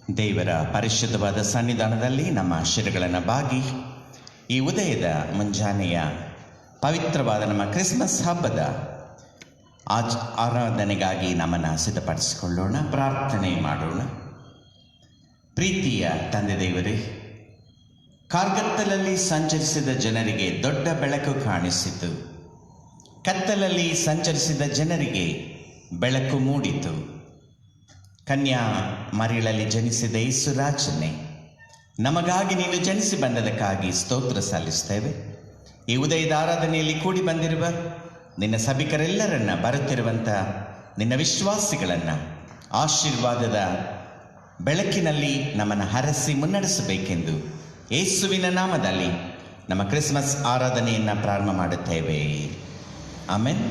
ದೇವರ ಪರಿಶುದ್ಧವಾದ ಸನ್ನಿಧಾನದಲ್ಲಿ ನಮ್ಮ ಶಿರಗಳನ್ನು ಬಾಗಿ ಈ ಉದಯದ ಮುಂಜಾನೆಯ ಪವಿತ್ರವಾದ ನಮ್ಮ ಕ್ರಿಸ್ಮಸ್ ಹಬ್ಬದ ಆರಾಧನೆಗಾಗಿ ನಮ್ಮನ್ನು ಸಿದ್ಧಪಡಿಸಿಕೊಳ್ಳೋಣ, ಪ್ರಾರ್ಥನೆ ಮಾಡೋಣ. ಪ್ರೀತಿಯ ತಂದೆ ದೇವರೇ, ಕಾರ್ಗತ್ತಲಲ್ಲಿ ಸಂಚರಿಸಿದ ಜನರಿಗೆ ದೊಡ್ಡ ಬೆಳಕು ಕಾಣಿಸಿತು. ಕತ್ತಲಲ್ಲಿ ಸಂಚರಿಸಿದ ಜನರಿಗೆ ಬೆಳಕು ಮೂಡಿತು. ಕನ್ಯಾ ಮರಿಯಳಲ್ಲಿ ಜನಿಸಿದ ಯೇಸು ರಾಜನೇ, ನಮಗಾಗಿ ನೀನು ಜನಿಸಿ ಬಂದದಕ್ಕಾಗಿ ಸ್ತೋತ್ರ ಸಲ್ಲಿಸ್ತೇವೆ. ಈ ಉದಯದ ಆರಾಧನೆಯಲ್ಲಿ ಕೂಡಿ ಬಂದಿರುವ ನಿನ್ನ ಸಭಿಕರೆಲ್ಲರನ್ನ, ಬರುತ್ತಿರುವಂಥ ನಿನ್ನ ವಿಶ್ವಾಸಿಗಳನ್ನು ಆಶೀರ್ವಾದದ ಬೆಳಕಿನಲ್ಲಿ ನಮ್ಮನ್ನು ಹರಸಿ ಮುನ್ನಡೆಸಬೇಕೆಂದು ಯೇಸುವಿನ ನಾಮದಲ್ಲಿ ನಮ್ಮ ಕ್ರಿಸ್ಮಸ್ ಆರಾಧನೆಯನ್ನು ಪ್ರಾರಂಭ ಮಾಡುತ್ತೇವೆ. ಆಮೆನ್.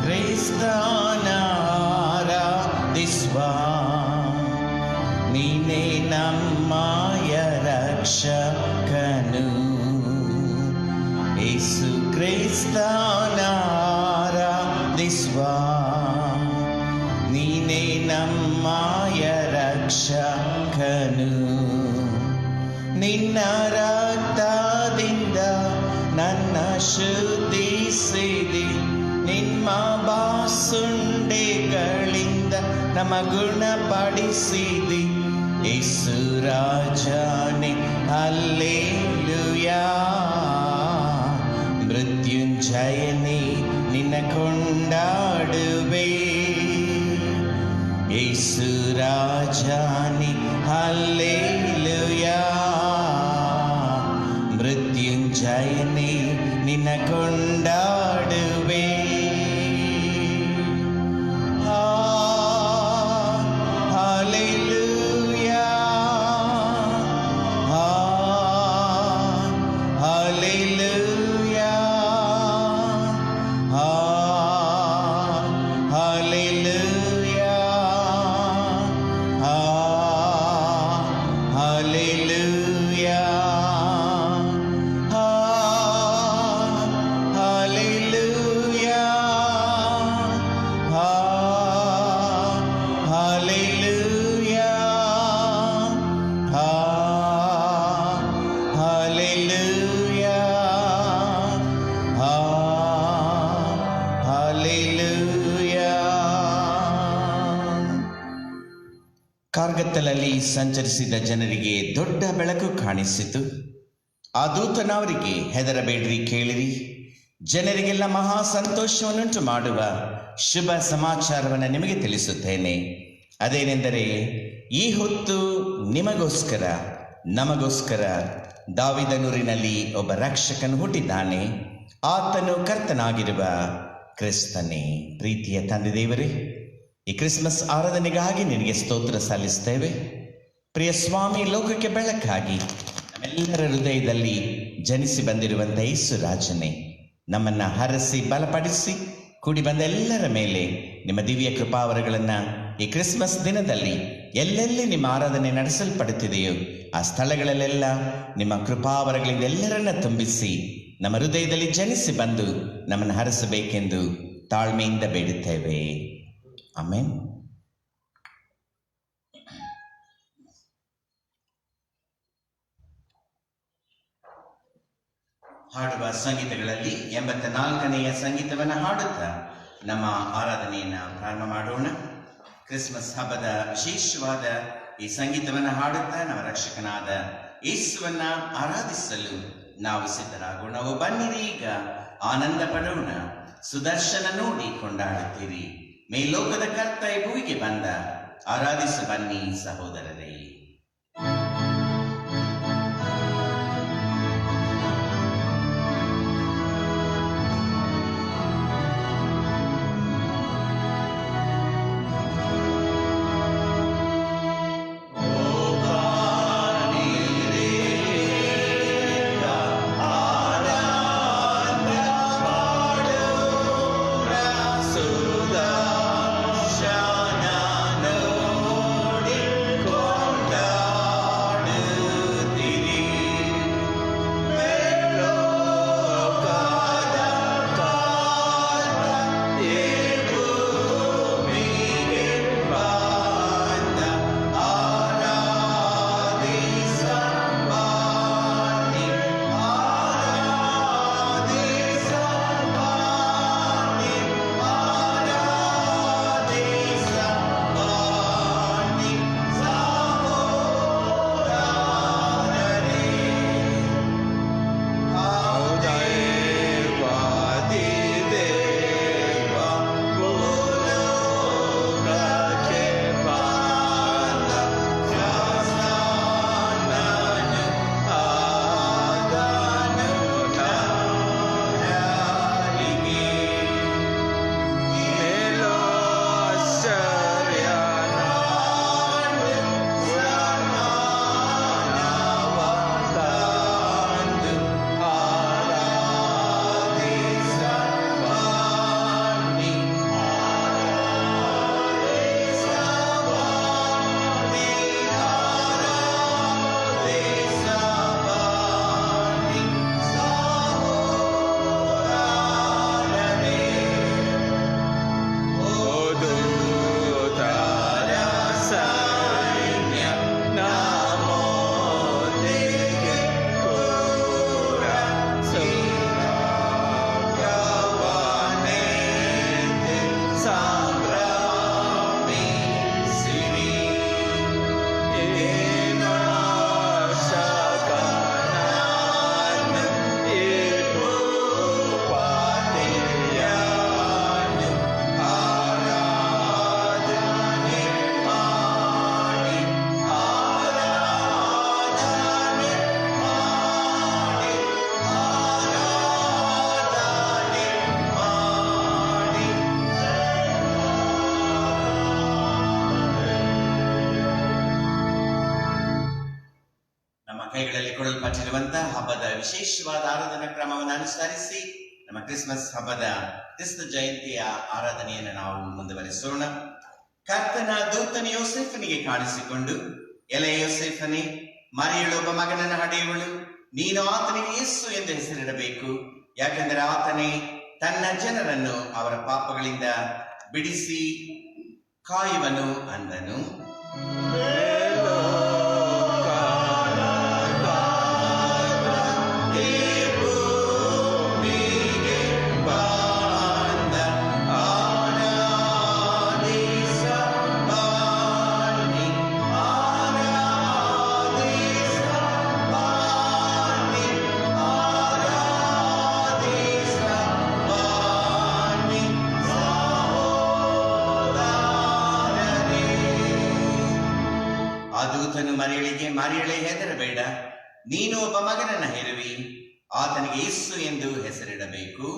ಕ್ರೈಸ್ತನಾರಾಧಿಸುವ ನೀನೇ ನಮ್ಮಯ ರಕ್ಷಕನು. ಯೇಸು ಕ್ರೈಸ್ತನಾರಾಧಿಸುವ ನೀನೇ ನಮ್ಮಯ ರಕ್ಷಕನು. ನಿನ್ನ ರಕ್ತದಿಂದ ನನ್ನ ಶುದ್ಧಿಸಿದಿ, ನಿಮ್ಮ ಬಾಸುಂಡೆಗಳಿಂದ ನಮ್ಮ ಗುಣಪಡಿಸಿದಿ. ಯೇಸು ರಾಜನೇ ಹಲ್ಲೆಲೂಯಾ, ಮೃತ್ಯುಂಜಯನೇ ನಿನ್ನ ಕೊಂಡಾಡುವೆ. ಯೇಸು ರಾಜನೇ ಹಲ್ಲೆಲೂಯಾ, ಮೃತ್ಯುಂಜಯನೇ ನಿನ್ನ ಕೊಂಡಾಡುವೆ. ಕಾರ್ಗತ್ತಲಲ್ಲಿ ಸಂಚರಿಸಿದ ಜನರಿಗೆ ದೊಡ್ಡ ಬೆಳಕು ಕಾಣಿಸಿತು. ಆ ದೂತನವರಿಗೆ, ಹೆದರಬೇಡ್ರಿ, ಕೇಳಿರಿ, ಜನರಿಗೆಲ್ಲ ಮಹಾ ಸಂತೋಷವನ್ನುಂಟು ಮಾಡುವ ಶುಭ ಸಮಾಚಾರವನ್ನು ನಿಮಗೆ ತಿಳಿಸುತ್ತೇನೆ. ಅದೇನೆಂದರೆ, ಈ ಹೊತ್ತು ನಿಮಗೋಸ್ಕರ, ನಮಗೋಸ್ಕರ ದಾವಿದನೂರಿನಲ್ಲಿ ಒಬ್ಬ ರಕ್ಷಕನು ಹುಟ್ಟಿದ್ದಾನೆ. ಆತನು ಕರ್ತನಾಗಿರುವ ಕ್ರಿಸ್ತನೇ. ಪ್ರೀತಿಯ ತಂದೆ ದೇವರೇ, ಈ ಕ್ರಿಸ್ಮಸ್ ಆರಾಧನೆಗಾಗಿ ನಿನಗೆ ಸ್ತೋತ್ರ ಸಲ್ಲಿಸ್ತೇವೆ. ಪ್ರಿಯ ಸ್ವಾಮಿ, ಲೋಕಕ್ಕೆ ಬೆಳಕಾಗಿ ನಮ್ಮೆಲ್ಲರ ಹೃದಯದಲ್ಲಿ ಜನಿಸಿ ಬಂದಿರುವಂಥ ಯೇಸು ರಾಜನೇ, ನಮ್ಮನ್ನು ಹರಸಿ ಬಲಪಡಿಸಿ ಕೂಡಿ ಬಂದ ಎಲ್ಲರ ಮೇಲೆ ನಿಮ್ಮ ದಿವ್ಯ ಕೃಪಾವರಗಳನ್ನು ಈ ಕ್ರಿಸ್ಮಸ್ ದಿನದಲ್ಲಿ ಎಲ್ಲೆಲ್ಲಿ ನಿಮ್ಮ ಆರಾಧನೆ ನಡೆಸಲ್ಪಡುತ್ತಿದೆಯೋ ಆ ಸ್ಥಳಗಳಲ್ಲೆಲ್ಲ ನಿಮ್ಮ ಕೃಪಾವರಗಳಿಂದ ಎಲ್ಲರನ್ನ ತುಂಬಿಸಿ ನಮ್ಮ ಹೃದಯದಲ್ಲಿ ಜನಿಸಿ ಬಂದು ನಮ್ಮನ್ನು ಹರಸಬೇಕೆಂದು ತಾಳ್ಮೆಯಿಂದ ಬೇಡುತ್ತೇವೆ. ಆಮೆನ್. ಹಾಡುವ ಸಂಗೀತಗಳಲ್ಲಿ 84ನೆಯ ಸಂಗೀತವನ್ನು ಹಾಡುತ್ತಾ ನಮ್ಮ ಆರಾಧನೆಯನ್ನು ಪ್ರಾರಂಭ ಮಾಡೋಣ. ಕ್ರಿಸ್ಮಸ್ ಹಬ್ಬದ ವಿಶೇಷವಾದ ಈ ಸಂಗೀತವನ್ನು ಹಾಡುತ್ತಾ ನಮ್ಮ ರಕ್ಷಕನಾದ ಯೇಸುವನ್ನ ಆರಾಧಿಸಲು ನಾವು ಸಿದ್ಧರಾಗೋಣ. ಬನ್ನಿರಿ, ಈಗ ಆನಂದ ಪಡೋಣ, ಸುದರ್ಶನ ನೋಡಿ ಕೊಂಡಾಡುತ್ತೀರಿ, ಮೇಲೋಕದ ಕರ್ತ ಈ ಭೂಮಿಗೆ ಬಂದ, ಆರಾಧಿಸ ಬನ್ನಿ ಸಹೋದರರೇ. ಸುದರ್ಶನ ನೋಡಿ ಕೊಂಡ ಆಜ್ಞೆಗಳಲ್ಲಿ ಕೊಡಲ್ಪಟ್ಟಿರುವಂತಹ ಹಬ್ಬದ ವಿಶೇಷವಾದ ಆರಾಧನಾ ಕ್ರಮವನ್ನು ಅನುಸರಿಸಿ ನಮ್ಮ ಕ್ರಿಸ್ಮಸ್ ಹಬ್ಬದ ಕ್ರಿಸ್ತ ಜಯಂತಿಯ ಆರಾಧನೆಯನ್ನು ನಾವು ಮುಂದುವರಿಸೋಣ. ಕರ್ತನ ದೂತನ ಯೋಸೇಫನಿಗೆ ಕಾಣಿಸಿಕೊಂಡು, ಎಲೆ ಯೋಸೇಫನೇ, ಮರಿಯಳೊಬ್ಬ ಮಗನನ್ನು ಹಡೆಯುವಳು, ನೀನು ಆತನಿಗೆ ಯೇಸು ಎಂದು ಹೆಸರಿಡಬೇಕು, ಯಾಕೆಂದರೆ ಆತನೇ ತನ್ನ ಜನರನ್ನು ಅವರ ಪಾಪಗಳಿಂದ ಬಿಡಿಸಿ ಕಾಯುವನು ಅಂದನು. ದೂತನು ಮರಿಯಳೇ, ಹೆದರಬೇಡ, ನೀನು ಒಬ್ಬ ಮಗನನ್ನ ಹೆರುವಿ, ಆತನಿಗೆ ಯೇಸು ಎಂದು ಹೆಸರಿಡಬೇಕು.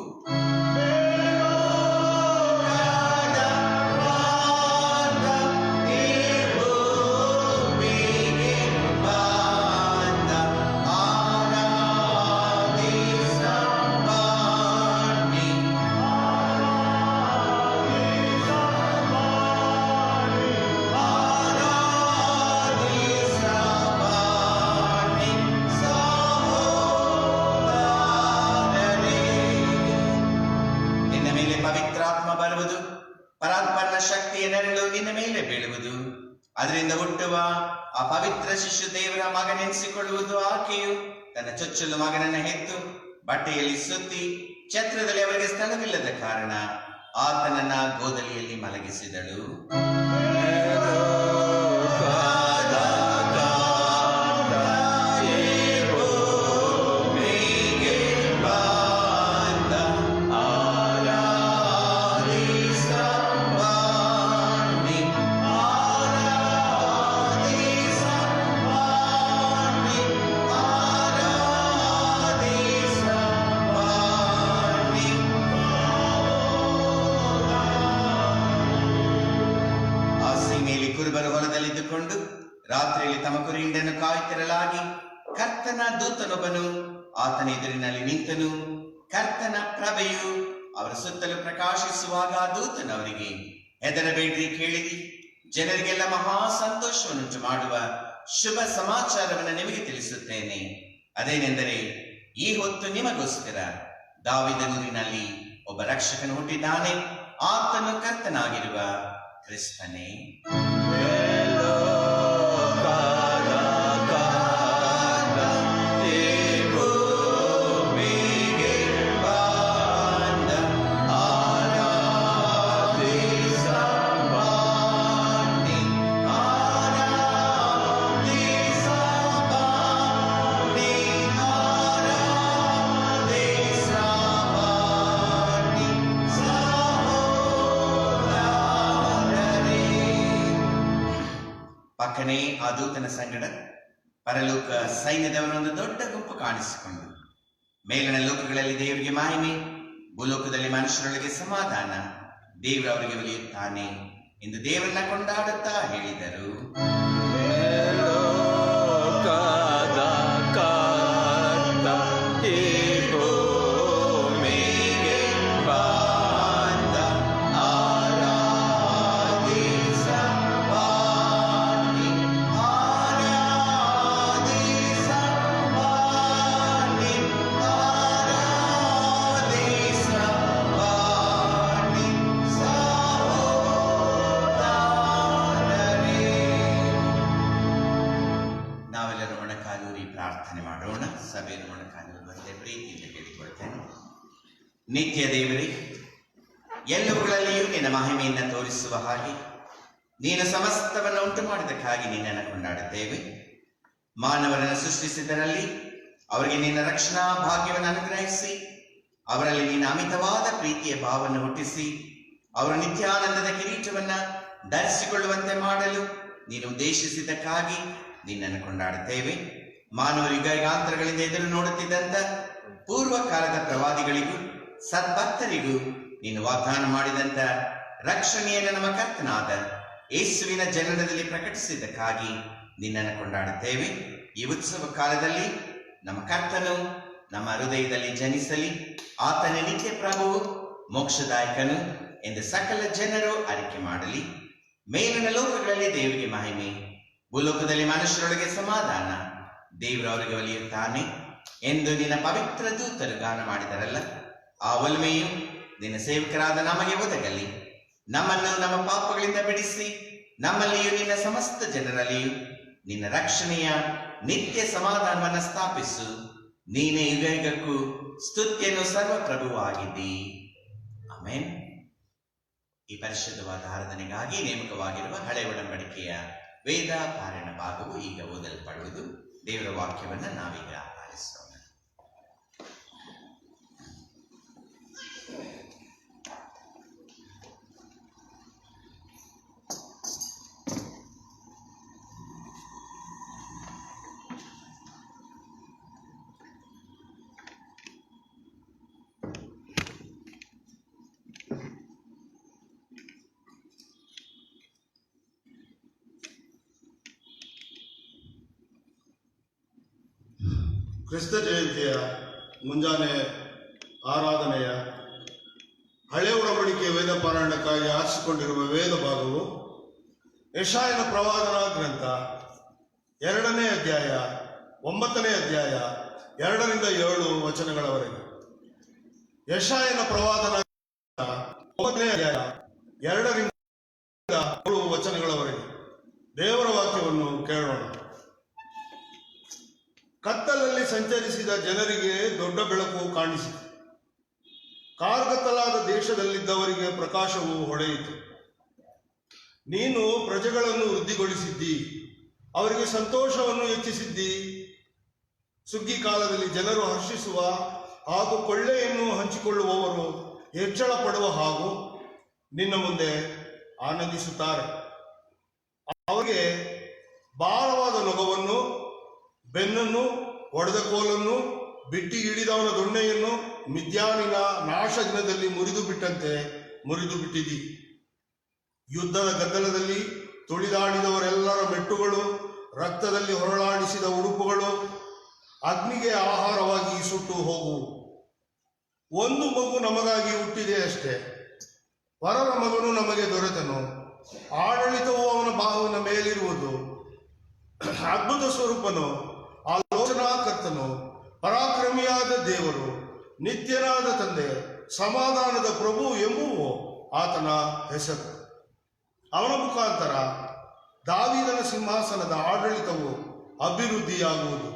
ಪರಾತ್ಪರನ ಶಕ್ತಿಯ ನೆರಳು ನಿನ್ನ ಮೇಲೆ ಬೀಳುವುದು. ಅದರಿಂದ ಹುಟ್ಟುವ ಆ ಪವಿತ್ರ ಶಿಶು ದೇವರ ಮಗನೆನಿಸಿಕೊಳ್ಳುವುದು. ಆಕೆಯು ತನ್ನ ಚೊಚ್ಚಲು ಮಗನನ್ನ ಹೆತ್ತು ಬಟ್ಟೆಯಲ್ಲಿ ಸುತ್ತಿ ಛತ್ರದಲ್ಲಿ ಅವರಿಗೆ ಸ್ಥಳವಿಲ್ಲದ ಕಾರಣ ಆತನನ್ನ ಗೋದಲಿಯಲ್ಲಿ ಮಲಗಿಸಿದಳು. ಕುರುಬರು ಹೊಲದಲ್ಲಿದ್ದುಕೊಂಡು ರಾತ್ರಿಯಲ್ಲಿ ತಮ್ಮ ಕುರಿಯಿಂದನ್ನು ಕಾಯುತ್ತಿರಲಾಗಿ ಕರ್ತನ ದೂತನೊಬ್ಬನು ಆತನ ಎದುರಿನಲ್ಲಿ ನಿಂತನು. ಕರ್ತನ ಪ್ರಭೆಯು ಅವರ ಸುತ್ತಲೂ ಪ್ರಕಾಶಿಸುವಾಗ ದೂತನು ಅವರಿಗೆ, ಹೆದರಬೇಡ್ರಿ, ಕೇಳಿರಿ, ಜನರಿಗೆಲ್ಲ ಮಹಾ ಸಂತೋಷವನ್ನುಂಟು ಮಾಡುವ ಶುಭ ಸಮಾಚಾರವನ್ನು ನಿಮಗೆ ತಿಳಿಸುತ್ತೇನೆ. ಅದೇನೆಂದರೆ, ಈ ಹೊತ್ತು ನಿಮಗೋಸ್ಕರ ದಾವೀದನೂರಿನಲ್ಲಿ ಒಬ್ಬ ರಕ್ಷಕನು ಹುಟ್ಟಿದ್ದಾನೆ. ಆತನು ಕರ್ತನಾಗಿರುವ ಕ್ರಿಸ್ತನೇ. ಪಕ್ಕನೆ ಆ ದೂತನ ಸಂಗಡ ಪರಲೋಕ ಸೈನ್ಯದವರ ಒಂದು ದೊಡ್ಡ ಗುಂಪು ಕಾಣಿಸಿಕೊಂಡು, ಮೇಲಿನ ಲೋಕಗಳಲ್ಲಿ ದೇವರಿಗೆ ಮಹಿಮೆ, ಭೂಲೋಕದಲ್ಲಿ ಮನುಷ್ಯರೊಳಗೆ ಸಮಾಧಾನ, ದೇವರು ಅವರಿಗೆ ಒಲಿಯುತ್ತಾನೆ ಎಂದು ದೇವರನ್ನ ಕೊಂಡಾಡುತ್ತಾ ಹೇಳಿದರು. ಪ್ರಾರ್ಥನೆ ಮಾಡೋಣ. ಸಭೆಯನ್ನು ಮೊಣಕಾಲೂರುವಂತೆ ಪ್ರೀತಿಯಿಂದ ಕೇಳಿಕೊಳ್ತೇನೆ. ನಿತ್ಯ ದೇವರೇ, ಎಲ್ಲವುಗಳಲ್ಲಿಯೂ ನಿನ್ನ ಮಹಿಮೆಯನ್ನು ತೋರಿಸುವ ಹಾಗೆ ನೀನು ಸಮಸ್ತವನ್ನು ಉಂಟು ಮಾಡಿದಕ್ಕಾಗಿ ನಿನ್ನನ್ನು ಕೊಂಡಾಡುತ್ತೇವೆ. ಮಾನವರನ್ನು ಸೃಷ್ಟಿಸಿದರಲ್ಲಿ ಅವರಿಗೆ ನಿನ್ನ ರಕ್ಷಣಾ ಭಾಗ್ಯವನ್ನು ಅನುಗ್ರಹಿಸಿ, ಅವರಲ್ಲಿ ನಿನ್ನ ಅಮಿತವಾದ ಪ್ರೀತಿಯ ಭಾವವನ್ನು ಹುಟ್ಟಿಸಿ, ಅವರು ನಿತ್ಯಾನಂದದ ಕಿರೀಟವನ್ನ ಧರಿಸಿಕೊಳ್ಳುವಂತೆ ಮಾಡಲು ನೀನು ಉದ್ದೇಶಿಸಿದ್ದಕ್ಕಾಗಿ ನಿನ್ನನ್ನು ಕೊಂಡಾಡುತ್ತೇವೆ. ಮಾನವರು ಯುಗಾಂತರಗಳಿಂದ ಎದುರು ನೋಡುತ್ತಿದ್ದಂತ ಪೂರ್ವ ಕಾಲದ ಪ್ರವಾದಿಗಳಿಗೂ ಸದ್ಭಕ್ತರಿಗೂ ನೀನು ವಾಗ್ದಾನ ಮಾಡಿದಂತ ರಕ್ಷಣೆಯನ್ನು ನಮ್ಮ ಕರ್ತನಾದ ಯೇಸುವಿನ ಜನನದಲ್ಲಿ ಪ್ರಕಟಿಸಿದ್ದಕ್ಕಾಗಿ ನಿನ್ನನ್ನು ಕೊಂಡಾಡುತ್ತೇವೆ. ಈ ಉತ್ಸವ ಕಾಲದಲ್ಲಿ ನಮ್ಮ ಕರ್ತನು ನಮ್ಮ ಹೃದಯದಲ್ಲಿ ಜನಿಸಲಿ. ಆತನ ನಿತ್ಯ ಪ್ರಭುವು ಮೋಕ್ಷದಾಯಕನು ಎಂದು ಸಕಲ ಜನರು ಅರಿಕೆ ಮಾಡಲಿ. ಮೇಲಿನ ಲೋಕಗಳಲ್ಲಿ ದೇವರಿಗೆ ಮಹಿಮೆ, ಭೂಲೋಕದಲ್ಲಿ ಮನುಷ್ಯರೊಳಗೆ ಸಮಾಧಾನ. ದೇವರು ಅವರಿಗೆ ಒಲಿಯುತ್ತಾನೆ ಎಂದು ನಿನ್ನ ಪವಿತ್ರ ದೂತರು ಗಾನ ಮಾಡಿದರಲ್ಲ, ಆ ಒಲ್ಮೆಯು ನಿನ್ನ ಸೇವಕರಾದ ನಮಗೆ ಒದಗಲಿ. ನಮ್ಮನ್ನು ನಮ್ಮ ಪಾಪಗಳಿಂದ ಬಿಡಿಸಿ ನಮ್ಮಲ್ಲಿಯೂ ನಿನ್ನ ಸಮಸ್ತ ಜನರಲ್ಲಿಯೂ ನಿನ್ನ ರಕ್ಷಣೆಯ ನಿತ್ಯ ಸಮಾಧಾನವನ್ನು ಸ್ಥಾಪಿಸು. ನೀನೇ ಯುಗ ಯುಗಕ್ಕೂ ಸ್ತುತಿಯನ್ನು ಸರ್ವಪ್ರಭುವಾಗಿದ್ದಿ. ಆಮೆನ್. ಈ ಪರಿಶುದ್ಧವಾದ ಆರಾಧನೆಗಾಗಿ ನೇಮಕವಾಗಿರುವ ಹಳೆ ಒಡಂಬಡಿಕೆಯ ವೇದ ಪಾರಾಯಣ ಭಾಗವು ಈಗ ಓದಲ್ಪಡುವುದು. ದೇವರ ವಾಕ್ಯವನ್ನು ನಾವೀಗ ಆಲಿಸೋಣ. ಕ್ರಿಸ್ತ ಜಯಂತಿಯ ಮುಂಜಾನೆ ಆರಾಧನೆಯ ಹಳೆ ಒಡಂಬಡಿಕೆಯ ವೇದ ಪಾರಾಯಣಕ್ಕಾಗಿ ಆರಿಸಿಕೊಂಡಿರುವ ವೇದ ಭಾಗವು ಯೆಶಾಯನ ಪ್ರವಾದನಾ ಗ್ರಂಥ 2ನೇ ಅಧ್ಯಾಯ 9ನೇ ಅಧ್ಯಾಯ 2ರಿಂದ 7 ವಚನಗಳವರೆಗೆ. ಯೆಶಾಯನ ಪ್ರವಾದನಾ ಗ್ರಂಥ 9ನೇ ಅಧ್ಯಾಯ 2ರಿಂದ 7 ವಚನಗಳವರೆಗೆ ದೇವರ ವಾಕ್ಯವನ್ನು ಕೇಳೋಣ. ಕತ್ತಲಲ್ಲಿ ಸಂಚರಿಸಿದ ಜನರಿಗೆ ದೊಡ್ಡ ಬೆಳಕು ಕಾಣಿಸಿತು. ಕಾರ್ಗತ್ತಲಾದ ದೇಶದಲ್ಲಿದ್ದವರಿಗೆ ಪ್ರಕಾಶವು ಹೊಳೆಯಿತು. ನೀನು ಪ್ರಜೆಗಳನ್ನು ವೃದ್ಧಿಗೊಳಿಸಿದ್ದಿ, ಅವರಿಗೆ ಸಂತೋಷವನ್ನು ಹೆಚ್ಚಿಸಿದ್ದಿ. ಸುಗ್ಗಿ ಕಾಲದಲ್ಲಿ ಜನರು ಹರ್ಷಿಸುವ ಹಾಗೂ ಕೊಳ್ಳೆಯನ್ನು ಹಂಚಿಕೊಳ್ಳುವವರು ಹೆಚ್ಚಳ ಪಡುವ ಹಾಗೂ ನಿನ್ನ ಮುಂದೆ ಆನಂದಿಸುತ್ತಾರೆ. ಅವರಿಗೆ ಭಾರವಾದ ನೊಗವನ್ನು, ಬೆನ್ನನ್ನು, ಒಡೆದ ಕೋಲನ್ನು, ಬಿಟ್ಟಿ ಹಿಡಿದವನ ದೊಣ್ಣೆಯನ್ನು ಮಿದ್ಯಾನಿನ ನಾಶ ದಿನದಲ್ಲಿ ಮುರಿದು ಬಿಟ್ಟಂತೆ ಮುರಿದು ಬಿಟ್ಟಿದಿ. ಯುದ್ಧದ ಗದ್ದಲದಲ್ಲಿ ತುಳಿದಾಡಿದವರೆಲ್ಲರ ಮೆಟ್ಟುಗಳು, ರಕ್ತದಲ್ಲಿ ಹೊರಳಾಡಿಸಿದ ಉಡುಪುಗಳು ಅಗ್ನಿಗೆ ಆಹಾರವಾಗಿ ಸುಟ್ಟು ಹೋಗುವು. ಒಂದು ಮಗು ನಮಗಾಗಿ ಹುಟ್ಟಿದೆ ಅಷ್ಟೇ, ಪರರ ಮಗನು ನಮಗೆ ದೊರೆತನು. ಆಡಳಿತವು ಅವನ ಬಾಹುವಿನ ಮೇಲಿರುವುದು. ಅದ್ಭುತ ಸ್ವರೂಪನು, ಆಲೋಚನಾಕರ್ತನು, ಪರಾಕ್ರಮಿಯಾದ ದೇವರು, ನಿತ್ಯನಾದ ತಂದೆ, ಸಮಾಧಾನದ ಪ್ರಭು ಎಂಬುವು ಆತನ ಹೆಸರು. ಅವನ ಮುಖಾಂತರ ದಾವೀದನ ಸಿಂಹಾಸನದ ಆಡಳಿತವು ಅಭಿವೃದ್ಧಿಯಾಗುವುದು.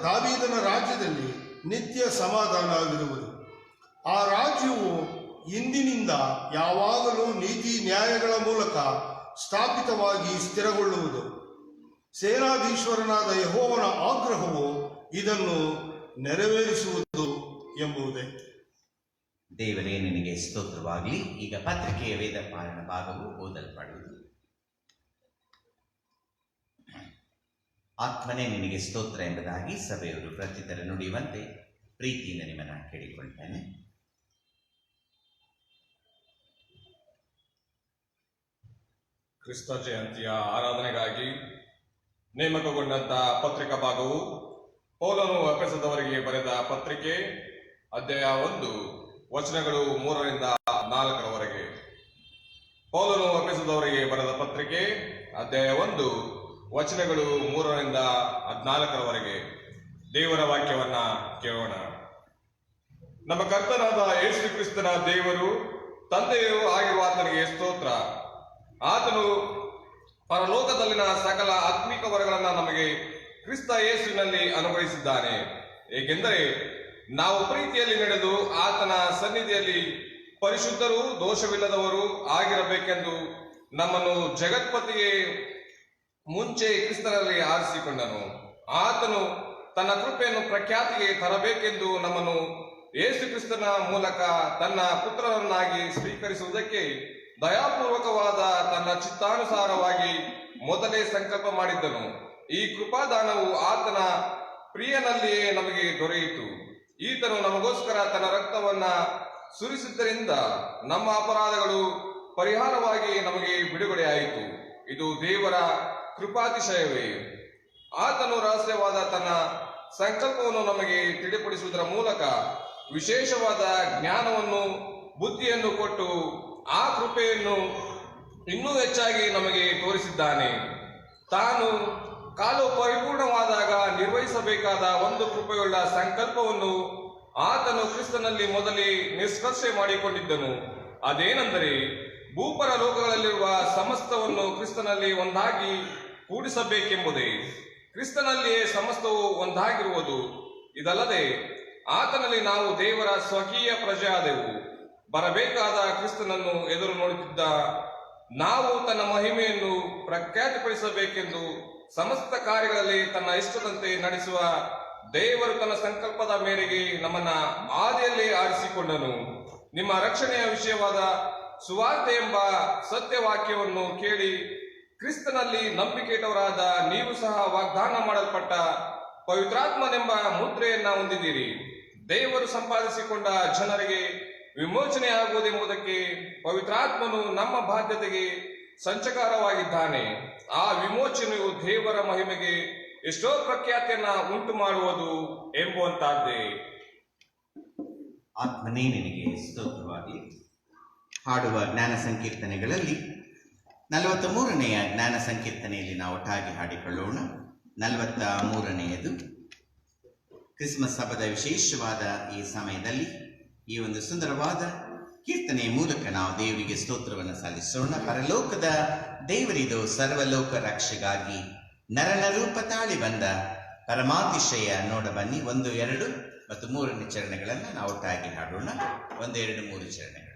ದಾವೀದನ ರಾಜ್ಯದಲ್ಲಿ ನಿತ್ಯ ಸಮಾಧಾನವಿರುವುದು. ಆ ರಾಜ್ಯವು ಇಂದಿನಿಂದ ಯಾವಾಗಲೂ ನೀತಿ ನ್ಯಾಯಗಳ ಮೂಲಕ ಸ್ಥಾಪಿತವಾಗಿ ಸ್ಥಿರಗೊಳ್ಳುವುದು. ಸೇನಾಧೀಶ್ವರನಾದ ಯೆಹೋವನ ಆಗ್ರಹವು ಇದನ್ನು ನೆರವೇರಿಸುವುದು ಎಂಬುದೇ. ದೇವರೇ ನಿನಗೆ ಸ್ತೋತ್ರವಾಗಲಿ. ಈಗ ಪತ್ರಿಕೆಯ ವೇದ ಪಾರಾಯಣ ಭಾಗವು ಓದಲ್ಪಡುವುದು. ಆತ್ಮನೇ ನಿನಗೆ ಸ್ತೋತ್ರ ಎಂಬುದಾಗಿ ಸಭೆಯವರು ಪ್ರತಿತರ ನುಡಿಯುವಂತೆ ಪ್ರೀತಿಯಿಂದ ನಿಮ್ಮನ್ನು ಕೇಳಿಕೊಳ್ತೇನೆ. ಕ್ರಿಸ್ತ ಜಯಂತಿಯ ಆರಾಧನೆಗಾಗಿ ನೇಮಕಗೊಂಡಂತಹ ಪತ್ರಿಕಾ ಭಾಗವು ಪೌಲನು ಎಫೆಸದವರಿಗೆ ಬರೆದ ಪತ್ರಿಕೆ, ಅಧ್ಯಾಯ 1 ವಚನಗಳು 3ರಿಂದ 4ರವರೆಗೆ. ಪೌಲನು ಎಫೆಸದವರಿಗೆ ಬರೆದ ಪತ್ರಿಕೆ, ಅಧ್ಯಾಯ 1 ವಚನಗಳು 3ರಿಂದ 14ರವರೆಗೆ. ದೇವರ ವಾಕ್ಯವನ್ನ ಕೇಳೋಣ. ನಮ್ಮ ಕರ್ತನಾದ ಯೇಸು ಕ್ರಿಸ್ತನ ದೇವರು ತಂದೆಯು ಆಗಿರುವ ಆತನಿಗೆ ಸ್ತೋತ್ರ. ಆತನು ಪರಲೋಕದಲ್ಲಿನ ಸಕಲ ಆತ್ಮಿಕ ವರಗಳನ್ನು ನಮಗೆ ಕ್ರಿಸ್ತ ಯೇಸುವಿನಲ್ಲಿ ಅನುಗ್ರಹಿಸಿದ್ದಾನೆ. ಏಕೆಂದರೆ ನಾವು ಪ್ರೀತಿಯಲ್ಲಿ ನಡೆದು ಆತನ ಸನ್ನಿಧಿಯಲ್ಲಿ ಪರಿಶುದ್ಧರು, ದೋಷವಿಲ್ಲದವರು ಆಗಿರಬೇಕೆಂದು ನಮ್ಮನ್ನು ಜಗತ್ಪತಿಗೆ ಮುಂಚೆ ಕ್ರಿಸ್ತನಲ್ಲಿ ಆರಿಸಿಕೊಂಡನು. ಆತನು ತನ್ನ ಕೃಪೆಯನ್ನು ಪ್ರಖ್ಯಾತಿಗೆ ತರಬೇಕೆಂದು ನಮ್ಮನ್ನು ಯೇಸು ಕ್ರಿಸ್ತನ ಮೂಲಕ ತನ್ನ ಪುತ್ರರನ್ನಾಗಿ ಸ್ವೀಕರಿಸುವುದಕ್ಕೆ ದಯಾಪೂರ್ವಕವಾದ ತನ್ನ ಚಿತ್ತಾನುಸಾರವಾಗಿ ಮೊದಲೇ ಸಂಕಲ್ಪ ಮಾಡಿದ್ದನು. ಈ ಕೃಪಾದಾನವು ಆತನ ಪ್ರಿಯನಲ್ಲಿಯೇ ನಮಗೆ ದೊರೆಯಿತು. ಈತನು ನಮಗೋಸ್ಕರ ತನ್ನ ರಕ್ತವನ್ನ ಸುರಿಸಿದ್ದರಿಂದ ನಮ್ಮ ಅಪರಾಧಗಳು ಪರಿಹಾರವಾಗಿ ನಮಗೆ ಬಿಡುಗಡೆಯಾಯಿತು. ಇದು ದೇವರ ಕೃಪಾತಿಶಯವೇ. ಆತನು ರಹಸ್ಯವಾದ ತನ್ನ ಸಂಕಲ್ಪವನ್ನು ನಮಗೆ ತಿಳಿಪಡಿಸುವುದರ ಮೂಲಕ ವಿಶೇಷವಾದ ಜ್ಞಾನವನ್ನು ಬುದ್ಧಿಯನ್ನು ಕೊಟ್ಟು ಆ ಕೃಪೆಯನ್ನು ಇನ್ನೂ ಹೆಚ್ಚಾಗಿ ನಮಗೆ ತೋರಿಸಿದ್ದಾನೆ. ತಾನು ಕಾಲು ಪರಿಪೂರ್ಣವಾದಾಗ ನಿರ್ವಹಿಸಬೇಕಾದ ಒಂದು ಕೃಪೆಯುಳ್ಳ ಸಂಕಲ್ಪವನ್ನು ಆತನು ಕ್ರಿಸ್ತನಲ್ಲಿ ಮೊದಲೇ ನಿಷ್ಕರ್ಷೆ ಮಾಡಿಕೊಂಡಿದ್ದನು. ಅದೇನೆಂದರೆ ಭೂಪರ ಲೋಕಗಳಲ್ಲಿರುವ ಸಮಸ್ತವನ್ನು ಕ್ರಿಸ್ತನಲ್ಲಿ ಒಂದಾಗಿ ಕೂಡಿಸಬೇಕೆಂಬುದೇ. ಕ್ರಿಸ್ತನಲ್ಲಿಯೇ ಸಮಸ್ತವು ಒಂದಾಗಿರುವುದು. ಇದಲ್ಲದೆ ಆತನಲ್ಲಿ ನಾವು ದೇವರ ಸ್ವಕೀಯ ಪ್ರಜೆ ಆದೆವು. ಬರಬೇಕಾದ ಕ್ರಿಸ್ತನನ್ನು ಎದುರು ನೋಡುತ್ತಿದ್ದ ನಾವು ತನ್ನ ಮಹಿಮೆಯನ್ನು ಪ್ರಖ್ಯಾತಿಪಡಿಸಬೇಕೆಂದು ಸಮಸ್ತ ಕಾರ್ಯಗಳಲ್ಲಿ ತನ್ನ ಇಷ್ಟದಂತೆ ನಡೆಸುವ ದೇವರು ತನ್ನ ಸಂಕಲ್ಪದ ಮೇರೆಗೆ ನಮ್ಮನ್ನ ಆದಿಯಲ್ಲೇ ಆರಿಸಿಕೊಂಡನು. ನಿಮ್ಮ ರಕ್ಷಣೆಯ ವಿಷಯವಾದ ಸುವಾರ್ತೆ ಎಂಬ ಸತ್ಯವಾಕ್ಯವನ್ನು ಕೇಳಿ ಕ್ರಿಸ್ತನಲ್ಲಿ ನಂಬಿಕೆಯಿಟ್ಟವರಾದ ನೀವು ಸಹ ವಾಗ್ದಾನ ಮಾಡಲ್ಪಟ್ಟ ಪವಿತ್ರಾತ್ಮನೆಂಬ ಮುದ್ರೆಯನ್ನ ಹೊಂದಿದ್ದೀರಿ. ದೇವರು ಸಂಪಾದಿಸಿಕೊಂಡ ಜನರಿಗೆ ವಿಮೋಚನೆಯಾಗುವುದೆಂಬುದಕ್ಕೆ ಪವಿತ್ರಾತ್ಮನು ನಮ್ಮ ಬಾಧ್ಯತೆಗೆ ಸಂಚಕಾರವಾಗಿದ್ದಾನೆ. ಆ ವಿಮೋಚನೆಯು ದೇವರ ಮಹಿಮೆಗೆ ಎಷ್ಟೋ ಪ್ರಖ್ಯಾತಿಯನ್ನ ಉಂಟು ಮಾಡುವುದು ಎಂಬುವಂತಾದ್ದೇ. ಆತ್ಮನೇ ನಿನಗೆ ಸ್ತೋತ್ರವಾಗಲಿ. ಹಾಡುವ ಜ್ಞಾನ ಸಂಕೀರ್ತನೆಗಳಲ್ಲಿ 43ನೆಯ ಜ್ಞಾನ ಸಂಕೀರ್ತನೆಯಲ್ಲಿ ನಾವು ಒಟ್ಟಾಗಿ ಹಾಡಿಕೊಳ್ಳೋಣ. 43ನೆಯದು ಕ್ರಿಸ್ಮಸ್ ಹಬ್ಬದ ವಿಶೇಷವಾದ ಈ ಸಮಯದಲ್ಲಿ ಈ ಒಂದು ಸುಂದರವಾದ ಕೀರ್ತನೆಯ ಮೂಲಕ ನಾವು ದೇವರಿಗೆ ಸ್ತೋತ್ರವನ್ನು ಸಲ್ಲಿಸೋಣ. ಪರಲೋಕದ ದೇವರಿದು ಸರ್ವಲೋಕ ರಕ್ಷೆಗಾಗಿ ನರನ ರೂಪ ತಾಳಿ ಬಂದ ಪರಮಾತಿಶಯ ನೋಡ ಬನ್ನಿ. 1, 2 ಮತ್ತು 3ನೇ ಚರಣಗಳನ್ನು ನಾವು ಒಟ್ಟಾಗಿ ಹಾಡೋಣ. 1, 2, 3 ಚರಣಗಳು.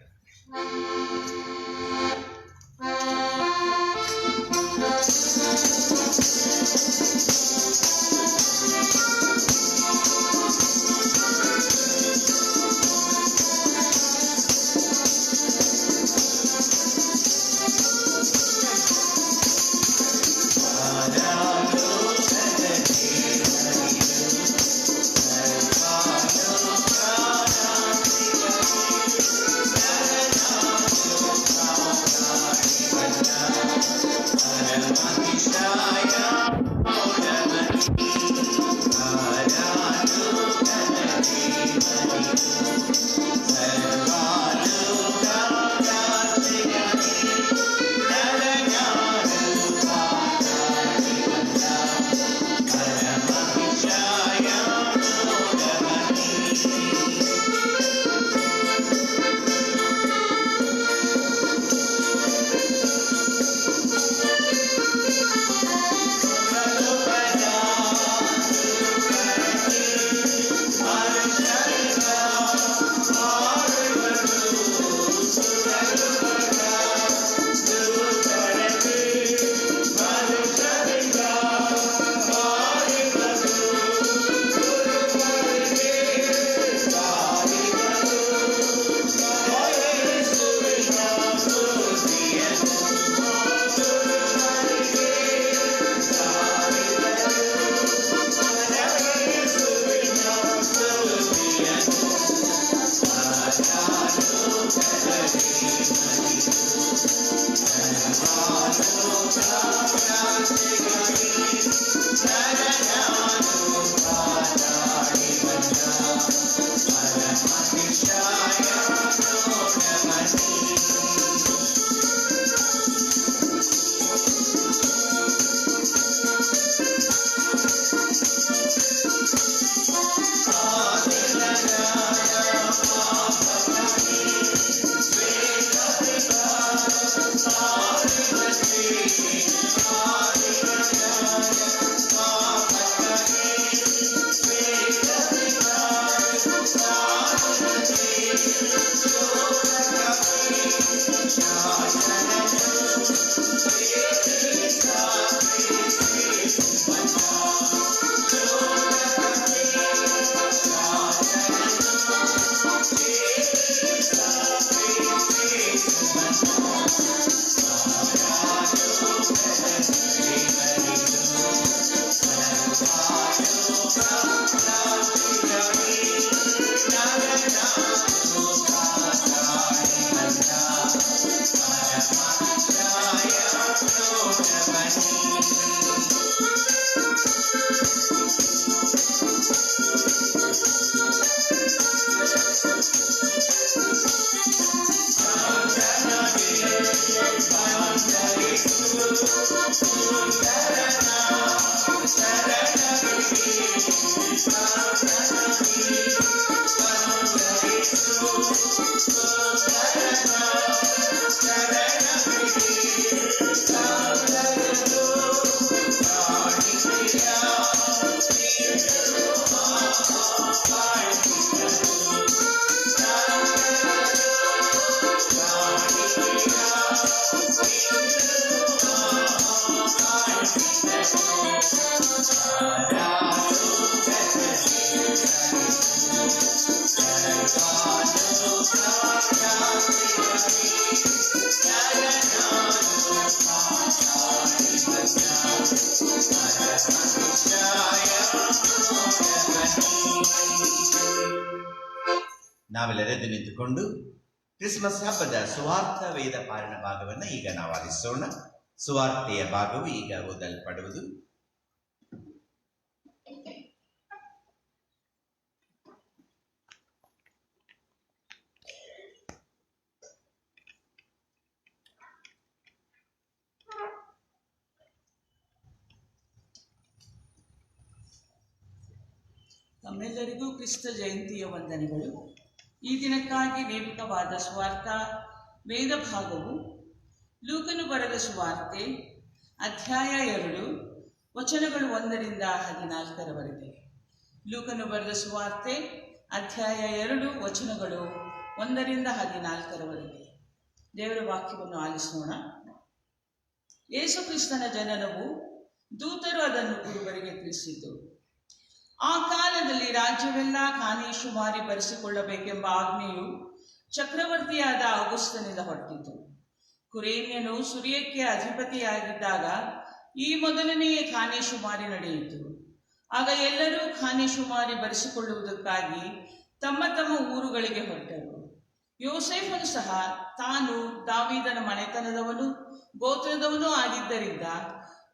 ನಾವೆಲ್ಲರೆದ್ದು ನಿಂತುಕೊಂಡು ಕ್ರಿಸ್ಮಸ್ ಹಬ್ಬದ ಸುವಾರ್ಥ ವೇದ ಪಾರಣ ಭಾಗವನ್ನು ಈಗ ನಾವು ಆಲಿಸೋಣ. ಸುವಾರ್ತೆಯ ಭಾಗವು ಈಗ ಓದಲ್ಪಡುವುದು. ತಮ್ಮೆಲ್ಲರಿಗೂ ಕ್ರಿಸ್ತ ಜಯಂತಿಯ ವಂದನೆಗಳು. ಈ ದಿನಕ್ಕಾಗಿ ನೇಮಕವಾದ ಸುವಾರ್ಥ ವೇದ ಭಾಗವು ಲೂಕನು ಬರೆದ ಸುವಾರ್ತೆ ಅಧ್ಯಾಯ 2 ವಚನಗಳು 1ರಿಂದ 14ರವರೆಗೆ. ಲೂಕನು ಬರೆದ ಸುವಾರ್ತೆ ಅಧ್ಯಾಯ 2 ವಚನಗಳು 1ರಿಂದ 14ರವರೆಗೆ. ದೇವರ ವಾಕ್ಯವನ್ನು ಆಲಿಸೋಣ. ಯೇಸು ಕ್ರಿಸ್ತನ ಜನನವು ದೂತರು ಅದನ್ನು ಕುರುಬರಿಗೆ ತಿಳಿಸಿದ್ದು. ಆ ಕಾಲದಲ್ಲಿ ರಾಜ್ಯವೆಲ್ಲ ಖಾನೇಶುಮಾರಿ ಬರೆಸಿಕೊಳ್ಳಬೇಕೆಂಬ ಆಜ್ಞೆಯು ಚಕ್ರವರ್ತಿಯಾದ ಔಗುಸ್ತನಿಂದ ಹೊರಟಿತು. ಕುರೇನ್ಯನು ಸುರಿಯಕ್ಕೆ ಅಧಿಪತಿಯಾಗಿದ್ದಾಗ ಈ ಮೊದಲನೆಯ ಖಾನೇಶುಮಾರಿ ನಡೆಯಿತು. ಆಗ ಎಲ್ಲರೂ ಖಾನೇಶುಮಾರಿ ಬರೆಸಿಕೊಳ್ಳುವುದಕ್ಕಾಗಿ ತಮ್ಮ ತಮ್ಮ ಊರುಗಳಿಗೆ ಹೊರಟರು. ಯೋಸೇಫನು ಸಹ ತಾನು ದಾವೀದನ ಮನೆತನದವನು ಗೋತ್ರದವನೂ ಆಗಿದ್ದರಿಂದ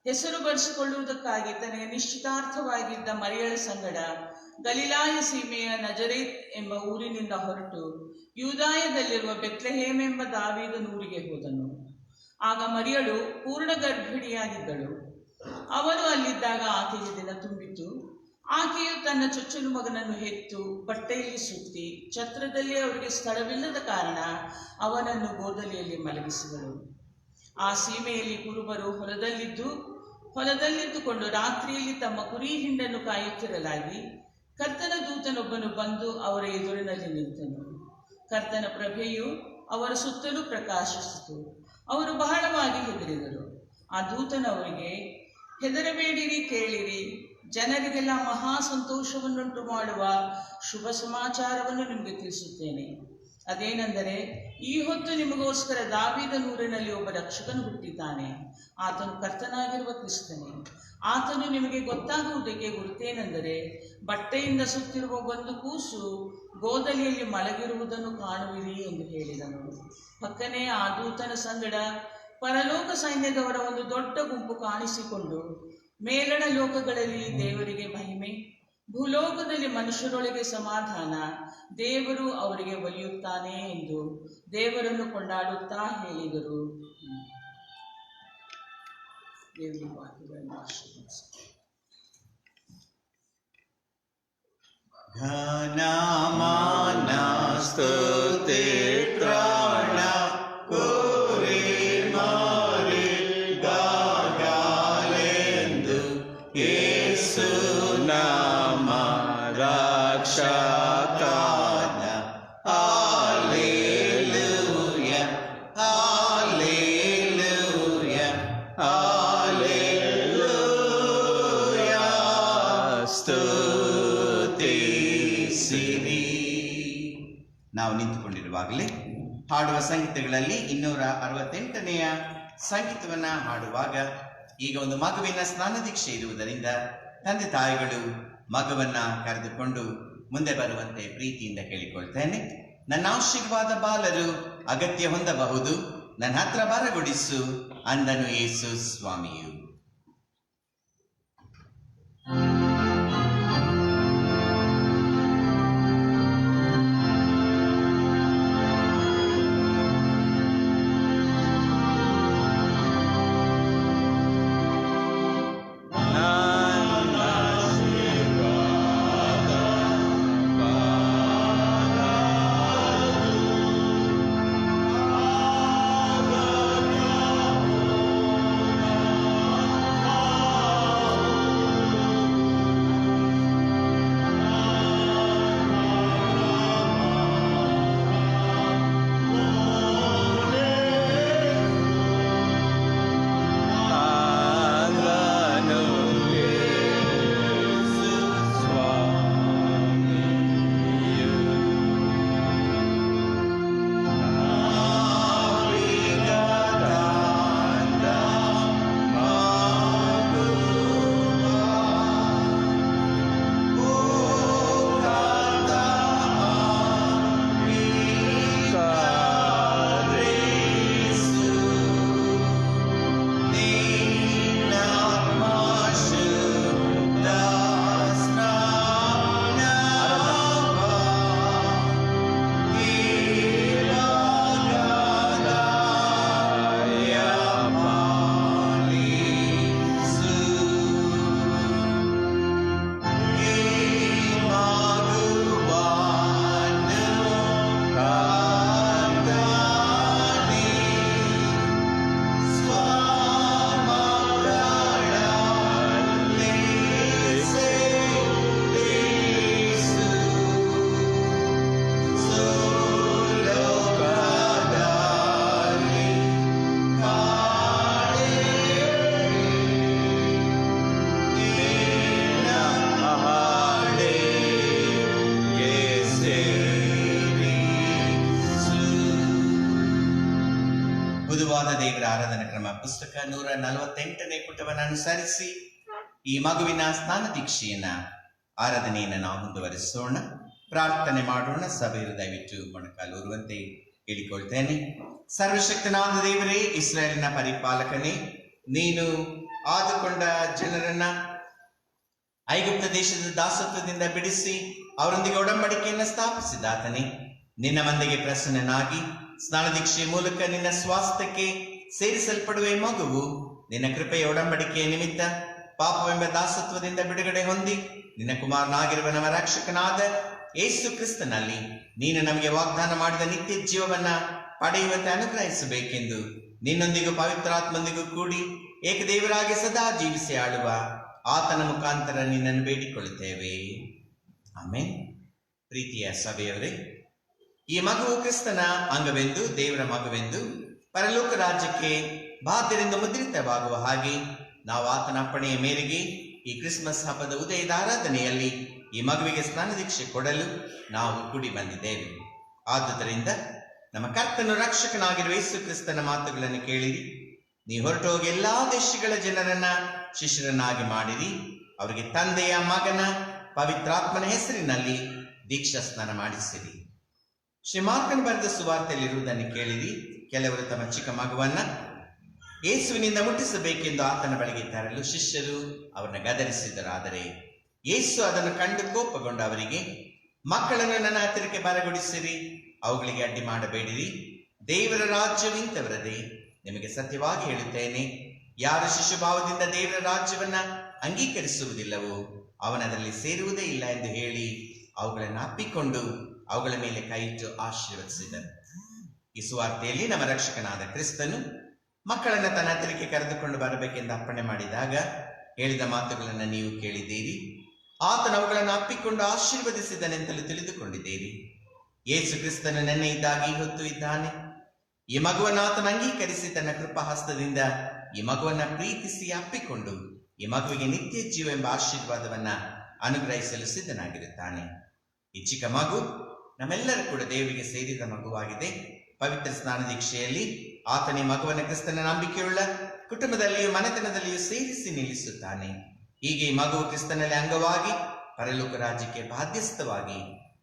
ಹೆಸರು ಬರೆಸಿಕೊಳ್ಳುವುದಕ್ಕಾಗಿ ತನಗೆ ನಿಶ್ಚಿತಾರ್ಥವಾಗಿದ್ದ ಮರಿಯಳ ಸಂಗಡ ಗಲಿಲಾಯ ಸೀಮೆಯ ನಜರೇತ್ ಎಂಬ ಊರಿನಿಂದ ಹೊರಟು ಯೂದಾಯದಲ್ಲಿರುವ ಬೆತ್ಲೆಹೇಮ್ ಎಂಬ ದಾವೀದನ ಊರಿಗೆ ಹೋದನು. ಆಗ ಮರಿಯಳು ಪೂರ್ಣ ಗರ್ಭಿಣಿಯಾಗಿದ್ದಳು. ಅವರು ಅಲ್ಲಿದ್ದಾಗ ಆಕೆಗೆ ದಿನ ತುಂಬಿತು. ಆಕೆಯು ತನ್ನ ಚೊಚ್ಚಲು ಮಗನನ್ನು ಹೆತ್ತು ಬಟ್ಟೆಯಲ್ಲಿ ಸುತ್ತಿ ಛತ್ರದಲ್ಲಿ ಅವರಿಗೆ ಸ್ಥಳವಿಲ್ಲದ ಕಾರಣ ಅವನನ್ನು ಗೋದಲಿಯಲ್ಲಿ ಮಲಗಿಸಿದಳು. ಆ ಸೀಮೆಯಲ್ಲಿ ಕುರುಬರು ಹೊಲದಲ್ಲಿದ್ದುಕೊಂಡು ರಾತ್ರಿಯಲ್ಲಿ ತಮ್ಮ ಕುರಿ ಹಿಂಡನ್ನು ಕಾಯುತ್ತಿರಲಾಗಿ ಕರ್ತನ ದೂತನೊಬ್ಬನು ಬಂದು ಅವರ ಎದುರಿನಲ್ಲಿ ನಿಂತನು. ಕರ್ತನ ಪ್ರಭೆಯು ಅವರ ಸುತ್ತಲೂ ಪ್ರಕಾಶಿಸಿತು. ಅವರು ಬಹಳವಾಗಿ ಹೆದರಿದರು. ಆ ದೂತನು ಅವರಿಗೆ, ಹೆದರಬೇಡಿರಿ, ಕೇಳಿರಿ, ಜನರಿಗೆಲ್ಲ ಮಹಾ ಸಂತೋಷವನ್ನುಂಟು ಮಾಡುವ ಶುಭ ಸಮಾಚಾರವನ್ನು ನಿಮಗೆ ತಿಳಿಸುತ್ತೇನೆ. ಅದೇನೆಂದರೆ, ಈ ಹೊತ್ತು ನಿಮಗೋಸ್ಕರ ದಾವೀದನೂರಿನಲ್ಲಿ ಒಬ್ಬ ರಕ್ಷಕನು ಹುಟ್ಟಿದ್ದಾನೆ. ಆತನು ಕರ್ತನಾಗಿರುವ ಕ್ರಿಸ್ತನೇ. ಆತನು ನಿಮಗೆ ಗೊತ್ತಾಗುವುದಕ್ಕೆ ಗುರುತೇನೆಂದರೆ, ಬಟ್ಟೆಯಿಂದ ಸುತ್ತಿರುವ ಒಂದು ಕೂಸು ಗೋದಲಿಯಲ್ಲಿ ಮಲಗಿರುವುದನ್ನು ಕಾಣುವಿರಿ ಎಂದು ಹೇಳಿದನು. ಪಕ್ಕನೆ ಆ ದೂತನ ಸಂಗಡ ಪರಲೋಕ ಸೈನ್ಯದವರ ಒಂದು ದೊಡ್ಡ ಗುಂಪು ಕಾಣಿಸಿಕೊಂಡು, ಮೇಲಣ ಲೋಕಗಳಲ್ಲಿ ದೇವರಿಗೆ ಮಹಿಮೆ, ಭೂಲೋಕದಲ್ಲಿ ಮನುಷ್ಯರೊಳಗೆ ಸಮಾಧಾನ, ದೇವರು ಅವರಿಗೆ ಒಲಿಯುತ್ತಾನೆ ಎಂದು ದೇವರನ್ನು ಕೊಂಡಾಡುತ್ತಾ ಹೇಳಿದರು. ದೇವರ ವಾಕ್ಯಗಳನ್ನು ಆಶೀರ್ವದಿಸಿ. ಘನಮಾನ ಸ್ತುತಿ ತ್ರಾಣ ಕೋರಿ ಮಾರಿ ಗಾಗಾಲೆಂದು ಯೇಸು ನಾಮ ರಕ್ಷಕನ. ಹಾಲೆಲೂಯ ಹಾಲೆಲೂಯ ಹಾಲೆಲೂಯ ಸ್ತುತಿಸಿರಿ. ನಾವು ನಿಂತುಕೊಂಡಿರುವಾಗಲೇ ಹಾಡುವ ಸಂಗೀತಗಳಲ್ಲಿ 268ನೆಯ ಸಂಗೀತವನ್ನ ಹಾಡುವಾಗ ಈಗ ಒಂದು ಮಗುವಿನ ಸ್ನಾನ ದೀಕ್ಷೆ ಇರುವುದರಿಂದ ತಂದೆ ತಾಯಿಗಳು ಮಗುವನ್ನ ಕರೆದುಕೊಂಡು ಮುಂದೆ ಬರುವಂತೆ ಪ್ರೀತಿಯಿಂದ ಕೇಳಿಕೊಳ್ತೇನೆ. ನನ್ನ ಆಶೀರ್ವಾದ ಬಾಲರು ಅಗತ್ಯ ಹೊಂದಬಹುದು, ನನ್ನ ಹತ್ರ ಬರಗೊಡಿಸು ಅಂದನು ಯೇಸು ಸ್ವಾಮಿಯು. ದೇವರ ಆರಾಧನಾ ಕ್ರಮ ಪುಸ್ತಕ 148ನೇ ಪುಟವನ್ನು ಅನುಸರಿಸಿ ಈ ಮಗುವಿನ ಸ್ನಾನ ದೀಕ್ಷೆಯನ್ನ ಆರಾಧನೆಯನ್ನು ನಾವು ಮುಂದುವರಿಸೋಣ. ಪ್ರಾರ್ಥನೆ ಮಾಡೋಣ. ಸಭೆಯರು ದಯವಿಟ್ಟು ಮೊಣಕಾಲೂರುವಂತೆ ಕೇಳಿಕೊಳ್ತೇನೆ. ಸರ್ವಶಕ್ತನಾದ ದೇವರೇ, ಇಸ್ರಾಯೇಲಿನ ಪರಿಪಾಲಕನೇ, ನೀನು ಆದುಕೊಂಡ ಜನರನ್ನ ಐಗುಪ್ತ ದೇಶದ ದಾಸತ್ವದಿಂದ ಬಿಡಿಸಿ ಅವರೊಂದಿಗೆ ಒಡಂಬಡಿಕೆಯನ್ನು ಸ್ಥಾಪಿಸಿದಾತನೇ, ನಿನ್ನ ಮಂದಿಗೆ ಪ್ರಸನ್ನನಾಗಿ ಸ್ನಾನ ದೀಕ್ಷೆಯ ಮೂಲಕ ನಿನ್ನ ಸ್ವಾಸ್ಥ್ಯಕ್ಕೆ ಸೇರಿಸಲ್ಪಡುವ ಈ ಮಗುವು ನಿನ್ನ ಕೃಪೆಯ ಒಡಂಬಡಿಕೆಯ ನಿಮಿತ್ತ ಪಾಪವೆಂಬ ದಾಸತ್ವದಿಂದ ಬಿಡುಗಡೆ ಹೊಂದಿ ನಿನ್ನ ಕುಮಾರನಾಗಿರುವ ನಮ್ಮ ರಕ್ಷಕನಾದ ಯೇಸು ಕ್ರಿಸ್ತನಲ್ಲಿ ನೀನು ನಮಗೆ ವಾಗ್ದಾನ ಮಾಡಿದ ನಿತ್ಯ ಜೀವವನ್ನ ಪಡೆಯುವಂತೆ ಅನುಗ್ರಹಿಸಬೇಕೆಂದು ನಿನ್ನೊಂದಿಗೂ ಪವಿತ್ರಾತ್ಮಂದಿಗೂ ಕೂಡಿ ಏಕದೇವರಾಗಿ ಸದಾ ಜೀವಿಸಿ ಆಳುವ ಆತನ ಮುಖಾಂತರ ನಿನ್ನನ್ನು ಬೇಡಿಕೊಳ್ಳುತ್ತೇವೆ. ಆಮೆನ್. ಪ್ರೀತಿಯ ಸಭೆಯವರೇ, ಈ ಮಗುವು ಕ್ರಿಸ್ತನ ಅಂಗವೆಂದು, ದೇವರ ಮಗುವೆಂದು ಪರಲೋಕ ರಾಜ್ಯಕ್ಕೆ ಬಾಧ್ಯರಿಂದ ಮುದ್ರಿತವಾಗುವ ಹಾಗೆ ನಾವು ಆತನ ಅಪ್ಪಣೆಯ ಮೇರೆಗೆ ಈ ಕ್ರಿಸ್ಮಸ್ ಹಬ್ಬದ ಉದಯದ ಆರಾಧನೆಯಲ್ಲಿ ಈ ಮಗುವಿಗೆ ಸ್ನಾನ ದೀಕ್ಷೆ ಕೊಡಲು ನಾವು ಕೂಡಿ ಬಂದಿದ್ದೇವೆ. ಆದುದರಿಂದ ನಮ್ಮ ಕರ್ತನು ರಕ್ಷಕನಾಗಿರುವ ಯೇಸು ಕ್ರಿಸ್ತನ ಮಾತುಗಳನ್ನು ಕೇಳಿರಿ. ನೀವು ಹೊರಟು ಹೋಗಿ ಎಲ್ಲಾ ದೇಶಗಳ ಜನರನ್ನ ಶಿಷ್ಯರನ್ನಾಗಿ ಮಾಡಿರಿ. ಅವರಿಗೆ ತಂದೆಯ, ಮಗನ, ಪವಿತ್ರಾತ್ಮನ ಹೆಸರಿನಲ್ಲಿ ದೀಕ್ಷಾ ಸ್ನಾನ ಮಾಡಿಸಿರಿ. ಶ್ರೀ ಮಾರ್ಕನು ಬರೆದ ಸುವಾರ್ತೆಯಲ್ಲಿರುವುದನ್ನು ಕೇಳಿರಿ. ಕೆಲವರು ತಮ್ಮ ಚಿಕ್ಕ ಮಗುವನ್ನ ಯೇಸುವಿನಿಂದ ಮುಟ್ಟಿಸಬೇಕೆಂದು ಆತನ ಬಳಿಗೆ ತರಲು ಶಿಷ್ಯರು ಅವರನ್ನ ಗದರಿಸಿದರು. ಆದರೆ ಯೇಸು ಅದನ್ನು ಕಂಡು ಕೋಪಗೊಂಡು ಅವರಿಗೆ, ಮಕ್ಕಳನ್ನು ನನ್ನ ಹತ್ತಿರಕ್ಕೆ ಬರಗೊಡಿಸಿರಿ, ಅವುಗಳಿಗೆ ಅಡ್ಡಿ ಮಾಡಬೇಡಿರಿ. ದೇವರ ರಾಜ್ಯವು ಇಂಥವರದೇ. ನಿಮಗೆ ಸತ್ಯವಾಗಿ ಹೇಳುತ್ತೇನೆ, ಯಾರು ಶಿಶುಭಾವದಿಂದ ದೇವರ ರಾಜ್ಯವನ್ನ ಅಂಗೀಕರಿಸುವುದಿಲ್ಲವೋ ಅವನದರಲ್ಲಿ ಸೇರುವುದೇ ಇಲ್ಲ ಎಂದು ಹೇಳಿ ಅವುಗಳನ್ನು ಅಪ್ಪಿಕೊಂಡು ಅವುಗಳ ಮೇಲೆ ಕೈ ಇಟ್ಟು ಆಶೀರ್ವದಿಸಿದರು. ಈ ಸುವಾರ್ತೆಯಲ್ಲಿ ನಮ್ಮ ರಕ್ಷಕನಾದ ಕ್ರಿಸ್ತನು ಮಕ್ಕಳನ್ನು ತನ್ನ ಹತ್ತಿರಕ್ಕೆ ಕರೆದುಕೊಂಡು ಬರಬೇಕೆಂದು ಅಪ್ಪಣೆ ಮಾಡಿದಾಗ ಹೇಳಿದ ಮಾತುಗಳನ್ನು ನೀವು ಕೇಳಿದ್ದೀರಿ. ಆತನು ಅವುಗಳನ್ನು ಅಪ್ಪಿಕೊಂಡು ಆಶೀರ್ವದಿಸಿದನೆಂತಲೂ ತಿಳಿದುಕೊಂಡಿದ್ದೀರಿ. ಯೇಸು ಕ್ರಿಸ್ತನು ನೆನ್ನೆ ಇದ್ದಾಗ ಈ ಹೊತ್ತು ಇದ್ದಾನೆ. ಈ ಮಗುವನ್ನು ಆತನು ಅಂಗೀಕರಿಸಿ ತನ್ನ ಕೃಪಾ ಹಸ್ತದಿಂದ ಈ ಮಗುವನ್ನ ಪ್ರೀತಿಸಿ ಅಪ್ಪಿಕೊಂಡು ಈ ಮಗುವಿಗೆ ನಿತ್ಯ ಜೀವ ಎಂಬ ಆಶೀರ್ವಾದವನ್ನ ಅನುಗ್ರಹಿಸಲು ಸಿದ್ಧನಾಗಿರುತ್ತಾನೆ. ಈ ಚಿಕ್ಕ ಮಗು ನಮ್ಮೆಲ್ಲರ ಕೂಡ ದೇವರಿಗೆ ಸೇರಿದ ಮಗುವಾಗಿದೆ. ಪವಿತ್ರ ಸ್ನಾನ ದೀಕ್ಷೆಯಲ್ಲಿ ಆತನ ಈ ಮಗುವನ್ನ ಕ್ರಿಸ್ತನ ನಂಬಿಕೆಯುಳ್ಳ ಕುಟುಂಬದಲ್ಲಿಯೂ ಮನೆತನದಲ್ಲಿಯೂ ಸೇರಿಸಿ ನಿಲ್ಲಿಸುತ್ತಾನೆ. ಹೀಗೆ ಈ ಮಗುವು ಕ್ರಿಸ್ತನಲ್ಲಿ ಅಂಗವಾಗಿ ಪರಲೋಕ ರಾಜ್ಯಕ್ಕೆ ಬಾಧ್ಯಸ್ಥವಾಗಿ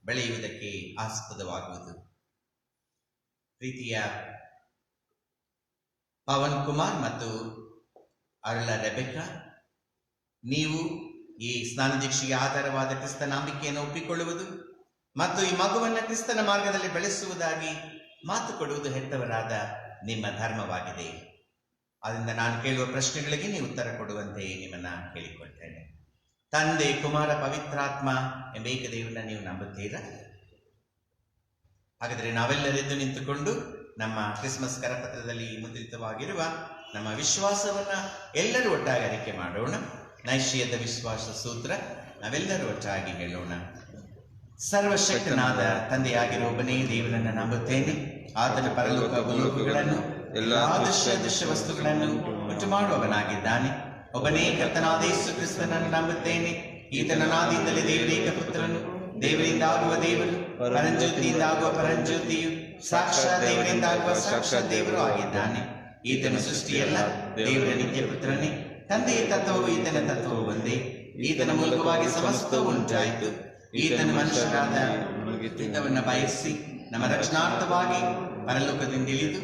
ಬೆಳೆಯುವುದಕ್ಕೆ ಆಸ್ಪದವಾಗುವುದು. ಪ್ರೀತಿಯ ಪವನ್ ಕುಮಾರ್ ಮತ್ತು ಅರುಳ ರೆಬೆಕಾ, ನೀವು ಈ ಸ್ನಾನ ದೀಕ್ಷೆಗೆ ಆಧಾರವಾದ ಕ್ರಿಸ್ತ ನಂಬಿಕೆಯನ್ನು ಒಪ್ಪಿಕೊಳ್ಳುವುದು ಮತ್ತು ಈ ಮಗುವನ್ನ ಕ್ರಿಸ್ತನ ಮಾರ್ಗದಲ್ಲಿ ಬೆಳೆಸುವುದಾಗಿ ಮಾತು ಕೊಡುವುದು ಹೆತ್ತವರಾದ ನಿಮ್ಮ ಧರ್ಮವಾಗಿದೆ. ಆದ್ದರಿಂದ ನಾನು ಕೇಳುವ ಪ್ರಶ್ನೆಗಳಿಗೆ ನೀವು ಉತ್ತರ ಕೊಡುವಂತೆ ನಿಮ್ಮನ್ನ ಕೇಳಿಕೊಳ್ತೇನೆ. ತಂದೆ, ಕುಮಾರ, ಪವಿತ್ರಾತ್ಮ ಎಂಬ ಏಕದೇವರನ್ನ ನೀವು ನಂಬುತ್ತೀರಾ? ಹಾಗಾದರೆ ನಾವೆಲ್ಲರೆದ್ದು ನಿಂತುಕೊಂಡು ನಮ್ಮ ಕ್ರಿಸ್ಮಸ್ ಕರಪತ್ರದಲ್ಲಿ ಮುದ್ರಿತವಾಗಿರುವ ನಮ್ಮ ವಿಶ್ವಾಸವನ್ನ ಎಲ್ಲರೂ ಒಟ್ಟಾಗಿ ಅರಿಕೆ ಮಾಡೋಣ. ನೈಶ್ಚಯದ ವಿಶ್ವಾಸ ಸೂತ್ರ ನಾವೆಲ್ಲರೂ ಒಟ್ಟಾಗಿ ಹೇಳೋಣ. ಸರ್ವಶಕ್ತನಾದ ತಂದೆಯಾಗಿರುವ ಒಬ್ಬನೇ ದೇವರನ್ನು ನಂಬುತ್ತೇನೆ. ಆತನ ಪರಲೋಕ ಭೂಲೋಕಗಳನ್ನು ಎಲ್ಲಾ ದೃಶ್ಯ ವಸ್ತುಗಳನ್ನು ಉಂಟು ಮಾಡುವವನಾಗಿದ್ದಾನೆ. ಒಬ್ಬನೇ ಕರ್ತನಾದ ಯೇಸು ಕ್ರಿಸ್ತನನ್ನು ನಂಬುತ್ತೇನೆ. ಈತನ ನಾದಿಯಿಂದಲೇ ದೇವರೇಕ ಪುತ್ರನು, ದೇವರಿಂದ ಆಗುವ ದೇವರು, ಪರಂಜ್ಯೋತಿಯಿಂದ ಆಗುವ ಪರಂಜ್ಯೋತಿಯು, ಸಾಕ್ಷಾತ್ ದೇವರಿಂದ ಆಗುವ ಸಾಕ್ಷಾತ್ ದೇವರು ಆಗಿದ್ದಾನೆ. ಈತನ ಸೃಷ್ಟಿಯಲ್ಲ, ದೇವರ ನಿತ್ಯ ಪುತ್ರನೇ. ತಂದೆಯ ತತ್ವವು ಈತನ ತತ್ವವು ಒಂದೇ. ಈತನ ಮೂಲಕವಾಗಿ ಸಮಸ್ತವು ಉಂಟಾಯಿತು. ಈತನ ಮನುಷ್ಯರಾದ ಹಿತವನ್ನ ಬಯಸಿ ನಮ್ಮ ರಕ್ಷಣಾರ್ಥವಾಗಿ ಪರಲೋಕದಿಂದ ಇಳಿದು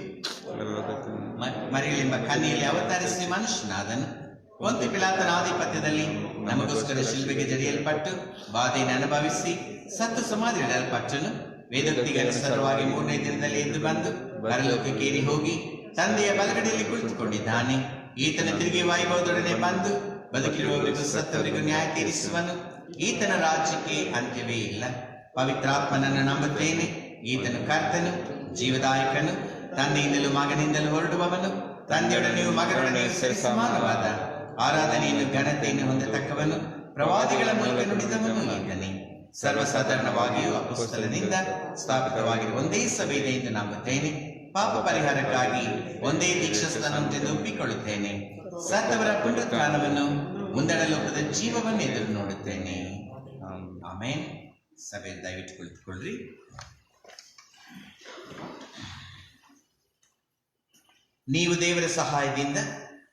ಮರಿಯಳೆಂಬ ಕನ್ಯೆಯಲ್ಲಿ ಅವತರಿಸಿ ಮನುಷ್ಯನಾದನು. ಪೊಂತ್ಯ ಪಿಲಾತನ ಆಧಿಪತ್ಯದಲ್ಲಿ ನಮಗೋಸ್ಕರ ಶಿಲ್ಬೆಗೆ ಜಡಿಯಲ್ಪಟ್ಟು ಬಾಧೆಯನ್ನು ಅನುಭವಿಸಿ ಸತ್ತು ಸಮಾಧಿಯಿಡಲ್ಪಟ್ಟನು. ವೇದೋಕ್ತಿಗೆ ಅನುಸಾರವಾಗಿ 3ನೇ ದಿನದಲ್ಲಿ ಎದ್ದು ಬಂದು ಪರಲೋಕಕ್ಕೇರಿ ಹೋಗಿ ತಂದೆಯ ಬಲಗಡೆಯಲ್ಲಿ ಕುಳಿತುಕೊಂಡಿದ್ದಾನೆ. ಈತನ ತಿರುಗಿ ವೈಭವದೊಡನೆ ಬಂದು ಬದುಕಿರುವವರಿಗೂ ಸತ್ತವರಿಗೂ ನ್ಯಾಯ ತೀರಿಸುವನು. ಈತನ ರಾಜ್ಯಕ್ಕೆ ಅಂತ್ಯವೇ ಇಲ್ಲ. ಪವಿತ್ರಾತ್ಮನನ್ನು ನಂಬುತ್ತೇನೆ. ಈತನು ಕರ್ತನು, ಜೀವದಾಯಕನು, ತಂದೆಯಿಂದಲೂ ಮಗನಿಂದಲೂ ಹೊರಡುವವನು, ತಂದೆಯೊಡನೆಯೂ ಮಗನೊಡನೆಯೂ ಸರಿ ಸಮಾನವಾದ ಆರಾಧನೆಯನ್ನು ಘನತೆಯನ್ನು ಹೊಂದತಕ್ಕವನು, ಪ್ರವಾದಿಗಳ ಮೂಲಕ ನುಡಿದವನು ಈತನೇ. ಸರ್ವಸಾಧಾರಣವಾಗಿಯೂ ಅಪೊಸ್ತಲನಿಂದ ಸ್ಥಾಪಿತವಾಗಿರುವ ಒಂದೇ ಸಭೆಯಿದೆ ಎಂದು ನಂಬುತ್ತೇನೆ. ಪಾಪ ಪರಿಹಾರಕ್ಕಾಗಿ ಒಂದೇ ದೀಕ್ಷಾಸ್ನಾನವೆಂದು ಒಪ್ಪಿಕೊಳ್ಳುತ್ತೇನೆ. ಸತ್ತವರ ಪುನರುತ್ಥಾನವನ್ನು, ಮುಂದಣ ಲೋಕದ ಜೀವವನ್ನು ಎದುರು ನೋಡುತ್ತೇನೆ. ಆಮೇನ್. ಸಭೆ ದಯವಿಟ್ಟು ಕುಳಿತುಕೊಳ್ಳ್ರಿ. ನೀವು ದೇವರ ಸಹಾಯದಿಂದ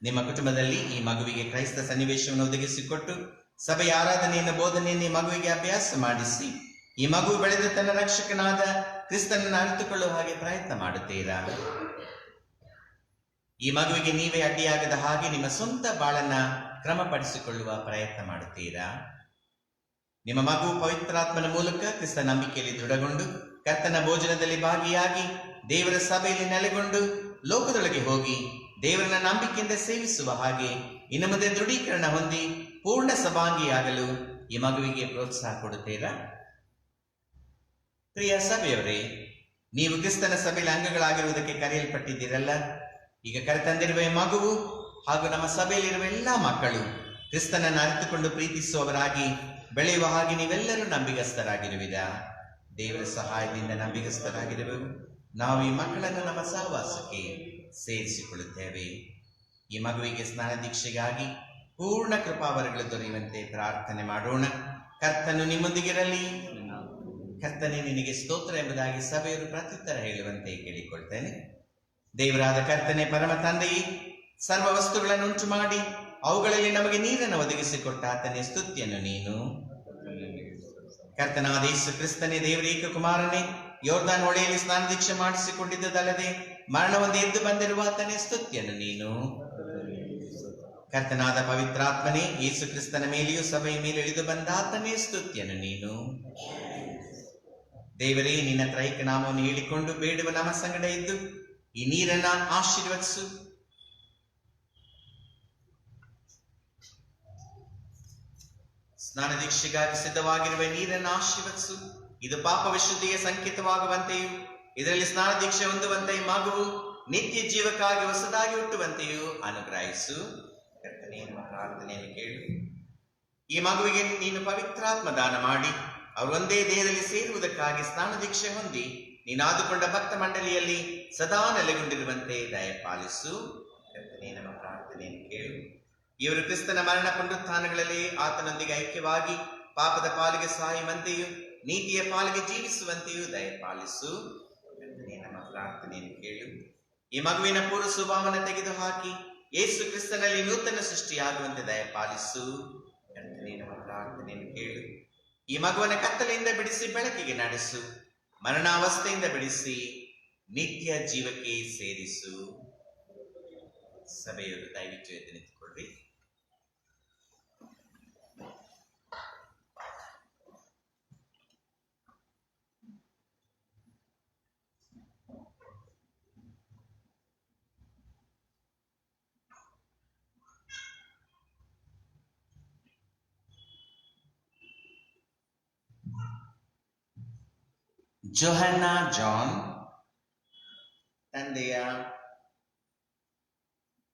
ನಿಮ್ಮ ಕುಟುಂಬದಲ್ಲಿ ಈ ಮಗುವಿಗೆ ಕ್ರೈಸ್ತ ಸನ್ನಿವೇಶವನ್ನು ಒದಗಿಸಿಕೊಟ್ಟು ಸಭೆಯ ಆರಾಧನೆಯನ್ನು ಬೋಧನೆಯನ್ನು ಈ ಮಗುವಿಗೆ ಅಭ್ಯಾಸ ಮಾಡಿಸಿ ಈ ಮಗು ಬೆಳೆದು ತನ್ನ ರಕ್ಷಕನಾದ ಕ್ರಿಸ್ತನನ್ನು ಅರಿತುಕೊಳ್ಳುವ ಹಾಗೆ ಪ್ರಯತ್ನ ಮಾಡುತ್ತೀರಾ. ಈ ಮಗುವಿಗೆ ನೀವೇ ಅಡ್ಡಿಯಾಗದ ಹಾಗೆ ನಿಮ್ಮ ಸ್ವಂತ ಬಾಳನ್ನ ಕ್ರಮಪಡಿಸಿಕೊಳ್ಳುವ ಪ್ರಯತ್ನ ಮಾಡುತ್ತೀರಾ. ನಿಮ್ಮ ಮಗು ಪವಿತ್ರಾತ್ಮನ ಮೂಲಕ ಕ್ರಿಸ್ತ ನಂಬಿಕೆಯಲ್ಲಿ ದೃಢಗೊಂಡು ಕರ್ತನ ಭೋಜನದಲ್ಲಿ ಭಾಗಿಯಾಗಿ ದೇವರ ಸಭೆಯಲ್ಲಿ ನೆಲೆಗೊಂಡು ಲೋಕದೊಳಗೆ ಹೋಗಿ ದೇವರನ್ನ ನಂಬಿಕೆಯಿಂದ ಸೇವಿಸುವ ಹಾಗೆ ಇನ್ನು ಮುಂದೆ ದೃಢೀಕರಣ ಹೊಂದಿ ಪೂರ್ಣ ಸಭಾಂಗಿಯಾಗಲು ಈ ಮಗುವಿಗೆ ಪ್ರೋತ್ಸಾಹ ಕೊಡುತ್ತೀರಾ. ಪ್ರಿಯ ಸಭೆಯವರೇ, ನೀವು ಕ್ರಿಸ್ತನ ಸಭೆಯಲ್ಲಿ ಅಂಗಗಳಾಗಿರುವುದಕ್ಕೆ ಕರೆಯಲ್ಪಟ್ಟಿದ್ದೀರಲ್ಲ. ಈಗ ಕರೆತಂದಿರುವ ಈ ಮಗುವು ಹಾಗೂ ನಮ್ಮ ಸಭೆಯಲ್ಲಿರುವ ಎಲ್ಲಾ ಮಕ್ಕಳು ಕ್ರಿಸ್ತನನ್ನು ಅರಿತುಕೊಂಡು ಪ್ರೀತಿಸುವವರಾಗಿ ಬೆಳೆಯುವ ಹಾಗೆ ನೀವೆಲ್ಲರೂ ನಂಬಿಗಸ್ತರಾಗಿರುವಿರಾ. ದೇವರ ಸಹಾಯದಿಂದ ನಂಬಿಗಸ್ತರಾಗಿರುವೆವು. ನಾವು ಈ ಮಕ್ಕಳನ್ನು ನಮ್ಮ ಸಹವಾಸಕ್ಕೆ ಸೇರಿಸಿಕೊಳ್ಳುತ್ತೇವೆ. ಈ ಮಗುವಿಗೆ ಸ್ನಾನ ದೀಕ್ಷೆಗಾಗಿ ಪೂರ್ಣ ಕೃಪಾವರಗಳು ದೊರೆಯುವಂತೆ ಪ್ರಾರ್ಥನೆ ಮಾಡೋಣ. ಕರ್ತನು ನಿಮ್ಮೊಂದಿಗಿರಲಿ. ಕರ್ತನೆ ನಿನಗೆ ಸ್ತೋತ್ರ ಎಂಬುದಾಗಿ ಸಭೆಯವರು ಪ್ರತ್ಯುತ್ತರ ಹೇಳುವಂತೆ ಕೇಳಿಕೊಳ್ತೇನೆ. ದೇವರಾದ ಕರ್ತನೆ, ಪರಮ ತಂದೆಯೇ, ಸರ್ವ ವಸ್ತುಗಳನ್ನು ಉಂಟು ಮಾಡಿ ಅವುಗಳಲ್ಲಿ ನಮಗೆ ನೀರನ್ನು ಒದಗಿಸಿಕೊಟ್ಟ ಆತನೇ ಸ್ತುತಿಯನ್ನು ನೀನು. ಕರ್ತನಾದ ಯೇಸು ಕ್ರಿಸ್ತನೇ, ದೇವರ ಏಕ ಕುಮಾರನೇ, ಯೋರ್ದಾನ್ ಹೊಳೆಯಲ್ಲಿ ಸ್ನಾನ ದೀಕ್ಷೆ ಮಾಡಿಸಿಕೊಂಡಿದ್ದಲ್ಲದೆ ಮರಣವೊಂದು ಎದ್ದು ಬಂದಿರುವ ಆತನೇ ಸ್ತುತಿಯನ್ನು ನೀನು. ಕರ್ತನಾದ ಪವಿತ್ರಾತ್ಮನೇ, ಯೇಸು ಕ್ರಿಸ್ತನ ಮೇಲೆಯೂ ಸಭೆಯ ಮೇಲೆ ಇಳಿದು ಬಂದ ಆತನೇ ಸ್ತುತಿಯನ್ನು ನೀನು. ದೇವರೇ, ನಿನ್ನ ತ್ರೈಕ ನಾಮವನ್ನು ಹೇಳಿಕೊಂಡು ಬೇಡುವ ನಮ್ಮ ಸಂಗಡ ಇದ್ದು ಈ ನೀರನ್ನ ಆಶೀರ್ವದಿಸು. ಸ್ನಾನ ದೀಕ್ಷೆಗಾಗಿ ಸಿದ್ಧವಾಗಿರುವ ನೀರನ್ನು ಆಶೀರ್ವದಿಸು. ಇದು ಪಾಪ ವಿಶುದ್ಧಿಗೆ ಸಂಕೇತವಾಗುವಂತೆಯೂ ಇದರಲ್ಲಿ ಸ್ನಾನ ದೀಕ್ಷೆ ಹೊಂದುವಂತೆ ಮಗುವು ನಿತ್ಯ ಜೀವಕ್ಕಾಗಿ ಹೊಸದಾಗಿ ಹುಟ್ಟುವಂತೆಯೂ ಅನುಗ್ರಹಿಸು. ಕರ್ತನೇ, ನಮ್ಮ ಪ್ರಾರ್ಥನೆಯನ್ನು ಕೇಳು. ಈ ಮಗುವಿಗೆ ನೀನು ಪವಿತ್ರಾತ್ಮ ದಾನ ಮಾಡಿ ಅವರು ಒಂದೇ ದೇಹದಲ್ಲಿ ಸೇರುವುದಕ್ಕಾಗಿ ಸ್ನಾನ ದೀಕ್ಷೆ ಹೊಂದಿ ನೀನಾದುಕೊಂಡ ಭಕ್ತ ಮಂಡಳಿಯಲ್ಲಿ ಸದಾ ನೆಲೆಗೊಂಡಿರುವಂತೆ ದಯಪಾಲಿಸು. ಕರ್ತನೇ, ನಮ್ಮ ಪ್ರಾರ್ಥನೆಯನ್ನು ಕೇಳು. ಇವರು ಕ್ರಿಸ್ತನ ಮರಣ ಪುನರುತ್ಥಾನಗಳಲ್ಲಿ ಆತನೊಂದಿಗೆ ಐಕ್ಯವಾಗಿ ಪಾಪದ ಪಾಲಿಗೆ ಸಾಯುವಂತೆಯೂ ನೀತಿಯ ಪಾಲಿಗೆ ಜೀವಿಸುವಂತೆಯೂ ದಯಪಾಲಿಸು. ಕರ್ತನೇ, ನಮ್ಮ ಪ್ರಾರ್ಥನೆಯನ್ನು ಕೇಳು. ಈ ಮಗುವಿನ ಪೂರ್ವ ಸ್ವಭಾವವನ್ನು ತೆಗೆದುಹಾಕಿ ಯೇಸು ಕ್ರಿಸ್ತನಲ್ಲಿ ನೂತನ ಸೃಷ್ಟಿಯಾಗುವಂತೆ ದಯಪಾಲಿಸು. ಕರ್ತನೇ, ನಮ್ಮ ಪ್ರಾರ್ಥನೆಯನ್ನು ಕೇಳು. ಈ ಮಗುವನ್ನು ಕತ್ತಲೆಯಿಂದ ಬಿಡಿಸಿ ಬೆಳಕಿಗೆ ನಡೆಸು. ಮರಣಾವಸ್ಥೆಯಿಂದ ಬಿಡಿಸಿ ನಿತ್ಯ ಜೀವಕ್ಕೆ ಸೇರಿಸು. ಸಭೆಯವರು ದಯವಿಟ್ಟು ಎದ್ದು ನಿಂತುಕೊಳ್ಳಿ. ಜೋಹನ್ನ ಜಾನ್ ತಂದೆಯ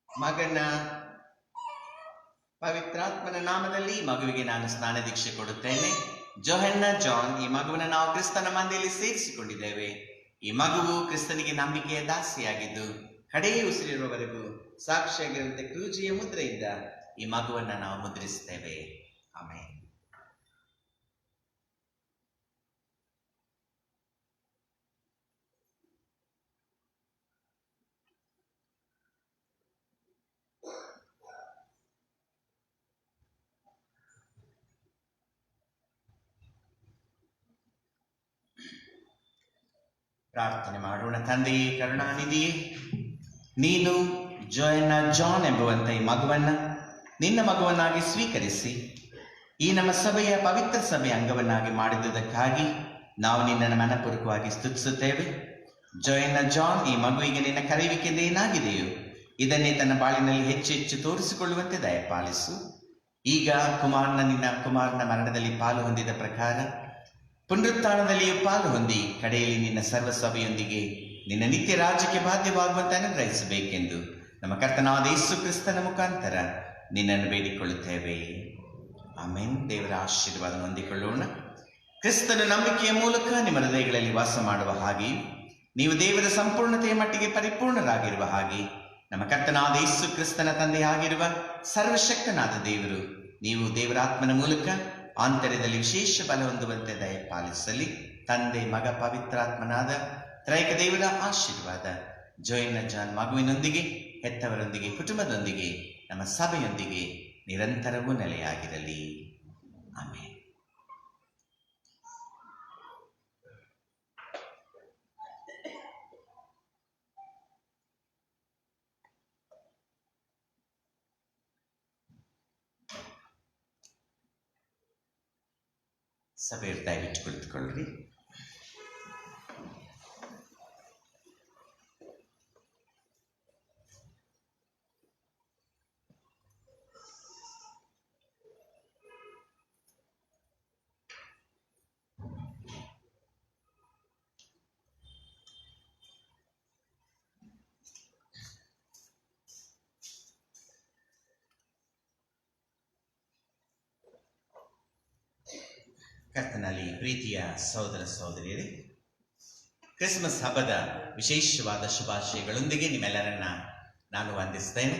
ಮಗನ ಪವಿತ್ರಾತ್ಮನ ನಾಮದಲ್ಲಿ ಈ ಮಗುವಿಗೆ ನಾನು ಸ್ನಾನ ದೀಕ್ಷೆ ಕೊಡುತ್ತೇನೆ. ಜೋಹನ್ನ ಜಾನ್, ಈ ಮಗುವನ್ನು ನಾವು ಕ್ರಿಸ್ತನ ಮಂದಿಯಲ್ಲಿ ಸೇರಿಸಿಕೊಂಡಿದ್ದೇವೆ. ಈ ಮಗುವು ಕ್ರಿಸ್ತನಿಗೆ ನಂಬಿಕೆಯ ದಾಸಿಯಾಗಿದ್ದು ಕಡೆಯ ಉಸಿರಿರುವವರೆಗೂ ಸಾಕ್ಷಿಯಾಗಿರುವಂತೆ ಕ್ರೂಜಿಯ ಮುದ್ರೆಯಿಂದ ಈ ಮಗುವನ್ನು ನಾವು ಮುದ್ರಿಸುತ್ತೇವೆ. ಆಮೇಲೆ ಪ್ರಾರ್ಥನೆ ಮಾಡೋಣ. ತಂದೆಯೇ, ಕರುಣಾನಿಧಿಯೇ, ನೀನು ಜೋಯನ್ನ ಜಾನ್ ಎಂಬುವಂತ ಈ ಮಗುವನ್ನ ನಿನ್ನ ಮಗುವನ್ನಾಗಿ ಸ್ವೀಕರಿಸಿ ಈ ನಮ್ಮ ಸಭೆಯ ಪವಿತ್ರ ಸಭೆಯ ಅಂಗವನ್ನಾಗಿ ಮಾಡಿದುದಕ್ಕಾಗಿ ನಾವು ನಿನ್ನನ್ನು ಮನಪೂರ್ವಕವಾಗಿ ಸ್ತುತಿಸುತ್ತೇವೆ. ಜೋಯನ್ನ ಜಾನ್ ಈ ಮಗುವಿಗೆ ನಿನ್ನ ಕರೆಯುವಿಕೆಯಿಂದ ಏನಾಗಿದೆಯೋ ಇದನ್ನೇ ತನ್ನ ಬಾಳಿನಲ್ಲಿ ಹೆಚ್ಚು ಹೆಚ್ಚು ತೋರಿಸಿಕೊಳ್ಳುವಂತೆ ದಯಪಾಲಿಸು. ಈಗ ನಿನ್ನ ಕುಮಾರನ ಮರಣದಲ್ಲಿ ಪಾಲು ಹೊಂದಿದ ಪ್ರಕಾರ ಪುನರುತ್ಥಾನದಲ್ಲಿಯೂ ಪಾಲು ಹೊಂದಿ ಕಡೆಯಲ್ಲಿ ನಿನ್ನ ಸರ್ವ ಸಭೆಯೊಂದಿಗೆ ನಿನ್ನ ನಿತ್ಯ ರಾಜ್ಯಕ್ಕೆ ಬಾಧ್ಯವಾಗುವಂತೆ ಅನುಗ್ರಹಿಸಬೇಕೆಂದು ನಮ್ಮ ಕರ್ತನಾದ ಯೇಸು ಕ್ರಿಸ್ತನ ಮುಖಾಂತರ ನಿನ್ನನ್ನು ಬೇಡಿಕೊಳ್ಳುತ್ತೇವೆ. ಆಮೇನ್. ದೇವರ ಆಶೀರ್ವಾದ ಹೊಂದಿಕೊಳ್ಳೋಣ. ಕ್ರಿಸ್ತನ ನಂಬಿಕೆಯ ಮೂಲಕ ನಿಮ್ಮ ಹೃದಯಗಳಲ್ಲಿ ವಾಸ ಮಾಡುವ ಹಾಗೆ ನೀವು ದೇವರ ಸಂಪೂರ್ಣತೆಯ ಮಟ್ಟಿಗೆ ಪರಿಪೂರ್ಣರಾಗಿರುವ ಹಾಗೆ ನಮ್ಮ ಕರ್ತನಾದ ಯೇಸು ಕ್ರಿಸ್ತನ ತಂದೆಯಾಗಿರುವ ಸರ್ವಶಕ್ತನಾದ ದೇವರು ನೀವು ದೇವರಾತ್ಮನ ಮೂಲಕ ಆಂತರ್ಯದಲ್ಲಿ ವಿಶೇಷ ಬಲ ಹೊಂದುವಂತೆ ದಯಪಾಲಿಸಲಿ. ತಂದೆ, ಮಗ, ಪವಿತ್ರಾತ್ಮನಾದ ತ್ರೈಕ ದೇವರ ಆಶೀರ್ವಾದ ಜೋಯಿನ ಜಾನ್ ಮಗುವಿನೊಂದಿಗೆ, ಹೆತ್ತವರೊಂದಿಗೆ, ಕುಟುಂಬದೊಂದಿಗೆ, ನಮ್ಮ ಸಭೆಯೊಂದಿಗೆ ನಿರಂತರವೂ ನೆಲೆಯಾಗಿರಲಿ. ಆಮೇಲೆ ಸಭೆಯರು ದಯವಿಟ್ಟು ಕುಳಿತುಕೊಳ್ಳ್ರಿ. ಕರ್ತನಲ್ಲಿ ಪ್ರೀತಿಯ ಸಹೋದರ ಸಹೋದರಿಯರೇ, ಕ್ರಿಸ್ಮಸ್ ಹಬ್ಬದ ವಿಶೇಷವಾದ ಶುಭಾಶಯಗಳೊಂದಿಗೆ ನಿಮ್ಮೆಲ್ಲರನ್ನ ನಾನು ವಂದಿಸ್ತೇನೆ.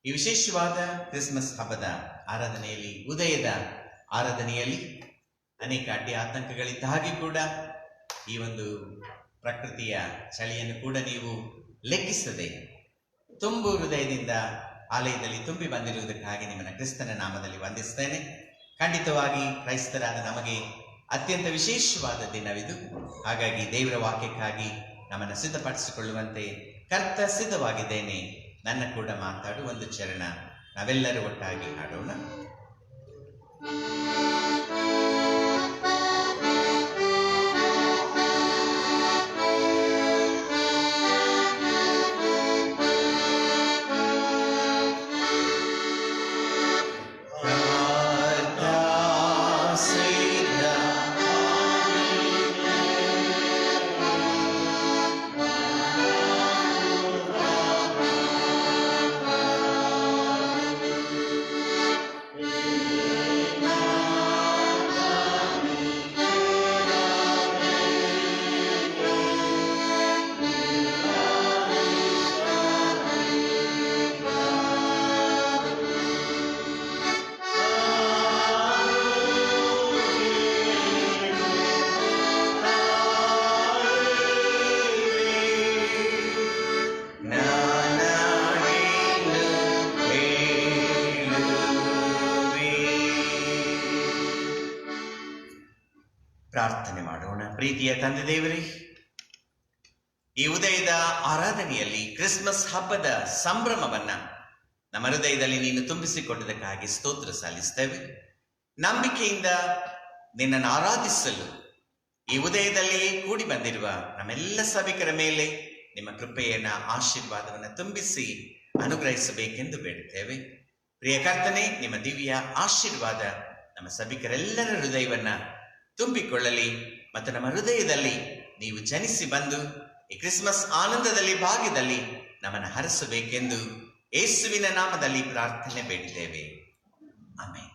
ಈ ವಿಶೇಷವಾದ ಕ್ರಿಸ್ಮಸ್ ಹಬ್ಬದ ಆರಾಧನೆಯಲ್ಲಿ, ಉದಯದ ಆರಾಧನೆಯಲ್ಲಿ ಅನೇಕ ಅಡ್ಡಿ ಆತಂಕಗಳಿದ್ದ ಹಾಗೆ ಕೂಡ ಈ ಒಂದು ಪ್ರಕೃತಿಯ ಚಳಿಯನ್ನು ಕೂಡ ನೀವು ಲೆಕ್ಕಿಸದೆ ತುಂಬು ಹೃದಯದಿಂದ ಆಲಯದಲ್ಲಿ ತುಂಬಿ ಬಂದಿರುವುದಕ್ಕಾಗಿ ನಿಮ್ಮನ್ನ ಕ್ರಿಸ್ತನ ನಾಮದಲ್ಲಿ ವಂದಿಸ್ತೇನೆ. ಖಂಡಿತವಾಗಿ ಕ್ರೈಸ್ತರಾದ ನಮಗೆ ಅತ್ಯಂತ ವಿಶೇಷವಾದ ದಿನವಿದು. ಹಾಗಾಗಿ ದೇವರ ವಾಕ್ಯಕ್ಕಾಗಿ ನಮ್ಮನ್ನು ಸಿದ್ಧಪಡಿಸಿಕೊಳ್ಳುವಂತೆ ಕರ್ತ ಸಿದ್ಧವಾಗಿದ್ದೇನೆ, ನನ್ನ ಕೂಡ ಮಾತಾಡು ಒಂದು ಚರಣ ನಾವೆಲ್ಲರೂ ಒಟ್ಟಾಗಿ ಹಾಡೋಣ. ಪ್ರಾರ್ಥನೆ ಮಾಡೋಣ. ಪ್ರೀತಿಯ ತಂದೆ ದೇವರೇ, ಈ ಉದಯದ ಆರಾಧನೆಯಲ್ಲಿ ಕ್ರಿಸ್ಮಸ್ ಹಬ್ಬದ ಸಂಭ್ರಮವನ್ನ ನಮ್ಮ ಹೃದಯದಲ್ಲಿ ನೀನು ತುಂಬಿಸಿಕೊಟ್ಟದಕ್ಕಾಗಿ ಸ್ತೋತ್ರ ಸಲ್ಲಿಸ್ತೇವೆ. ನಂಬಿಕೆಯಿಂದ ನಿನ್ನನ್ನು ಆರಾಧಿಸಲು ಈ ಉದಯದಲ್ಲಿಯೇ ಕೂಡಿ ಬಂದಿರುವ ನಮ್ಮೆಲ್ಲ ಸಭಿಕರ ಮೇಲೆ ನಿಮ್ಮ ಕೃಪೆಯನ್ನ, ಆಶೀರ್ವಾದವನ್ನು ತುಂಬಿಸಿ ಅನುಗ್ರಹಿಸಬೇಕೆಂದು ಬೇಡುತ್ತೇವೆ. ಪ್ರಿಯ ಕರ್ತನೆ, ನಿಮ್ಮ ದಿವ್ಯ ಆಶೀರ್ವಾದ ನಮ್ಮ ಸಭಿಕರೆಲ್ಲರ ಹೃದಯವನ್ನ ತುಂಬಿಕೊಳ್ಳಲಿ ಮತ್ತು ನಮ್ಮ ಹೃದಯದಲ್ಲಿ ನೀವು ಜನಿಸಿ ಬಂದು ಈ ಕ್ರಿಸ್ಮಸ್ ಆನಂದದಲ್ಲಿ ಭಾಗ್ಯದಲ್ಲಿ ನಮ್ಮನ್ನು ಹರಿಸಬೇಕೆಂದು ಯೇಸುವಿನ ನಾಮದಲ್ಲಿ ಪ್ರಾರ್ಥನೆ ಬೇಡಿದ್ದೇವೆ. ಆಮೆನ್.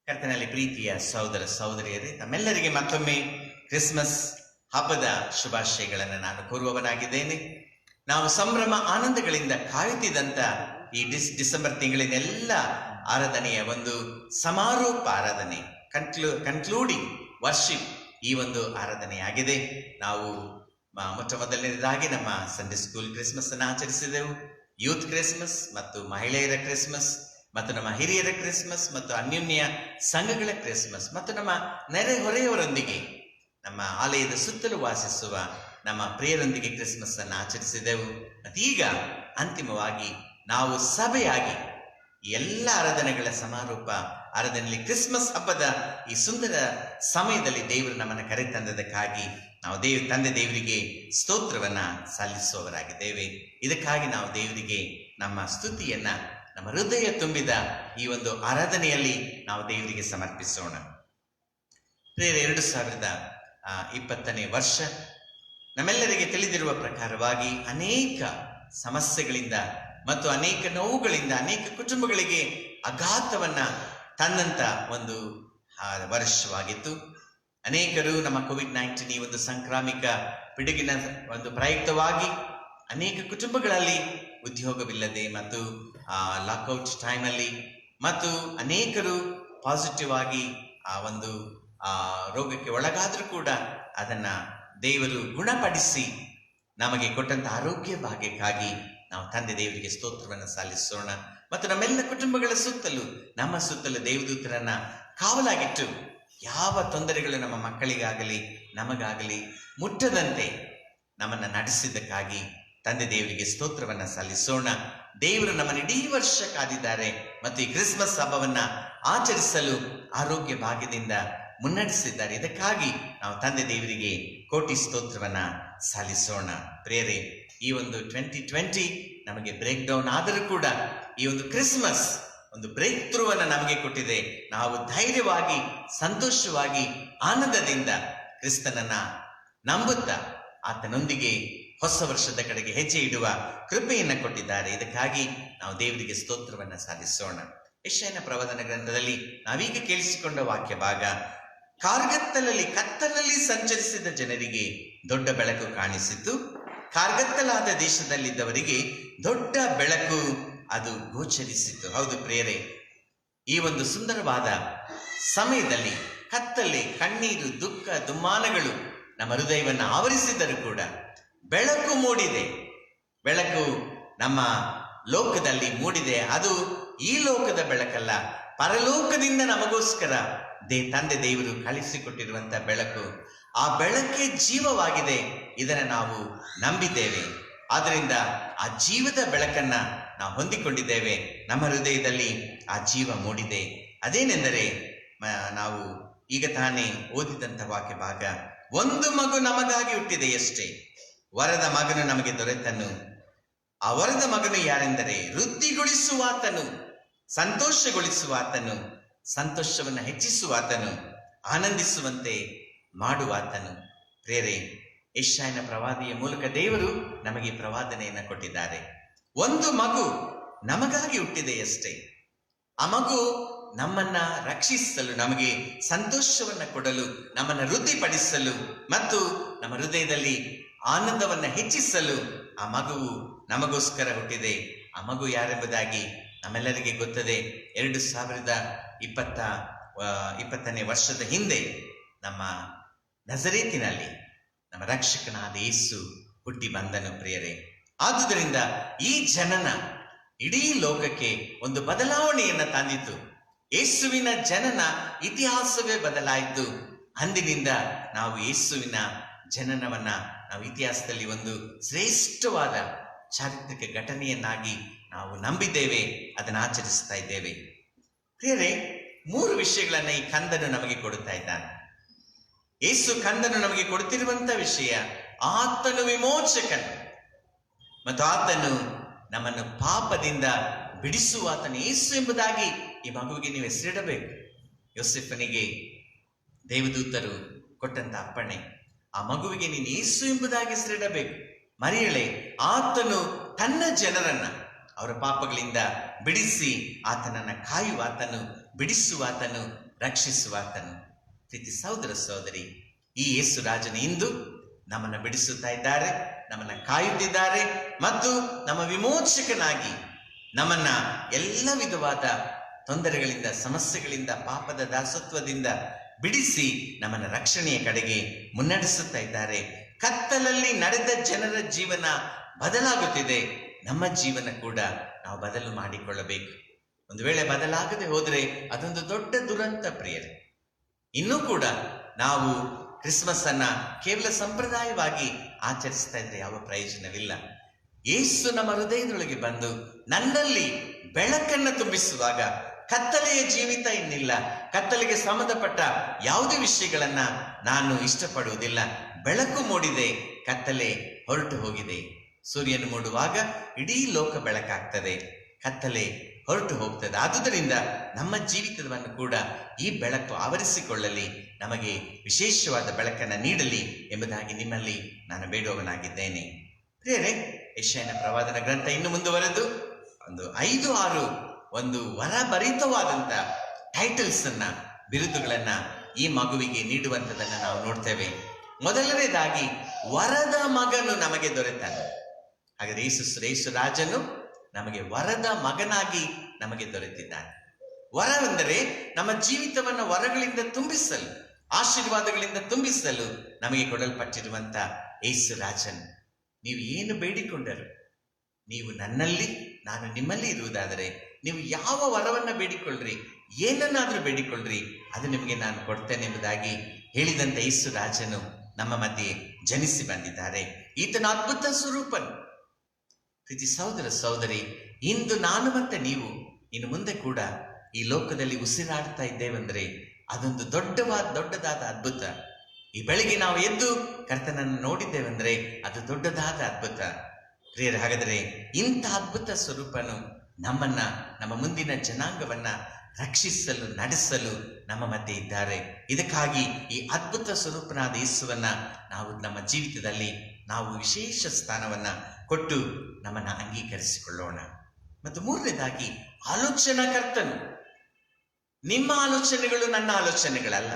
ಕರ್ತನಲ್ಲಿ ಪ್ರೀತಿಯ ಸಹೋದರ ಸಹೋದರಿಯರೇ, ತಮ್ಮೆಲ್ಲರಿಗೆ ಮತ್ತೊಮ್ಮೆ ಕ್ರಿಸ್ಮಸ್ ಹಬ್ಬದ ಶುಭಾಶಯಗಳನ್ನು ನಾನು ಕೋರುವವನಾಗಿದ್ದೇನೆ. ನಾವು ಸಂಭ್ರಮ ಆನಂದಗಳಿಂದ ಕಾಯುತ್ತಿದ್ದಂಥ ಈ ಡಿಸೆಂಬರ್ ತಿಂಗಳಿನೆಲ್ಲ ಆರಾಧನೆಯ ಒಂದು ಸಮಾರೋಪ ಆರಾಧನೆ, ಕನ್ಕ್ಲೂಡಿಂಗ್ ವರ್ಷಿಪ್ ಈ ಒಂದು ಆರಾಧನೆಯಾಗಿದೆ. ನಾವು ಮೊಟ್ಟ ಮೊದಲನೇದಾಗಿ ನಮ್ಮ ಸಂಡೇ ಸ್ಕೂಲ್ ಕ್ರಿಸ್ಮಸ್ ಅನ್ನು ಆಚರಿಸಿದೆವು, ಯೂತ್ ಕ್ರಿಸ್ಮಸ್ ಮತ್ತು ಮಹಿಳೆಯರ ಕ್ರಿಸ್ಮಸ್ ಮತ್ತು ನಮ್ಮ ಹಿರಿಯರ ಕ್ರಿಸ್ಮಸ್ ಮತ್ತು ಅನ್ಯೋನ್ಯ ಸಂಘಗಳ ಕ್ರಿಸ್ಮಸ್ ಮತ್ತು ನಮ್ಮ ನೆರೆಹೊರೆಯವರೊಂದಿಗೆ, ನಮ್ಮ ಆಲಯದ ಸುತ್ತಲೂ ವಾಸಿಸುವ ನಮ್ಮ ಪ್ರಿಯರೊಂದಿಗೆ ಕ್ರಿಸ್ಮಸ್ ಅನ್ನು ಆಚರಿಸಿದೆವು. ಮತ್ತೀಗ ಅಂತಿಮವಾಗಿ ನಾವು ಸಭೆಯಾಗಿ ಎಲ್ಲ ಆರಾಧನೆಗಳ ಸಮಾರೋಪ ಆರಾಧನೆಯಲ್ಲಿ ಕ್ರಿಸ್ಮಸ್ ಹಬ್ಬದ ಈ ಸುಂದರ ಸಮಯದಲ್ಲಿ ದೇವರು ನಮ್ಮನ್ನು ಕರೆತಂದದಕ್ಕಾಗಿ ನಾವು ತಂದೆ ದೇವರಿಗೆ ಸ್ತೋತ್ರವನ್ನ ಸಲ್ಲಿಸುವವರಾಗಿದ್ದೇವೆ. ಇದಕ್ಕಾಗಿ ನಾವು ದೇವರಿಗೆ ನಮ್ಮ ಸ್ತುತಿಯನ್ನ ನಮ್ಮ ಹೃದಯ ತುಂಬಿದ ಈ ಒಂದು ಆರಾಧನೆಯಲ್ಲಿ ನಾವು ದೇವರಿಗೆ ಸಮರ್ಪಿಸೋಣ. 2020ನೇ ವರ್ಷ ನಮ್ಮೆಲ್ಲರಿಗೆ ತಿಳಿದಿರುವ ಪ್ರಕಾರವಾಗಿ ಅನೇಕ ಸಮಸ್ಯೆಗಳಿಂದ ಮತ್ತು ಅನೇಕ ನೋವುಗಳಿಂದ ಅನೇಕ ಕುಟುಂಬಗಳಿಗೆ ಆಘಾತವನ್ನ ತಂದಂತ ಒಂದು ವರ್ಷವಾಗಿತ್ತು. ಅನೇಕರು ನಮ್ಮ ಕೋವಿಡ್-19 ಈ ಒಂದು ಸಾಂಕ್ರಾಮಿಕ ಪಿಡುಗಿನ ಒಂದು ಪ್ರಯುಕ್ತವಾಗಿ ಅನೇಕ ಕುಟುಂಬಗಳಲ್ಲಿ ಉದ್ಯೋಗವಿಲ್ಲದೆ ಮತ್ತು ಲಾಕ್ಔಟ್ ಟೈಮಲ್ಲಿ ಮತ್ತು ಅನೇಕರು ಪಾಸಿಟಿವ್ ಆಗಿ ಆ ಒಂದು ರೋಗಕ್ಕೆ ಒಳಗಾದರೂ ಕೂಡ ಅದನ್ನ ದೇವರು ಗುಣಪಡಿಸಿ ನಮಗೆ ಕೊಟ್ಟಂತ ಆರೋಗ್ಯ ಭಾಗ್ಯಕ್ಕಾಗಿ ನಾವು ತಂದೆ ದೇವರಿಗೆ ಸ್ತೋತ್ರವನ್ನು ಸಲ್ಲಿಸೋಣ. ಮತ್ತು ನಮ್ಮೆಲ್ಲ ಕುಟುಂಬಗಳ ಸುತ್ತಲೂ, ನಮ್ಮ ಸುತ್ತಲೂ ದೇವದೂತರನ್ನ ಕಾವಲಾಗಿಟ್ಟು ಯಾವ ತೊಂದರೆಗಳು ನಮ್ಮ ಮಕ್ಕಳಿಗಾಗಲಿ ನಮಗಾಗಲಿ ಮುಟ್ಟದಂತೆ ನಮ್ಮನ್ನ ನಡೆಸಿದ್ದಕ್ಕಾಗಿ ತಂದೆ ದೇವರಿಗೆ ಸ್ತೋತ್ರವನ್ನ ಸಲ್ಲಿಸೋಣ. ದೇವರು ನಮ್ಮನ್ನು ಇಡೀ ವರ್ಷ ಕಾದಿದ್ದಾರೆ ಮತ್ತು ಈ ಕ್ರಿಸ್ಮಸ್ ಹಬ್ಬವನ್ನ ಆಚರಿಸಲು ಆರೋಗ್ಯ ಭಾಗ್ಯದಿಂದ ಮುನ್ನಡೆಸಿದ್ದಾರೆ. ಇದಕ್ಕಾಗಿ ನಾವು ತಂದೆ ದೇವರಿಗೆ ಕೋಟಿ ಸ್ತೋತ್ರವನ್ನ ಸಲ್ಲಿಸೋಣ. ಪ್ರೇರೆ, ಈ ಒಂದು 2020 ನಮಗೆ ಬ್ರೇಕ್ ಡೌನ್ ಆದರೂ ಕೂಡ ಈ ಒಂದು ಕ್ರಿಸ್ಮಸ್ ಒಂದು ಬ್ರೇಕ್ ಥ್ರೂ ಅನ್ನ ನಮಗೆ ಕೊಟ್ಟಿದೆ. ನಾವು ಧೈರ್ಯವಾಗಿ, ಸಂತೋಷವಾಗಿ, ಆನಂದದಿಂದ ಕ್ರಿಸ್ತನನ್ನ ನಂಬುತ್ತಾ ಆತನೊಂದಿಗೆ ಹೊಸ ವರ್ಷದ ಕಡೆಗೆ ಹೆಜ್ಜೆ ಇಡುವ ಕೃಪೆಯನ್ನ ಕೊಟ್ಟಿದ್ದಾರೆ. ಇದಕ್ಕಾಗಿ ನಾವು ದೇವರಿಗೆ ಸ್ತೋತ್ರವನ್ನ ಸಲ್ಲಿಸೋಣ. ಯೆಶಾಯನ ಪ್ರವಾದನ ಗ್ರಂಥದಲ್ಲಿ ನಾವೀಗ ಕೇಳಿಸಿಕೊಂಡ ವಾಕ್ಯ ಭಾಗ, ಕತ್ತಲಲ್ಲಿ ಸಂಚರಿಸಿದ ಜನರಿಗೆ ದೊಡ್ಡ ಬೆಳಕು ಕಾಣಿಸಿತು. ಕಾರ್ಗತ್ತಲಾದ ದೇಶದಲ್ಲಿದ್ದವರಿಗೆ ದೊಡ್ಡ ಬೆಳಕು ಅದು ಗೋಚರಿಸಿತು. ಹೌದು ಪ್ರಿಯರೇ, ಈ ಒಂದು ಸುಂದರವಾದ ಸಮಯದಲ್ಲಿ ಕತ್ತಲೆ, ಕಣ್ಣೀರು, ದುಃಖ, ದುಮ್ಮಾನಗಳು ನಮ್ಮ ಹೃದಯವನ್ನು ಆವರಿಸಿದರೂ ಕೂಡ ಬೆಳಕು ಮೂಡಿದೆ. ಬೆಳಕು ನಮ್ಮ ಲೋಕದಲ್ಲಿ ಮೂಡಿದೆ. ಅದು ಈ ಲೋಕದ ಬೆಳಕಲ್ಲ, ಪರಲೋಕದಿಂದ ನಮಗೋಸ್ಕರ ತಂದೆ ದೇವರು ಕಳಿಸಿಕೊಟ್ಟಿರುವಂತ ಬೆಳಕು. ಆ ಬೆಳಕೇ ಜೀವವಾಗಿದೆ. ಇದನ್ನು ನಾವು ನಂಬಿದ್ದೇವೆ. ಆದ್ದರಿಂದ ಆ ಜೀವದ ಬೆಳಕನ್ನ ನಾವು ಹೊಂದಿಕೊಂಡಿದ್ದೇವೆ. ನಮ್ಮ ಹೃದಯದಲ್ಲಿ ಆ ಜೀವ ಮೂಡಿದೆ. ಅದೇನೆಂದರೆ, ನಾವು ಈಗ ತಾನೇ ಓದಿದಂತ ವಾಕ್ಯ ಭಾಗ, ಒಂದು ಮಗು ನಮಗಾಗಿ ಹುಟ್ಟಿದೆಯಷ್ಟೇ, ವರದ ಮಗನು ನಮಗೆ ದೊರೆತನು. ಆ ವರದ ಮಗನು ಯಾರೆಂದರೆ ವೃದ್ಧಿಗೊಳಿಸುವಾತನು, ಸಂತೋಷಗೊಳಿಸುವಾತನು, ಸಂತೋಷವನ್ನು ಹೆಚ್ಚಿಸುವಾತನು, ಆನಂದಿಸುವಂತೆ ಮಾಡುವಾತನು. ಪ್ರೇರೆ, ಯೆಶಾಯನ ಪ್ರವಾದಿಯ ಮೂಲಕ ದೇವರು ನಮಗೆ ಪ್ರವಾದನೆಯನ್ನ ಕೊಟ್ಟಿದ್ದಾರೆ. ಒಂದು ಮಗು ನಮಗಾಗಿ ಹುಟ್ಟಿದೆಯಷ್ಟೇ. ಆ ಮಗು ನಮ್ಮನ್ನ ರಕ್ಷಿಸಲು, ನಮಗೆ ಸಂತೋಷವನ್ನ ಕೊಡಲು, ನಮ್ಮನ್ನ ವೃದ್ಧಿಪಡಿಸಲು ಮತ್ತು ನಮ್ಮ ಹೃದಯದಲ್ಲಿ ಆನಂದವನ್ನ ಹೆಚ್ಚಿಸಲು ಆ ಮಗುವು ನಮಗೋಸ್ಕರ ಹುಟ್ಟಿದೆ. ಆ ಮಗು ಯಾರೆಂಬುದಾಗಿ ನಮ್ಮೆಲ್ಲರಿಗೆ ಗೊತ್ತದೆ. 2020ನೇ ವರ್ಷದ ಹಿಂದೆ ನಮ್ಮ ನಜರೇತಿನಲ್ಲಿ ನಮ್ಮ ರಕ್ಷಕನಾದ ಯೇಸು ಹುಟ್ಟಿ ಬಂದನು. ಪ್ರಿಯರೇ, ಆದುದರಿಂದ ಈ ಜನನ ಇಡೀ ಲೋಕಕ್ಕೆ ಒಂದು ಬದಲಾವಣೆಯನ್ನ ತಂದಿತು. ಯೇಸುವಿನ ಜನನ ಇತಿಹಾಸವೇ ಬದಲಾಯಿತು. ಅಂದಿನಿಂದ ನಾವು ಯೇಸುವಿನ ಜನನವನ್ನ ನಾವು ಇತಿಹಾಸದಲ್ಲಿ ಒಂದು ಶ್ರೇಷ್ಠವಾದ ಚಾರಿತ್ರಿಕ ಘಟನೆಯನ್ನಾಗಿ ನಾವು ನಂಬಿದ್ದೇವೆ, ಅದನ್ನು ಆಚರಿಸ್ತಾ ಇದ್ದೇವೆ. ಪ್ರಿಯರೇ, 3 ವಿಷಯಗಳನ್ನ ಈ ಕಂದನು ನಮಗೆ ಕೊಡುತ್ತಾ ಇದ್ದಾನೆ. ಯೇಸು ಕಂದನು ನಮಗೆ ಕೊಡುತ್ತಿರುವಂತ ವಿಷಯ, ಆತನು ವಿಮೋಚಕನು ಮತ್ತು ಆತನು ನಮ್ಮನ್ನು ಪಾಪದಿಂದ ಬಿಡಿಸುವಾತನು ಯೇಸು ಎಂಬುದಾಗಿ ಈ ಮಗುವಿಗೆ ನೀವು ಹೆಸರಿಡಬೇಕು. ಯೋಸೆಫನಿಗೆ ದೇವದೂತರು ಕೊಟ್ಟಂತ ಅಪ್ಪಣೆ, ಆ ಮಗುವಿಗೆ ನೀನು ಯೇಸು ಎಂಬುದಾಗಿ ಹೆಸರಿಡಬೇಕು. ಮರಿಯಳೆ, ಆತನು ತನ್ನ ಜನರನ್ನ ಅವರ ಪಾಪಗಳಿಂದ ಬಿಡಿಸಿ ಆತನನ್ನ ಕಾಯುವಾತನು, ಬಿಡಿಸುವಾತನು, ರಕ್ಷಿಸುವಾತನು. ಪ್ರೀತಿ ಸಹೋದರ ಸಹೋದರಿ, ಈ ಯೇಸು ರಾಜನು ಇಂದು ನಮ್ಮನ್ನು ಬಿಡಿಸುತ್ತಾ ಇದ್ದಾರೆ, ನಮ್ಮನ್ನ ಕಾಯುತ್ತಿದ್ದಾರೆ ಮತ್ತು ನಮ್ಮ ವಿಮೋಚಕನಾಗಿ ನಮ್ಮನ್ನ ಎಲ್ಲ ವಿಧವಾದ ತೊಂದರೆಗಳಿಂದ, ಸಮಸ್ಯೆಗಳಿಂದ, ಪಾಪದ ದಾಸತ್ವದಿಂದ ಬಿಡಿಸಿ ನಮ್ಮನ್ನ ರಕ್ಷಣೆಯ ಕಡೆಗೆ ಮುನ್ನಡೆಸುತ್ತಾ ಇದ್ದಾರೆ. ಕತ್ತಲಲ್ಲಿ ನಡೆದ ಜನರ ಜೀವನ ಬದಲಾಗುತ್ತಿದೆ. ನಮ್ಮ ಜೀವನ ಕೂಡ ನಾವು ಬದಲು ಮಾಡಿಕೊಳ್ಳಬೇಕು. ಒಂದು ವೇಳೆ ಬದಲಾಗದೆ ಹೋದರೆ ಅದೊಂದು ದೊಡ್ಡ ದುರಂತ. ಪ್ರಿಯರೇ, ಇನ್ನೂ ಕೂಡ ನಾವು ಕ್ರಿಸ್ಮಸ್ ಅನ್ನ ಕೇವಲ ಸಂಪ್ರದಾಯವಾಗಿ ಆಚರಿಸ್ತಾ ಇದ್ರೆ ಯಾವ ಪ್ರಯೋಜನವಿಲ್ಲ. ಯೇಸು ನಮ್ಮ ಹೃದಯದೊಳಗೆ ಬಂದು ನನ್ನಲ್ಲಿ ಬೆಳಕನ್ನು ತುಂಬಿಸುವಾಗ ಕತ್ತಲೆಯ ಜೀವಿತ ಇನ್ನಿಲ್ಲ. ಕತ್ತಲೆಗೆ ಸಂಬಂಧಪಟ್ಟ ಯಾವುದೇ ವಿಷಯಗಳನ್ನ ನಾನು ಇಷ್ಟಪಡುವುದಿಲ್ಲ. ಬೆಳಕು ಮೂಡಿದೆ, ಕತ್ತಲೆ ಹೊರಟು ಹೋಗಿದೆ. ಸೂರ್ಯನು ಮೂಡುವಾಗ ಇಡೀ ಲೋಕ ಬೆಳಕಾಗ್ತದೆ, ಕತ್ತಲೆ ಹೊರಟು ಹೋಗ್ತದೆ. ಆದುದರಿಂದ ನಮ್ಮ ಜೀವಿತವನ್ನು ಕೂಡ ಈ ಬೆಳಕು ಆವರಿಸಿಕೊಳ್ಳಲಿ, ನಮಗೆ ವಿಶೇಷವಾದ ಬೆಳಕನ್ನು ನೀಡಲಿ ಎಂಬುದಾಗಿ ನಿಮ್ಮಲ್ಲಿ ನಾನು ಬೇಡುವವನಾಗಿದ್ದೇನೆ. ಪ್ರಿಯರೇ, ಯೆಶಾಯನ ಪ್ರವಾದನ ಗ್ರಂಥ ಇನ್ನು ಮುಂದುವರೆದು ಒಂದು 5-6 ಒಂದು ವರಭರಿತವಾದಂತ ಟೈಟಲ್ಸ್ ಅನ್ನ, ಬಿರುದುಗಳನ್ನ ಈ ಮಗುವಿಗೆ ನೀಡುವಂಥದ್ದನ್ನ ನಾವು ನೋಡ್ತೇವೆ. ಮೊದಲನೇದಾಗಿ, ವರದ ಮಗನು ನಮಗೆ ದೊರೆತಾನೆ. ಹಾಗಾದ್ರೆ ಯೇಸು ರಾಜನು ನಮಗೆ ವರದ ಮಗನಾಗಿ ನಮಗೆ ದೊರೆತಿದ್ದಾನೆ. ವರವೆಂದರೆ ನಮ್ಮ ಜೀವಿತವನ್ನು ವರಗಳಿಂದ ತುಂಬಿಸಲು, ಆಶೀರ್ವಾದಗಳಿಂದ ತುಂಬಿಸಲು ನಮಗೆ ಕೊಡಲ್ಪಟ್ಟಿರುವಂತ ಯೇಸು ರಾಜನು. ನೀವು ಏನು ಬೇಡಿಕೊಂಡರು, ನೀವು ನನ್ನಲ್ಲಿ ನಾನು ನಿಮ್ಮಲ್ಲಿ ಇರುವುದಾದರೆ ನೀವು ಯಾವ ವರವನ್ನ ಬೇಡಿಕೊಳ್ಳ್ರಿ, ಏನನ್ನಾದ್ರೂ ಬೇಡಿಕೊಳ್ಳ್ರಿ, ಅದು ನಿಮಗೆ ನಾನು ಕೊಡ್ತೇನೆ ಎಂಬುದಾಗಿ ಹೇಳಿದಂತ ಯೇಸು ರಾಜನು ನಮ್ಮ ಮಧ್ಯೆ ಜನಿಸಿ ಬಂದಿದ್ದಾರೆ. ಈತನ ಅದ್ಭುತ ಸ್ವರೂಪನು. ಪ್ರೀತಿ ಸಹೋದರ ಸಹೋದರಿ, ಇಂದು ನಾನು ಮತ್ತೆ ನೀವು ಇನ್ನು ಮುಂದೆ ಕೂಡ ಈ ಲೋಕದಲ್ಲಿ ಉಸಿರಾಡ್ತಾ ಇದ್ದೇವೆಂದ್ರೆ ಅದೊಂದು ದೊಡ್ಡದಾದ ಅದ್ಭುತ. ಈ ಬೆಳಿಗ್ಗೆ ನಾವು ಎದ್ದು ಕರ್ತನನ್ನು ನೋಡಿದ್ದೇವೆಂದ್ರೆ ಅದು ದೊಡ್ಡದಾದ ಅದ್ಭುತ. ಪ್ರಿಯರೇ, ಹಾಗಾದರೆ ಇಂಥ ಅದ್ಭುತ ಸ್ವರೂಪನು ನಮ್ಮನ್ನ, ನಮ್ಮ ಮುಂದಿನ ಜನಾಂಗವನ್ನ ರಕ್ಷಿಸಲು, ನಡೆಸಲು ನಮ್ಮ ಮಧ್ಯೆ ಇದ್ದಾರೆ. ಇದಕ್ಕಾಗಿ ಈ ಅದ್ಭುತ ಸ್ವರೂಪನಾದ ಯೇಸುವನ್ನ ನಾವು ನಮ್ಮ ಜೀವಿತದಲ್ಲಿ ನಾವು ವಿಶೇಷ ಸ್ಥಾನವನ್ನ ಕೊಟ್ಟು ನಮ್ಮನ್ನ ಅಂಗೀಕರಿಸಿಕೊಳ್ಳೋಣ. ಮತ್ತು ಮೂರನೇದಾಗಿ ಆಲೋಚನಾ ಕರ್ತನು. ನಿಮ್ಮ ಆಲೋಚನೆಗಳು ನನ್ನ ಆಲೋಚನೆಗಳಲ್ಲ,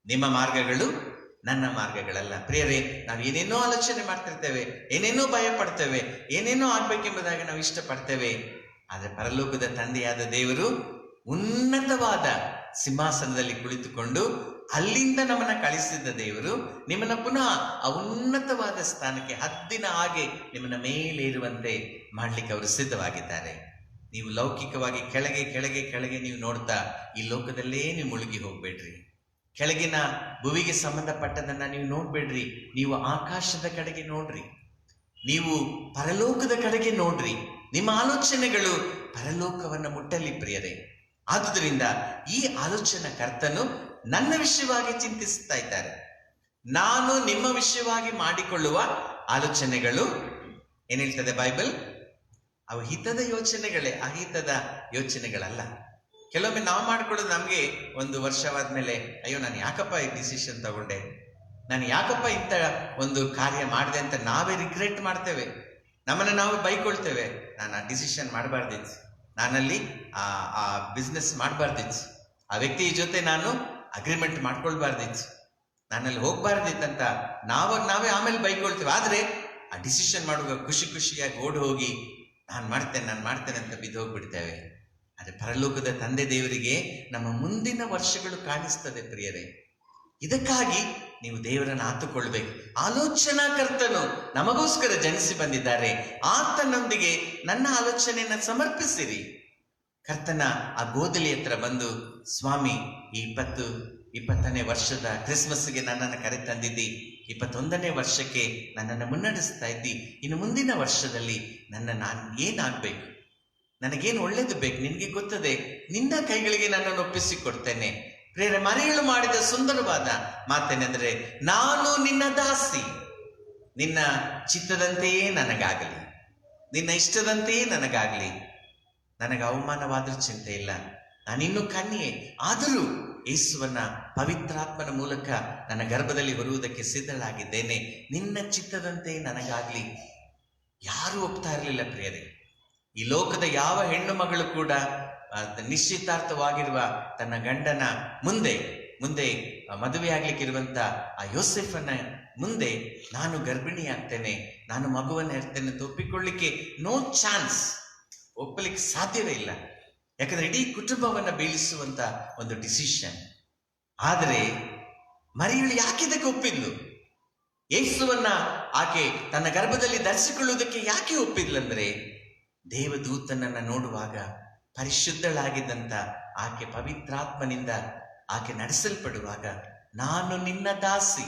ನಿಮ್ಮ ಮಾರ್ಗಗಳು ನನ್ನ ಮಾರ್ಗಗಳಲ್ಲ. ಪ್ರಿಯರೇ, ನಾವು ಏನೇನೋ ಆಲೋಚನೆ ಮಾಡ್ತಿರ್ತೇವೆ, ಏನೇನೋ ಭಯ ಪಡ್ತೇವೆ, ಏನೇನೋ ಆಗ್ಬೇಕೆಂಬುದಾಗಿ ನಾವು ಇಷ್ಟಪಡ್ತೇವೆ. ಆದರೆ ಪರಲೋಕದ ತಂದೆಯಾದ ದೇವರು ಉನ್ನತವಾದ ಸಿಂಹಾಸನದಲ್ಲಿ ಕುಳಿತುಕೊಂಡು ಅಲ್ಲಿಂದ ನಮ್ಮನ್ನ ಕಳಿಸಿದ್ದ ದೇವರು ನಿಮ್ಮನ್ನ ಪುನಃ ಆ ಉನ್ನತವಾದ ಸ್ಥಾನಕ್ಕೆ, ಹದ್ದಿನ ಹಾಗೆ ನಿಮ್ಮನ್ನ ಮೇಲೆ ಇರುವಂತೆ ಮಾಡ್ಲಿಕ್ಕೆ ಅವರು ಸಿದ್ಧವಾಗಿದ್ದಾರೆ. ನೀವು ಲೌಕಿಕವಾಗಿ ಕೆಳಗೆ ಕೆಳಗೆ ಕೆಳಗೆ ನೀವು ನೋಡ್ತಾ ಈ ಲೋಕದಲ್ಲೇ ನೀವು ಮುಳುಗಿ ಹೋಗ್ಬೇಡ್ರಿ. ಕೆಳಗಿನ ಭುವಿಗೆ ಸಂಬಂಧಪಟ್ಟದನ್ನ ನೀವು ನೋಡ್ಬೇಡ್ರಿ. ನೀವು ಆಕಾಶದ ಕಡೆಗೆ ನೋಡ್ರಿ, ನೀವು ಪರಲೋಕದ ಕಡೆಗೆ ನೋಡ್ರಿ. ನಿಮ್ಮ ಆಲೋಚನೆಗಳು ಪರಲೋಕವನ್ನ ಮುಟ್ಟಲಿ ಪ್ರಿಯರೇ. ಆದುದರಿಂದ ಈ ಆಲೋಚನಾ ಕರ್ತನು ನನ್ನ ವಿಷಯವಾಗಿ ಚಿಂತಿಸ್ತಾ ಇದ್ದಾರೆ. ನಾನು ನಿಮ್ಮ ವಿಷಯವಾಗಿ ಮಾಡಿಕೊಳ್ಳುವ ಆಲೋಚನೆಗಳು ಏನ್ ಹೇಳ್ತದೆ ಬೈಬಲ್? ಅವು ಹಿತದ ಯೋಚನೆಗಳೇ, ಅಹಿತದ ಯೋಚನೆಗಳಲ್ಲ. ಕೆಲವೊಮ್ಮೆ ನಾವು ಮಾಡ್ಕೊಳ್ಳೋದು, ನಮ್ಗೆ ಒಂದು ವರ್ಷವಾದ್ಮೇಲೆ ಅಯ್ಯೋ ನಾನು ಯಾಕಪ್ಪ ಈ ಡಿಸಿಷನ್ ತಗೊಂಡೆ, ನಾನು ಯಾಕಪ್ಪ ಇಂಥ ಒಂದು ಕಾರ್ಯ ಮಾಡಿದೆ ಅಂತ ನಾವೇ ರಿಗ್ರೆಟ್ ಮಾಡ್ತೇವೆ. ನಮ್ಮನ್ನ ನಾವು ಬೈಕೊಳ್ತೇವೆ. ನಾನು ಆ ಡಿಸಿಷನ್ ಮಾಡಬಾರ್ದಿತ್ತು, ನಾನಲ್ಲಿ ಆ ಬಿಸ್ನೆಸ್ ಮಾಡಬಾರ್ದಿತ್ತು, ಆ ವ್ಯಕ್ತಿಯ ಜೊತೆ ನಾನು ಅಗ್ರಿಮೆಂಟ್ ಮಾಡ್ಕೊಳ್ಬಾರ್ದಿತ್ತು, ನಾನಲ್ಲಿ ಹೋಗ್ಬಾರ್ದಿತ್ತಂತ ನಾವೇ ಆಮೇಲೆ ಬೈಕೊಳ್ತೇವೆ. ಆದ್ರೆ ಆ ಡಿಸಿಷನ್ ಮಾಡುವಾಗ ಖುಷಿಯಾಗಿ ಓಡಿ ಹೋಗಿ ನಾನು ಮಾಡ್ತೇನೆ ಅಂತ ಬಿದ್ದು ಹೋಗ್ಬಿಡ್ತೇವೆ. ಆದರೆ ಪರಲೋಕದ ತಂದೆ ದೇವರಿಗೆ ನಮ್ಮ ಮುಂದಿನ ವರ್ಷಗಳು ಕಾಣಿಸ್ತದೆ ಪ್ರಿಯರೇ. ಇದಕ್ಕಾಗಿ ನೀವು ದೇವರನ್ನು ಆತುಕೊಳ್ಬೇಕು. ಆಲೋಚನಾ ಕರ್ತನು ನಮಗೋಸ್ಕರ ಜನಿಸಿ ಬಂದಿದ್ದಾರೆ. ಆತನೊಂದಿಗೆ ನನ್ನ ಆಲೋಚನೆಯನ್ನ ಸಮರ್ಪಿಸಿರಿ. ಕರ್ತನ ಆ ಗೋದಲಿ ಹತ್ರ ಬಂದು, ಸ್ವಾಮಿ, ಈ 20ನೇ ವರ್ಷದ ಕ್ರಿಸ್ಮಸ್ಗೆ ನನ್ನನ್ನು ಕರೆತಂದಿದ್ದಿ, 21ನೇ ವರ್ಷಕ್ಕೆ ನನ್ನನ್ನು ಮುನ್ನಡೆಸ್ತಾ ಇದ್ದಿ. ಇನ್ನು ಮುಂದಿನ ವರ್ಷದಲ್ಲಿ ನಾನು ಏನಾಗ್ಬೇಕು, ನನಗೇನು ಒಳ್ಳೇದು ಬೇಕು, ನಿನಗೆ ಗೊತ್ತದೆ. ನಿನ್ನ ಕೈಗಳಿಗೆ ನನ್ನನ್ನು ಒಪ್ಪಿಸಿಕೊಡ್ತೇನೆ. ಪ್ರೇರೆ, ಮರಿಯಳು ಮಾಡಿದ ಸುಂದರವಾದ ಮಾತೇನೆಂದರೆ, ನಾನು ನಿನ್ನ ದಾಸಿ, ನಿನ್ನ ಚಿತ್ತದಂತೆಯೇ ನನಗಾಗಲಿ, ನಿನ್ನ ಇಷ್ಟದಂತೆಯೇ ನನಗಾಗಲಿ. ನನಗೆ ಅವಮಾನವಾದ್ರೂ ಚಿಂತೆ ಇಲ್ಲ, ನಾನಿನ್ನೂ ಕನ್ಯೆ. ಆದರೂ ಯೇಸುವನ್ನ ಪವಿತ್ರಾತ್ಮನ ಮೂಲಕ ನನ್ನ ಗರ್ಭದಲ್ಲಿ ಬರುವುದಕ್ಕೆ ಸಿದ್ಧಳಾಗಿದ್ದೇನೆ. ನಿನ್ನ ಚಿತ್ತದಂತೆ ನನಗಾಗ್ಲಿ. ಯಾರೂ ಒಪ್ತಾ ಇರಲಿಲ್ಲ ಪ್ರಿಯರೇ. ಈ ಲೋಕದ ಯಾವ ಹೆಣ್ಣು ಮಗಳು ಕೂಡ ನಿಶ್ಚಿತಾರ್ಥವಾಗಿರುವ ತನ್ನ ಗಂಡನ ಮುಂದೆ ಮದುವೆ ಆಗ್ಲಿಕ್ಕಿರುವಂತ ಆ ಯೋಸೆಫನ ಮುಂದೆ ನಾನು ಗರ್ಭಿಣಿ ಆಗ್ತೇನೆ, ನಾನು ಮಗುವನ್ನು ಹೆರ್ತೇನೆ ಅಂತ ಒಪ್ಪಿಕೊಳ್ಳಿಕ್ಕೆ ನೋ ಚಾನ್ಸ್, ಒಪ್ಪಲಿಕ್ಕೆ ಸಾಧ್ಯವೇ ಇಲ್ಲ. ಯಾಕಂದ್ರೆ ಇಡೀ ಕುಟುಂಬವನ್ನ ಬೀಳಿಸುವಂತ ಒಂದು ಡಿಸಿಷನ್. ಆದರೆ ಮರಿಯಳು ಯಾಕಿದಕ್ಕೆ ಒಪ್ಪಿದ್ಲು? ಯೇಸುವನ್ನ ಆಕೆ ತನ್ನ ಗರ್ಭದಲ್ಲಿ ಧರಿಸಿಕೊಳ್ಳುವುದಕ್ಕೆ ಯಾಕೆ ಒಪ್ಪಿದ್ಲಂದ್ರೆ, ದೇವದೂತನನ್ನ ನೋಡುವಾಗ ಪರಿಶುದ್ಧಳಾಗಿದ್ದಂತ ಆಕೆ ಪವಿತ್ರಾತ್ಮನಿಂದ ಆಕೆ ನಡೆಸಲ್ಪಡುವಾಗ, ನಾನು ನಿನ್ನ ದಾಸಿ,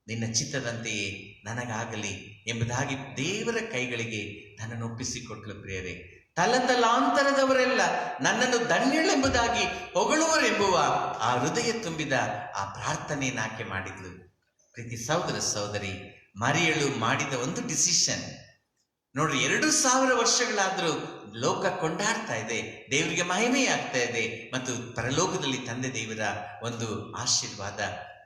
ನಿನ್ನ ಚಿತ್ತದಂತೆಯೇ ನನಗಾಗಲಿ ಎಂಬುದಾಗಿ ದೇವರ ಕೈಗಳಿಗೆ ನನ್ನನ್ನು ಒಪ್ಪಿಸಿಕೊಟ್ಲು ಪ್ರಿಯರೇ. ತಲತಲಾಂತರದವರೆಲ್ಲ ನನ್ನನ್ನು ಧನ್ಯಳೆಂಬುದಾಗಿ ಹೊಗಳುವರೆಂಬುವ ಆ ಹೃದಯ ತುಂಬಿದ ಆ ಪ್ರಾರ್ಥನೆಯನ್ನು ಆಕೆ ಮಾಡಿದ್ಲು. ಪ್ರೀತಿ ಸಹೋದರ ಸಹೋದರಿ, ಮರಿಯಳು ಮಾಡಿದ ಒಂದು ಡಿಸಿಷನ್ ನೋಡ್ರಿ, 2000 ವರ್ಷಗಳಾದ್ರೂ ಲೋಕ ಕೊಂಡಾಡ್ತಾ ಇದೆ, ದೇವರಿಗೆ ಮಹಿಮೆ ಆಗ್ತಾ ಇದೆ, ಮತ್ತು ಪರಲೋಕದಲ್ಲಿ ತಂದೆ ದೇವರ ಒಂದು ಆಶೀರ್ವಾದ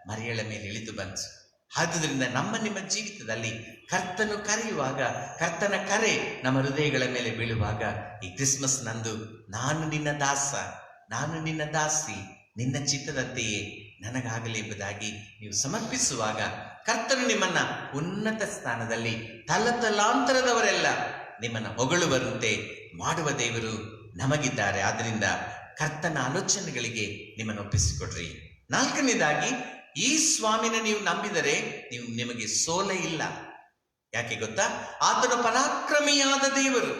ಮರಿಯಳ ಮೇಲೆ ಇಳಿದು ಬಂತು. ಆದುದರಿಂದ ನಿಮ್ಮ ಜೀವಿತದಲ್ಲಿ ಕರ್ತನು ಕರೆಯುವಾಗ, ಕರ್ತನ ಕರೆ ನಮ್ಮ ಹೃದಯಗಳ ಮೇಲೆ ಬೀಳುವಾಗ, ಈ ಕ್ರಿಸ್ಮಸ್ ನಂದು ನಾನು ನಿನ್ನ ದಾಸ, ನಾನು ನಿನ್ನ ದಾಸಿ, ನಿನ್ನ ಚಿತ್ತದಂತೆಯೇ ನನಗಾಗಲಿ ಎಂಬುದಾಗಿ ನೀವು ಸಮರ್ಪಿಸುವಾಗ, ಕರ್ತನು ನಿಮ್ಮನ್ನ ಉನ್ನತ ಸ್ಥಾನದಲ್ಲಿ ತಲತಲಾಂತರದವರೆಲ್ಲ ನಿಮ್ಮನ್ನ ಹೊಗಳುವಂತೆ ಮಾಡುವ ದೇವರು ನಮಗಿದ್ದಾರೆ. ಆದ್ರಿಂದ ಕರ್ತನ ಆಲೋಚನೆಗಳಿಗೆ ನಿಮ್ಮನ್ನು ಒಪ್ಪಿಸಿಕೊಡ್ರಿ. 4ನೇದಾಗಿ, ಈ ಸ್ವಾಮಿನ ನೀವು ನಂಬಿದರೆ ನಿಮಗೆ ಸೋಲೆ ಇಲ್ಲ. ಯಾಕೆ ಗೊತ್ತಾ? ಆತನು ಪರಾಕ್ರಮಿಯಾದ ದೇವರು.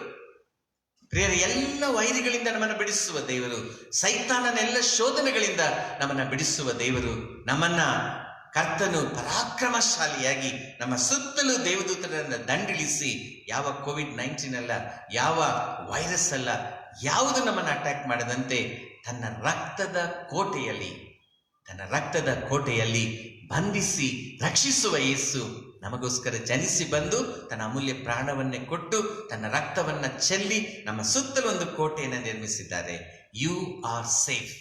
ಪ್ರಿಯರೇ, ಎಲ್ಲ ವೈರಿಗಳಿಂದ ನಮ್ಮನ್ನು ಬಿಡಿಸುವ ದೇವರು, ಸೈತಾನನ ಎಲ್ಲ ಶೋಧನೆಗಳಿಂದ ನಮ್ಮನ್ನ ಬಿಡಿಸುವ ದೇವರು. ನಮ್ಮನ್ನ ಕರ್ತನು ಪರಾಕ್ರಮಶಾಲಿಯಾಗಿ ನಮ್ಮ ಸುತ್ತಲೂ ದೇವದೂತರನ್ನು ದಂಡಿಳಿಸಿ ಯಾವ ಕೋವಿಡ್-19 ಅಲ್ಲ, ಯಾವ ವೈರಸ್ ಅಲ್ಲ, ಯಾವುದು ನಮ್ಮನ್ನು ಅಟ್ಯಾಕ್ ಮಾಡದಂತೆ ತನ್ನ ರಕ್ತದ ಕೋಟೆಯಲ್ಲಿ ಬಂಧಿಸಿ ರಕ್ಷಿಸುವ ಯೇಸು ನಮಗೋಸ್ಕರ ಜನಿಸಿ ಬಂದು ತನ್ನ ಅಮೂಲ್ಯ ಪ್ರಾಣವನ್ನೇ ಕೊಟ್ಟು ತನ್ನ ರಕ್ತವನ್ನ ಚೆಲ್ಲಿ ನಮ್ಮ ಸುತ್ತಲೂ ಒಂದು ಕೋಟೆಯನ್ನು ನಿರ್ಮಿಸಿದ್ದಾರೆ. You are safe.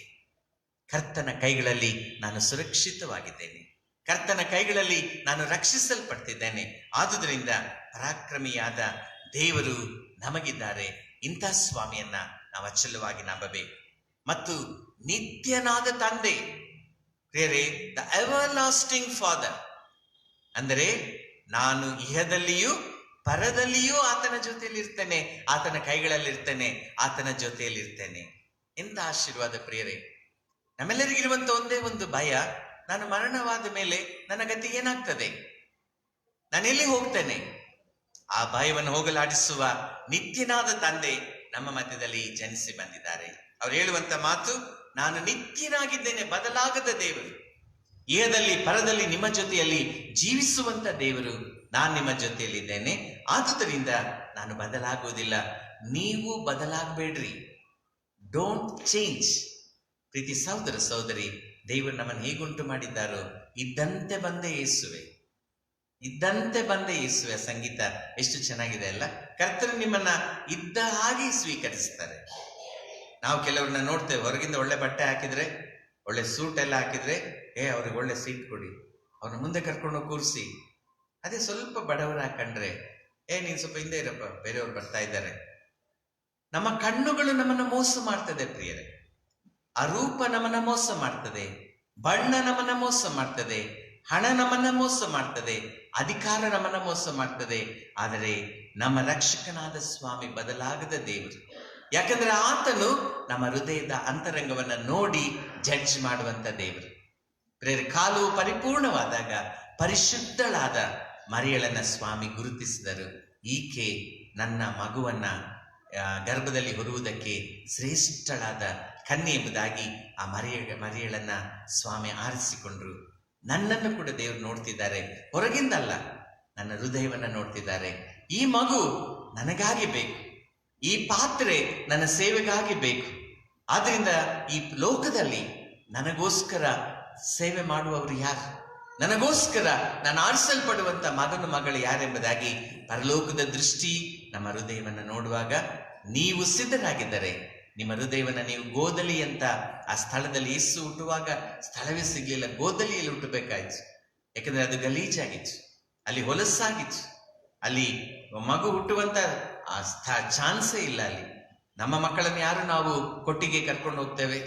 ಕರ್ತನ ಕೈಗಳಲ್ಲಿ ನಾನು ಸುರಕ್ಷಿತವಾಗಿದ್ದೇನೆ, ಕರ್ತನ ಕೈಗಳಲ್ಲಿ ನಾನು ರಕ್ಷಿಸಲ್ಪಡ್ತಿದ್ದೇನೆ. ಆದುದರಿಂದ ಪರಾಕ್ರಮಿಯಾದ ದೇವರು ನಮಗಿದ್ದಾರೆ. ಇಂಥ ಸ್ವಾಮಿಯನ್ನ ನಾವು ಅಚಲವಾಗಿ ನಂಬಬೇಕು. ಮತ್ತು ನಿತ್ಯನಾದ ತಂದೆ, ಪ್ರಿಯರೇ, ದ ಎವರ್ ಲಾಸ್ಟಿಂಗ್ ಫಾದರ್, ಅಂದರೆ ನಾನು ಇಹದಲ್ಲಿಯೂ ಪರದಲ್ಲಿಯೂ ಆತನ ಜೊತೆಯಲ್ಲಿ ಇರ್ತೇನೆ, ಆತನ ಕೈಗಳಲ್ಲಿರ್ತೇನೆ, ಆತನ ಜೊತೆಯಲ್ಲಿರ್ತೇನೆ. ಎಂತ ಆಶೀರ್ವಾದ ಪ್ರಿಯರೇ. ನಮ್ಮೆಲ್ಲರಿಗಿರುವಂತ ಒಂದೇ ಒಂದು ಭಯ, ನಾನು ಮರಣವಾದ ಮೇಲೆ ನನ್ನ ಗತಿ ಏನಾಗ್ತದೆ, ನಾನೆಲ್ಲಿ ಹೋಗ್ತೇನೆ? ಆ ಭಯವನ್ನು ಹೋಗಲಾಡಿಸುವ ನಿತ್ಯನಾದ ತಂದೆ ನಮ್ಮ ಮಧ್ಯದಲ್ಲಿ ಜನಿಸಿ ಬಂದಿದ್ದಾರೆ. ಅವ್ರು ಹೇಳುವಂತ ಮಾತು, ನಾನು ನಿತ್ಯನಾಗಿದ್ದೇನೆ, ಬದಲಾಗದ ದೇವರು, ಇಹದಲ್ಲಿ ಪರದಲ್ಲಿ ನಿಮ್ಮ ಜೊತೆಯಲ್ಲಿ ಜೀವಿಸುವಂತ ದೇವರು. ನಾನು ನಿಮ್ಮ ಜೊತೆಯಲ್ಲಿದ್ದೇನೆ, ಆದುದರಿಂದ ನಾನು ಬದಲಾಗುವುದಿಲ್ಲ. ನೀವು ಬದಲಾಗಬೇಡ್ರಿ. Don't change. ಪ್ರೀತಿ ಸಹೋದರ ಸಹೋದರಿ, ದೇವರು ನಮ್ಮನ್ನು ಹೇಗುಂಟು ಮಾಡಿದ್ದಾರೋ ಇದ್ದಂತೆ ಬಂದೇ ಯೇಸುವೆ, ಇದ್ದಂತೆ ಬಂದೇ ಯೇಸುವೆ. ಸಂಗೀತ ಎಷ್ಟು ಚೆನ್ನಾಗಿದೆ ಅಲ್ಲ? ಕರ್ತರು ನಿಮ್ಮನ್ನ ಇದ್ದ ಹಾಗೆ ಸ್ವೀಕರಿಸ್ತಾರೆ. ನಾವು ಕೆಲವ್ರನ್ನ ನೋಡ್ತೇವೆ, ಹೊರಗಿಂದ ಒಳ್ಳೆ ಬಟ್ಟೆ ಹಾಕಿದ್ರೆ, ಒಳ್ಳೆ ಸೂಟ್ ಎಲ್ಲ ಹಾಕಿದ್ರೆ, ಅವ್ರಿಗೆ ಒಳ್ಳೆ ಸೀಟ್ ಕೊಡಿ, ಅವ್ರನ್ನ ಮುಂದೆ ಕರ್ಕೊಂಡು ಕೂರಿಸಿ. ಅದೇ ಸ್ವಲ್ಪ ಬಡವರ ಹಾಕೊಂಡ್ರೆ, ನೀನ್ ಸ್ವಲ್ಪ ಹಿಂದೆ ಇರಪ್ಪ, ಬೇರೆಯವ್ರು ಬರ್ತಾ ಇದ್ದಾರೆ. ನಮ್ಮ ಕಣ್ಣುಗಳು ನಮ್ಮನ್ನ ಮೋಸ ಮಾಡ್ತದೆ ಪ್ರಿಯರೇ. ಆ ರೂಪ ನಮ್ಮನ್ನ ಮೋಸ ಮಾಡ್ತದೆ, ಬಣ್ಣ ನಮ್ಮನ್ನ ಮೋಸ ಮಾಡ್ತದೆ, ಹಣ ನಮ್ಮನ್ನ ಮೋಸ ಮಾಡ್ತದೆ, ಅಧಿಕಾರ ನಮ್ಮನ್ನ ಮೋಸ ಮಾಡ್ತದೆ. ಆದರೆ ನಮ್ಮ ರಕ್ಷಕನಾದ ಸ್ವಾಮಿ ಬದಲಾಗದ ದೇವರು. ಯಾಕಂದ್ರೆ ಆತನು ನಮ್ಮ ಹೃದಯದ ಅಂತರಂಗವನ್ನ ನೋಡಿ ಜಡ್ಜ್ ಮಾಡುವಂತ ದೇವರು. ಪ್ರೇರ ಕಾಲು ಪರಿಪೂರ್ಣವಾದಾಗ ಪರಿಶುದ್ಧಳಾದ ಮರಿಯಳನ್ನ ಸ್ವಾಮಿ ಗುರುತಿಸಿದರು. ಈಕೆ ನನ್ನ ಮಗುವನ್ನ ಗರ್ಭದಲ್ಲಿ ಹೊರುವುದಕ್ಕೆ ಶ್ರೇಷ್ಠಳಾದ ಕನ್ಯೆ ಎಂಬುದಾಗಿ ಆ ಮರಿಯಳನ್ನ ಸ್ವಾಮಿ ಆರಿಸಿಕೊಂಡ್ರು. ನನ್ನನ್ನು ಕೂಡ ದೇವರು ನೋಡ್ತಿದ್ದಾರೆ, ಹೊರಗಿಂದಲ್ಲ, ನನ್ನ ಹೃದಯವನ್ನ ನೋಡ್ತಿದ್ದಾರೆ. ಈ ಮಗು ನನಗಾಗಿ ಬೇಕು, ಈ ಪಾತ್ರೆ ನನ್ನ ಸೇವೆಗಾಗಿ ಬೇಕು. ಆದ್ರಿಂದ ಈ ಲೋಕದಲ್ಲಿ ನನಗೋಸ್ಕರ ಸೇವೆ ಮಾಡುವವರು ಯಾರು, ನನಗೋಸ್ಕರ ನಾನು ಆರಿಸಲ್ಪಡುವಂತ ಮಗನು ಮಗಳು ಯಾರೆಂಬುದಾಗಿ ಪರಲೋಕದ ದೃಷ್ಟಿ ನಮ್ಮ ಹೃದಯವನ್ನು ನೋಡುವಾಗ, ನೀವು ಸಿದ್ಧರಾಗಿದ್ದರೆ ನಿಮ್ಮ ಹೃದಯವನ್ನ ನೀವು ಗೋದಲಿ ಅಂತ ಆ ಸ್ಥಳದಲ್ಲಿ ಯೇಸು ಹುಟ್ಟುವಾಗ ಸ್ಥಳವೇ ಸಿಗ್ಲಿಲ್ಲ, ಗೋದಲಿಯಲ್ಲಿ ಹುಟ್ಟಬೇಕಾಯ್ತು. ಯಾಕಂದ್ರೆ ಅದು ಗಲೀಜಾಗಿತ್ತು, ಅಲ್ಲಿ ಹೊಲಸಾಗಿತ್ತು, ಅಲ್ಲಿ ಮಗು ಹುಟ್ಟುವಂತ ಚಾನ್ಸೇ ಇಲ್ಲ. ಅಲ್ಲಿ ನಮ್ಮ ಮಕ್ಕಳನ್ನು ಯಾರು ನಾವು ಕೊಟ್ಟಿಗೆ ಕರ್ಕೊಂಡು ಹೋಗ್ತೇವೆ?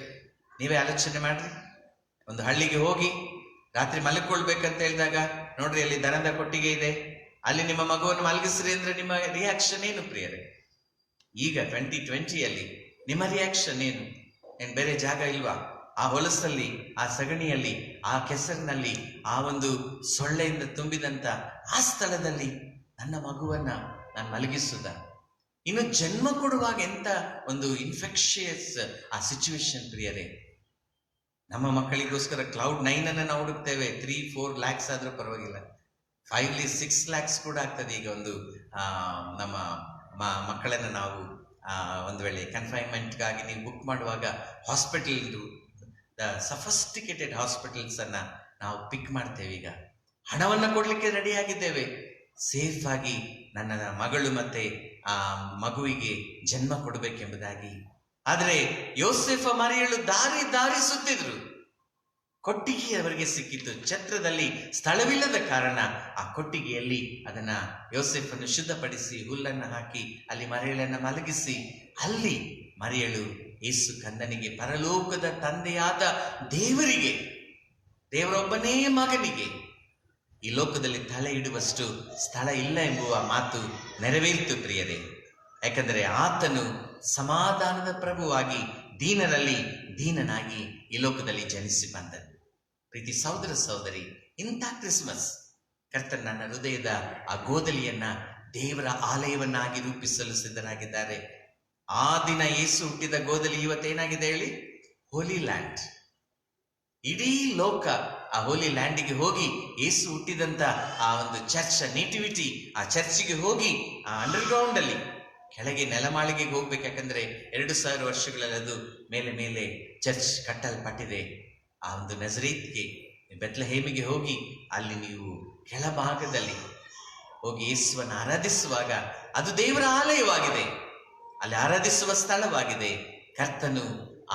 ನೀವೇ ಆಲೋಚನೆ ಮಾಡ್ರಿ. ಒಂದು ಹಳ್ಳಿಗೆ ಹೋಗಿ ರಾತ್ರಿ ಮಲಗಿಕೊಳ್ಬೇಕಂತ ಹೇಳಿದಾಗ, ನೋಡ್ರಿ ಅಲ್ಲಿ ದನದ ಕೊಟ್ಟಿಗೆ ಇದೆ, ಅಲ್ಲಿ ನಿಮ್ಮ ಮಗುವನ್ನು ಮಲಗಿಸ್ರಿ ಅಂದ್ರೆ ನಿಮ್ಮ ರಿಯಾಕ್ಷನ್ ಏನು ಪ್ರಿಯರೇ? ಈಗ 2020 ನಿಮ್ಮ ರಿಯಾಕ್ಷನ್ ಏನು? ಬೇರೆ ಜಾಗ ಇಲ್ವಾ? ಆ ಹೊಲಸಲ್ಲಿ, ಆ ಸಗಣಿಯಲ್ಲಿ, ಆ ಕೆಸರಿನಲ್ಲಿ, ಆ ಒಂದು ಸೊಳ್ಳೆಯಿಂದ ತುಂಬಿದಂತ ಆ ಸ್ಥಳದಲ್ಲಿ ನನ್ನ ಮಗುವನ್ನ ನಾನು ಮಲಗಿಸುದ? ಇನ್ನು ಜನ್ಮ ಕೊಡುವಾಗ ಎಂತ ಒಂದು ಇನ್ಫೆಕ್ಷಿಯಸ್ ಆ ಸಿಚುವೇಶನ್ ಪ್ರಿಯರೇ. ನಮ್ಮ ಮಕ್ಕಳಿಗೋಸ್ಕರ Cloud9 ಅನ್ನ ನಾವು ಹುಡುಕ್ತೇವೆ. 3-4 lakhs ಆದ್ರೂ ಪರವಾಗಿಲ್ಲ, 5-6 lakhs ಕೂಡ ಆಗ್ತದೆ. ಈಗ ಒಂದು ನಮ್ಮ ಮಕ್ಕಳನ್ನ ನಾವು ಒಂದು ವೇಳೆ ಕನ್ಫೈನ್ಮೆಂಟ್ಗಾಗಿ ನೀವು ಬುಕ್ ಮಾಡುವಾಗ ಹಾಸ್ಪಿಟಲ್, ಸಫಿಸ್ಟಿಕೇಟೆಡ್ ಹಾಸ್ಪಿಟಲ್ಸ್ ಅನ್ನ ನಾವು ಪಿಕ್ ಮಾಡ್ತೇವೆ. ಈಗ ಹಣವನ್ನ ಕೊಡ್ಲಿಕ್ಕೆ ರೆಡಿ ಆಗಿದ್ದೇವೆ, ಸೇಫ್ ಆಗಿ ನನ್ನ ಮಗಳು ಮತ್ತೆ ಆ ಮಗುವಿಗೆ ಜನ್ಮ ಕೊಡಬೇಕೆಂಬುದಾಗಿ. ಆದರೆ ಯೋಸೇಫ ಮರಿಯಳು ದಾರಿ ಸುತ್ತಿದ್ರು. ಕೊಟ್ಟಿಗೆ ಅವರಿಗೆ ಸಿಕ್ಕಿತು. ಛತ್ರದಲ್ಲಿ ಸ್ಥಳವಿಲ್ಲದ ಕಾರಣ ಆ ಕೊಟ್ಟಿಗೆಯಲ್ಲಿ ಅದನ್ನ ಯೋಸೇಫನ್ನು ಶುದ್ಧಪಡಿಸಿ ಹುಲ್ಲನ್ನು ಹಾಕಿ ಅಲ್ಲಿ ಮರಿಯಳನ್ನ ಮಲಗಿಸಿ, ಅಲ್ಲಿ ಮರಿಯಳು ಯೇಸು ಕಂದನಿಗೆ, ಪರಲೋಕದ ತಂದೆಯಾದ ದೇವರಿಗೆ, ದೇವರೊಬ್ಬನೇ ಮಗನಿಗೆ ಈ ಲೋಕದಲ್ಲಿ ತಲೆ ಇಡುವಷ್ಟು ಸ್ಥಳ ಇಲ್ಲ ಎಂಬುವ ಮಾತು ನೆರವೇರಿತು ಪ್ರಿಯರೇ. ಯಾಕಂದರೆ ಆತನು ಸಮಾಧಾನದ ಪ್ರಭುವಾಗಿ ದೀನರಲ್ಲಿ ದೀನನಾಗಿ ಈ ಲೋಕದಲ್ಲಿ ಜನಿಸಿ ಬಂದನು. ಪ್ರೀತಿ ಸಹೋದರ ಸಹೋದರಿ, ಇಂಥ ಕ್ರಿಸ್ಮಸ್ ಕರ್ತನ ನನ್ನ ಹೃದಯದ ಆ ಗೋದಲಿಯನ್ನ ದೇವರ ಆಲಯವನ್ನಾಗಿ ರೂಪಿಸಲು ಸಿದ್ಧರಾಗಿದ್ದಾರೆ. ಆ ದಿನ ಯೇಸು ಹುಟ್ಟಿದ ಗೋದಲಿ ಇವತ್ತೇನಾಗಿದೆ ಹೇಳಿ? ಹೋಲಿ ಲ್ಯಾಂಡ್. ಇಡೀ ಲೋಕ ಆ ಹೋಲಿ ಲ್ಯಾಂಡಿಗೆ ಹೋಗಿ ಯೇಸು ಹುಟ್ಟಿದಂತ ಆ ಒಂದು ಚರ್ಚ್ ನೇಟಿವಿಟಿ, ಆ ಚರ್ಚಿಗೆ ಹೋಗಿ ಆ ಅಂಡರ್ಗ್ರೌಂಡ್ ಅಲ್ಲಿ ಕೆಳಗೆ ನೆಲಮಾಳಿಗೆಗೆ ಹೋಗ್ಬೇಕು. ಯಾಕಂದ್ರೆ 2000 ವರ್ಷಗಳಲ್ಲಿ ಅದು ಮೇಲೆ ಮೇಲೆ ಚರ್ಚ್ ಕಟ್ಟಲ್ಪಟ್ಟಿದೆ. ಆ ಒಂದು ನಜರೇತ್ಗೆ, ಬೆತ್ಲೆಹೇಮಿಗೆ ಹೋಗಿ ಅಲ್ಲಿ ನೀವು ಕೆಳಭಾಗದಲ್ಲಿ ಹೋಗಿ ಯೇಸುವನ್ನು ಆರಾಧಿಸುವಾಗ ಅದು ದೇವರ ಆಲಯವಾಗಿದೆ, ಅಲ್ಲಿ ಆರಾಧಿಸುವ ಸ್ಥಳವಾಗಿದೆ. ಕರ್ತನು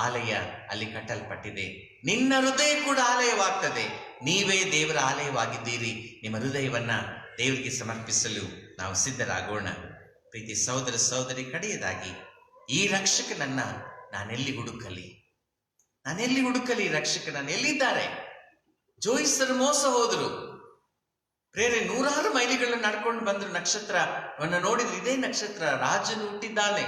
ಆಲಯ ಅಲ್ಲಿ ಕಟ್ಟಲ್ಪಟ್ಟಿದೆ. ನಿನ್ನ ಹೃದಯ ಕೂಡ ಆಲಯವಾಗ್ತದೆ. ನೀವೇ ದೇವರ ಆಲಯವಾಗಿದ್ದೀರಿ. ನಿಮ್ಮ ಹೃದಯವನ್ನ ದೇವರಿಗೆ ಸಮರ್ಪಿಸಲು ನಾವು ಸಿದ್ಧರಾಗೋಣ. ಪ್ರೀತಿ ಸಹೋದರ ಸಹೋದರಿ, ಕಡೆಯದಾಗಿ ಈ ರಕ್ಷಕನನ್ನ ನಾನೆಲ್ಲಿ ಹುಡುಕಲಿ? ನಾನೆಲ್ಲಿ ಹುಡುಕಲಿ? ರಕ್ಷಕನನ್ನ ಎಲ್ಲಿದ್ದಾರೆ? ಜೋಯಿಸರು ಮೋಸ ಹೋದ್ರು. ಪ್ರೇರೆ 100 ಮೈಲಿಗಳನ್ನು ನಡ್ಕೊಂಡು ಬಂದ್ರು. ನಕ್ಷತ್ರವನ್ನು ನೋಡಿದ್ರು, ಇದೇ ನಕ್ಷತ್ರ, ರಾಜನು ಹುಟ್ಟಿದ್ದಾನೆ,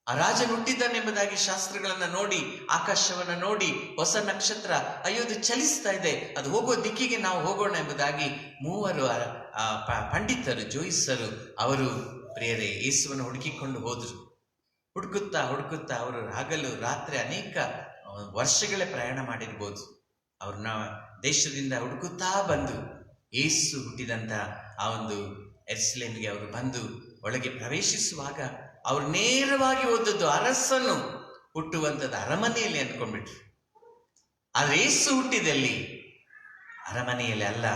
ಆ ರಾಜನು ಹುಟ್ಟಿದ್ದಾನೆ ಎಂಬುದಾಗಿ ಶಾಸ್ತ್ರಗಳನ್ನ ನೋಡಿ, ಆಕಾಶವನ್ನ ನೋಡಿ, ಹೊಸ ನಕ್ಷತ್ರ, ಅಯ್ಯೋ ಅದು ಚಲಿಸ್ತಾ ಇದೆ, ಅದು ಹೋಗುವ ದಿಕ್ಕಿಗೆ ನಾವು ಹೋಗೋಣ ಎಂಬುದಾಗಿ 3 ಪಂಡಿತರು, ಜೋಯಿಸರು, ಅವರು ಪ್ರಿಯರೇ ಯೇಸುವನ್ನು ಹುಡುಕಿಕೊಂಡು ಹೋದ್ರು. ಹುಡುಕುತ್ತಾ ಹುಡುಕುತ್ತಾ ಅವರು ಹಗಲು ರಾತ್ರಿ ಅನೇಕ ವರ್ಷಗಳೇ ಪ್ರಯಾಣ ಮಾಡಿರ್ಬೋದು. ಅವ್ರನ್ನ ದೇಶದಿಂದ ಹುಡುಕುತ್ತಾ ಬಂದು ಯೇಸು ಹುಟ್ಟಿದಂತ ಆ ಒಂದು ಯೆರೂಸಲೇಮಿಗೆ ಅವರು ಬಂದು ಒಳಗೆ ಪ್ರವೇಶಿಸುವಾಗ ಅವರು ನೇರವಾಗಿ ಓದದ್ದು ಅರಸನು ಹುಟ್ಟುವಂಥದ್ದು ಅರಮನೆಯಲ್ಲಿ ಅಂದ್ಕೊಂಡ್ಬಿಟ್ರು. ಆದ್ರೆ ಯೇಸು ಹುಟ್ಟಿದಲ್ಲಿ ಅರಮನೆಯಲ್ಲಿ ಅಲ್ಲ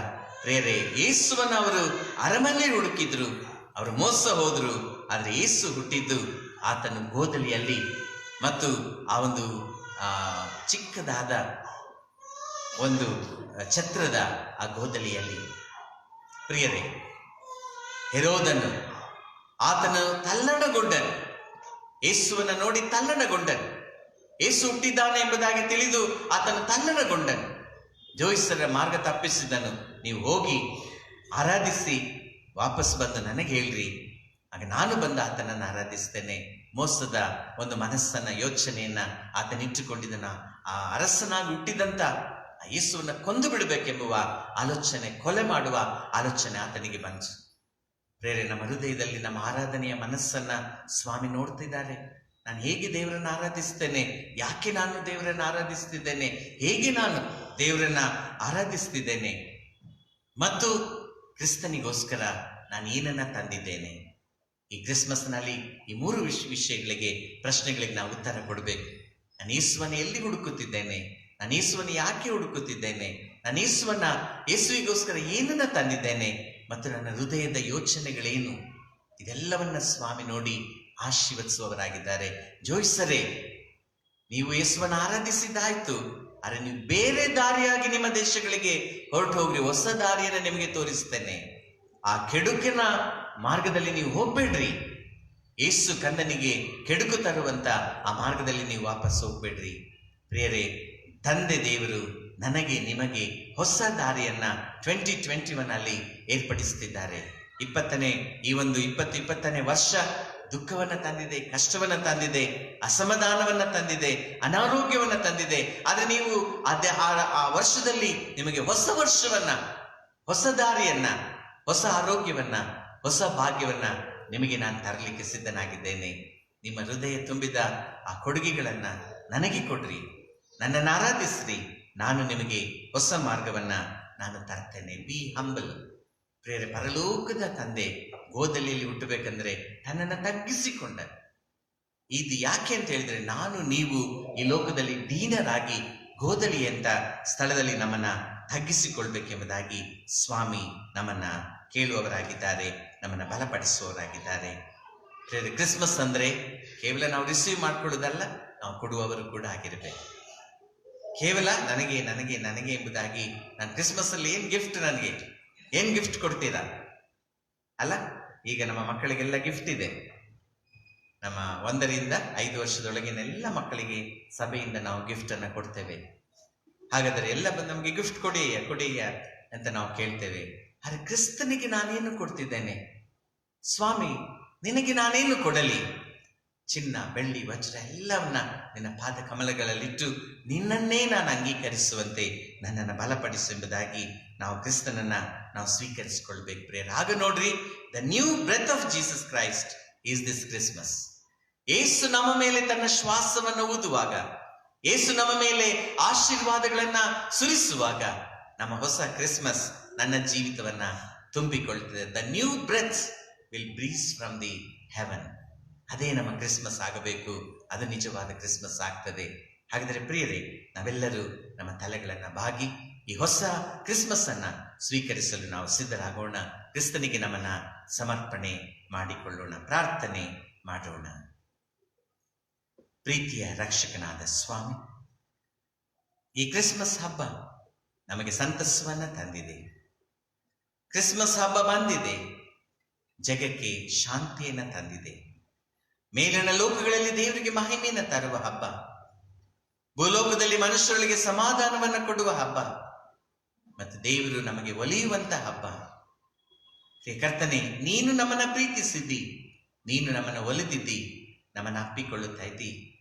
ಪ್ರೇರೆ. ಯೇಸುವನ್ನು ಅವರು ಅರಮನೆಯಲ್ಲಿ ಹುಡುಕಿದ್ರು, ಅವರು ಮೋಸ ಹೋದ್ರು. ಆದ್ರೆ ಯೇಸು ಹುಟ್ಟಿದ್ದು ಆತನು ಗೋದಲಿಯಲ್ಲಿ ಮತ್ತು ಆ ಒಂದು ಚಿಕ್ಕದಾದ ಒಂದು ಛತ್ರದ ಆ ಗೋದಲಿಯಲ್ಲಿ. ಪ್ರಿಯರೇ, ಹೆರೋದನು ಆತನು ತಲ್ಲಣಗೊಂಡನು, ಯೇಸುವನ್ನು ನೋಡಿ ತಲ್ಲಣಗೊಂಡನು. ಯೇಸು ಹುಟ್ಟಿದ್ದಾನೆ ಎಂಬುದಾಗಿ ತಿಳಿದು ಆತನು ತಲ್ಲಣಗೊಂಡನು. ಜೋಯಿಸರ ಮಾರ್ಗ ತಪ್ಪಿಸಿದನು. ನೀವು ಹೋಗಿ ಆರಾಧಿಸಿ ವಾಪಸ್ ಬಂದು ನನಗೆ ಹೇಳ್ರಿ, ಆಗ ನಾನು ಬಂದು ಆತನನ್ನು ಆರಾಧಿಸ್ತೇನೆ. ಮೋಸದ ಒಂದು ಮನಸ್ಸನ್ನ, ಯೋಚನೆಯನ್ನ ಆತನಿಟ್ಟುಕೊಂಡಿದ್ದನ. ಆ ಅರಸನಾಗಿ ಹುಟ್ಟಿದಂತ ಯೇಸುವನ್ನ ಕೊಂದು ಬಿಡಬೇಕೆಂಬುವ ಆಲೋಚನೆ, ಕೊಲೆ ಮಾಡುವ ಆಲೋಚನೆ ಆತನಿಗೆ ಬಂತು. ಪ್ರೇರೆ, ನಮ್ಮ ಹೃದಯದಲ್ಲಿ ನಮ್ಮ ಆರಾಧನೆಯ ಮನಸ್ಸನ್ನ ಸ್ವಾಮಿ ನೋಡ್ತಿದ್ದಾರೆ. ನಾನು ಹೇಗೆ ದೇವರನ್ನ ಆರಾಧಿಸ್ತೇನೆ, ಯಾಕೆ ನಾನು ದೇವರನ್ನ ಆರಾಧಿಸ್ತಿದ್ದೇನೆ, ಹೇಗೆ ನಾನು ದೇವರನ್ನ ಆರಾಧಿಸ್ತಿದ್ದೇನೆ, ಮತ್ತು ಕ್ರಿಸ್ತನಿಗೋಸ್ಕರ ನಾನು ಏನನ್ನ ತಂದಿದ್ದೇನೆ. ಈ ಕ್ರಿಸ್ಮಸ್ನಲ್ಲಿ ಈ 3 ವಿಷಯಗಳಿಗೆ, ಪ್ರಶ್ನೆಗಳಿಗೆ ನಾವು ಉತ್ತರ ಕೊಡಬೇಕು. ನಾನು ಯೇಸುವನ್ನು ಎಲ್ಲಿ ಹುಡುಕುತ್ತಿದ್ದೇನೆ? ನಾನು ಯೇಸುವನ್ನು ಯಾಕೆ ಹುಡುಕುತ್ತಿದ್ದೇನೆ? ನಾನು ಯೇಸುವಿಗೋಸ್ಕರ ಏನನ್ನ ತಂದಿದ್ದೇನೆ? ಮತ್ತು ನನ್ನ ಹೃದಯದ ಯೋಚನೆಗಳೇನು? ಇದೆಲ್ಲವನ್ನ ಸ್ವಾಮಿ ನೋಡಿ ಆಶೀರ್ವದಿಸುವವರಾಗಿದ್ದಾರೆ. ಜೋಯಿಸರೇ, ನೀವು ಯೇಸುವನ್ನು ಆರಾಧಿಸಿದ್ದಾಯ್ತು, ಆದರೆ ನೀವು ಬೇರೆ ದಾರಿಯಾಗಿ ನಿಮ್ಮ ದೇಶಗಳಿಗೆ ಹೊರಟು ಹೋಗ್ರಿ. ಹೊಸ ದಾರಿಯನ್ನು ನಿಮಗೆ ತೋರಿಸ್ತೇನೆ. ಆ ಕೆಡುಕಿನ ಮಾರ್ಗದಲ್ಲಿ ನೀವು ಹೋಗ್ಬೇಡ್ರಿ. ಯೇಸು ಕಂದನಿಗೆ ಕೆಡುಕು ತರುವಂತ ಆ ಮಾರ್ಗದಲ್ಲಿ ನೀವು ವಾಪಸ್ ಹೋಗ್ಬೇಡ್ರಿ. ಪ್ರಿಯರೇ, ತಂದೆ ದೇವರು ನನಗೆ ನಿಮಗೆ ಹೊಸ ದಾರಿಯನ್ನ 2021 ಅಲ್ಲಿ ಏರ್ಪಡಿಸುತ್ತಿದ್ದಾರೆ. ಈ ಒಂದು 2020ನೇ ವರ್ಷ ದುಃಖವನ್ನ ತಂದಿದೆ, ಕಷ್ಟವನ್ನ ತಂದಿದೆ, ಅಸಮಾಧಾನವನ್ನ ತಂದಿದೆ, ಅನಾರೋಗ್ಯವನ್ನ ತಂದಿದೆ. ಆದ್ರೆ ನೀವು ಆ ವರ್ಷದಲ್ಲಿ ನಿಮಗೆ ಹೊಸ ವರ್ಷವನ್ನ, ಹೊಸ ದಾರಿಯನ್ನ, ಹೊಸ ಆರೋಗ್ಯವನ್ನ, ಹೊಸ ಭಾಗ್ಯವನ್ನ ನಿಮಗೆ ನಾನು ತರಲಿಕ್ಕೆ ಸಿದ್ಧನಾಗಿದ್ದೇನೆ. ನಿಮ್ಮ ಹೃದಯ ತುಂಬಿದ ಆ ಕೊಡುಗೆಗಳನ್ನ ನನಗೆ ಕೊಡ್ರಿ, ನನ್ನನ್ನು ಆರಾಧಿಸ್ರಿ. ನಾನು ನಿಮಗೆ ಹೊಸ ಮಾರ್ಗವನ್ನ ನಾನು ತರ್ತೇನೆ. Be humble. ಪ್ರೇರೆ, ಪರಲೋಕದ ತಂದೆ ಗೋದಲಿಯಲ್ಲಿ ಹುಟ್ಟಬೇಕಂದ್ರೆ ತನ್ನನ್ನು ತಗ್ಗಿಸಿಕೊಂಡ. ಇದು ಯಾಕೆ ಅಂತ ಹೇಳಿದ್ರೆ, ನಾನು ನೀವು ಈ ಲೋಕದಲ್ಲಿ ದೀನರಾಗಿ ಗೋದಲಿ ಅಂತ ಸ್ಥಳದಲ್ಲಿ ನಮ್ಮನ್ನ ತಗ್ಗಿಸಿಕೊಳ್ಬೇಕೆಂಬುದಾಗಿ ಸ್ವಾಮಿ ನಮ್ಮನ್ನ ಕೇಳುವವರಾಗಿದ್ದಾರೆ, ನಮ್ಮನ್ನ ಬಲಪಡಿಸುವವರಾಗಿದ್ದಾರೆ. ಪ್ರೇರೆ, ಕ್ರಿಸ್ಮಸ್ ಅಂದ್ರೆ ಕೇವಲ ನಾವು ರಿಸೀವ್ ಮಾಡ್ಕೊಳ್ಳೋದಲ್ಲ, ನಾವು ಕೊಡುವವರು ಕೂಡ ಆಗಿರಬೇಕು. ಕೇವಲ ನನಗೆ ನನಗೆ ನನಗೆ ಎಂಬುದಾಗಿ ನಾನು ಕ್ರಿಸ್ಮಸ್ ಅಲ್ಲಿ ಏನ್ ಗಿಫ್ಟ್ ಕೊಡ್ತೀರಾ ಅಲ್ಲ? ಈಗ ನಮ್ಮ ಮಕ್ಕಳಿಗೆಲ್ಲ ಗಿಫ್ಟ್ ಇದೆ. ನಮ್ಮ 1 ರಿಂದ 5 ವರ್ಷದೊಳಗಿನ ಎಲ್ಲ ಮಕ್ಕಳಿಗೆ ಸಭೆಯಿಂದ ನಾವು ಗಿಫ್ಟ್ ಅನ್ನ ಕೊಡ್ತೇವೆ. ಹಾಗಾದರೆ ಎಲ್ಲ ಬಂದು ನಮಗೆ ಗಿಫ್ಟ್ ಕೊಡಿಯ ಅಂತ ನಾವು ಕೇಳ್ತೇವೆ. ಆದ್ರೆ ಕ್ರಿಸ್ತನಿಗೆ ನಾನೇನು ಕೊಡ್ತಿದ್ದೇನೆ? ಸ್ವಾಮಿ, ನಿನಗೆ ನಾನೇನು ಕೊಡಲಿ? ಚಿನ್ನ, ಬೆಳ್ಳಿ, ವಜ್ರ ಎಲ್ಲವನ್ನ ನಿನ್ನ ಪಾದ ಕಮಲಗಳಲ್ಲಿಟ್ಟು ನಿನ್ನನ್ನೇ ನಾನು ಅಂಗೀಕರಿಸುವಂತೆ ನನ್ನನ್ನು ಬಲಪಡಿಸು ಎಂಬುದಾಗಿ ನಾವು ಕ್ರಿಸ್ತನನ್ನ ನಾವು ಸ್ವೀಕರಿಸಿಕೊಳ್ಬೇಕು ಪ್ರಿಯರೇ. ಆಗ ನೋಡ್ರಿ, the new breath of Jesus Christ is this Christmas. ಯೇಸು ನಮ್ಮ ಮೇಲೆ ತನ್ನ ಶ್ವಾಸವನ್ನು ಊದುವಾಗ, ಯೇಸು ನಮ್ಮ ಮೇಲೆ ಆಶೀರ್ವಾದಗಳನ್ನ ಸುರಿಸುವಾಗ ನಮ್ಮ ಹೊಸ ಕ್ರಿಸ್ಮಸ್ ನನ್ನ ಜೀವಿತವನ್ನ ತುಂಬಿಕೊಳ್ತದೆ. The new breath will breeze from the heaven. ಅದೇ ನಮ್ಮ ಕ್ರಿಸ್ಮಸ್ ಆಗಬೇಕು. ಅದು ನಿಜವಾದ ಕ್ರಿಸ್ಮಸ್ ಆಗ್ತದೆ. ಹಾಗಾದರೆ ಪ್ರಿಯರೇ, ನಾವೆಲ್ಲರೂ ನಮ್ಮ ತಲೆಗಳನ್ನ ಬಾಗಿ ಈ ಹೊಸ ಕ್ರಿಸ್ಮಸ್ ಅನ್ನ ಸ್ವೀಕರಿಸಲು ನಾವು ಸಿದ್ಧರಾಗೋಣ. ಕ್ರಿಸ್ತನಿಗೆ ನಮ್ಮನ್ನ ಸಮರ್ಪಣೆ ಮಾಡಿಕೊಳ್ಳೋಣ, ಪ್ರಾರ್ಥನೆ ಮಾಡೋಣ. ಪ್ರೀತಿಯ ರಕ್ಷಕನಾದ ಸ್ವಾಮಿ, ಈ ಕ್ರಿಸ್ಮಸ್ ಹಬ್ಬ ನಮಗೆ ಸಂತಸವನ್ನ ತಂದಿದೆ. ಕ್ರಿಸ್ಮಸ್ ಹಬ್ಬ ಬಂದಿದೆ, ಜಗಕ್ಕೆ ಶಾಂತಿಯನ್ನ ತಂದಿದೆ. ಮೇಲಿನ ಲೋಕಗಳಲ್ಲಿ ದೇವರಿಗೆ ಮಹಿಮೆಯನ್ನು ತರುವ ಹಬ್ಬ, ಭೂಲೋಕದಲ್ಲಿ ಮನುಷ್ಯರಿಗೆ ಸಮಾಧಾನವನ್ನು ಕೊಡುವ ಹಬ್ಬ, ಮತ್ತು ದೇವರು ನಮಗೆ ಒಲಿಯುವಂತ ಹಬ್ಬ. ಕರ್ತನೆ, ನೀನು ನಮ್ಮನ್ನ ಪ್ರೀತಿಸಿದ್ದಿ, ನೀನು ನಮ್ಮನ್ನು ಒಲಿದಿದ್ದಿ, ನಮ್ಮನ್ನು ಅಪ್ಪಿಕೊಳ್ಳುತ್ತಾ ಇದ್ದಿ.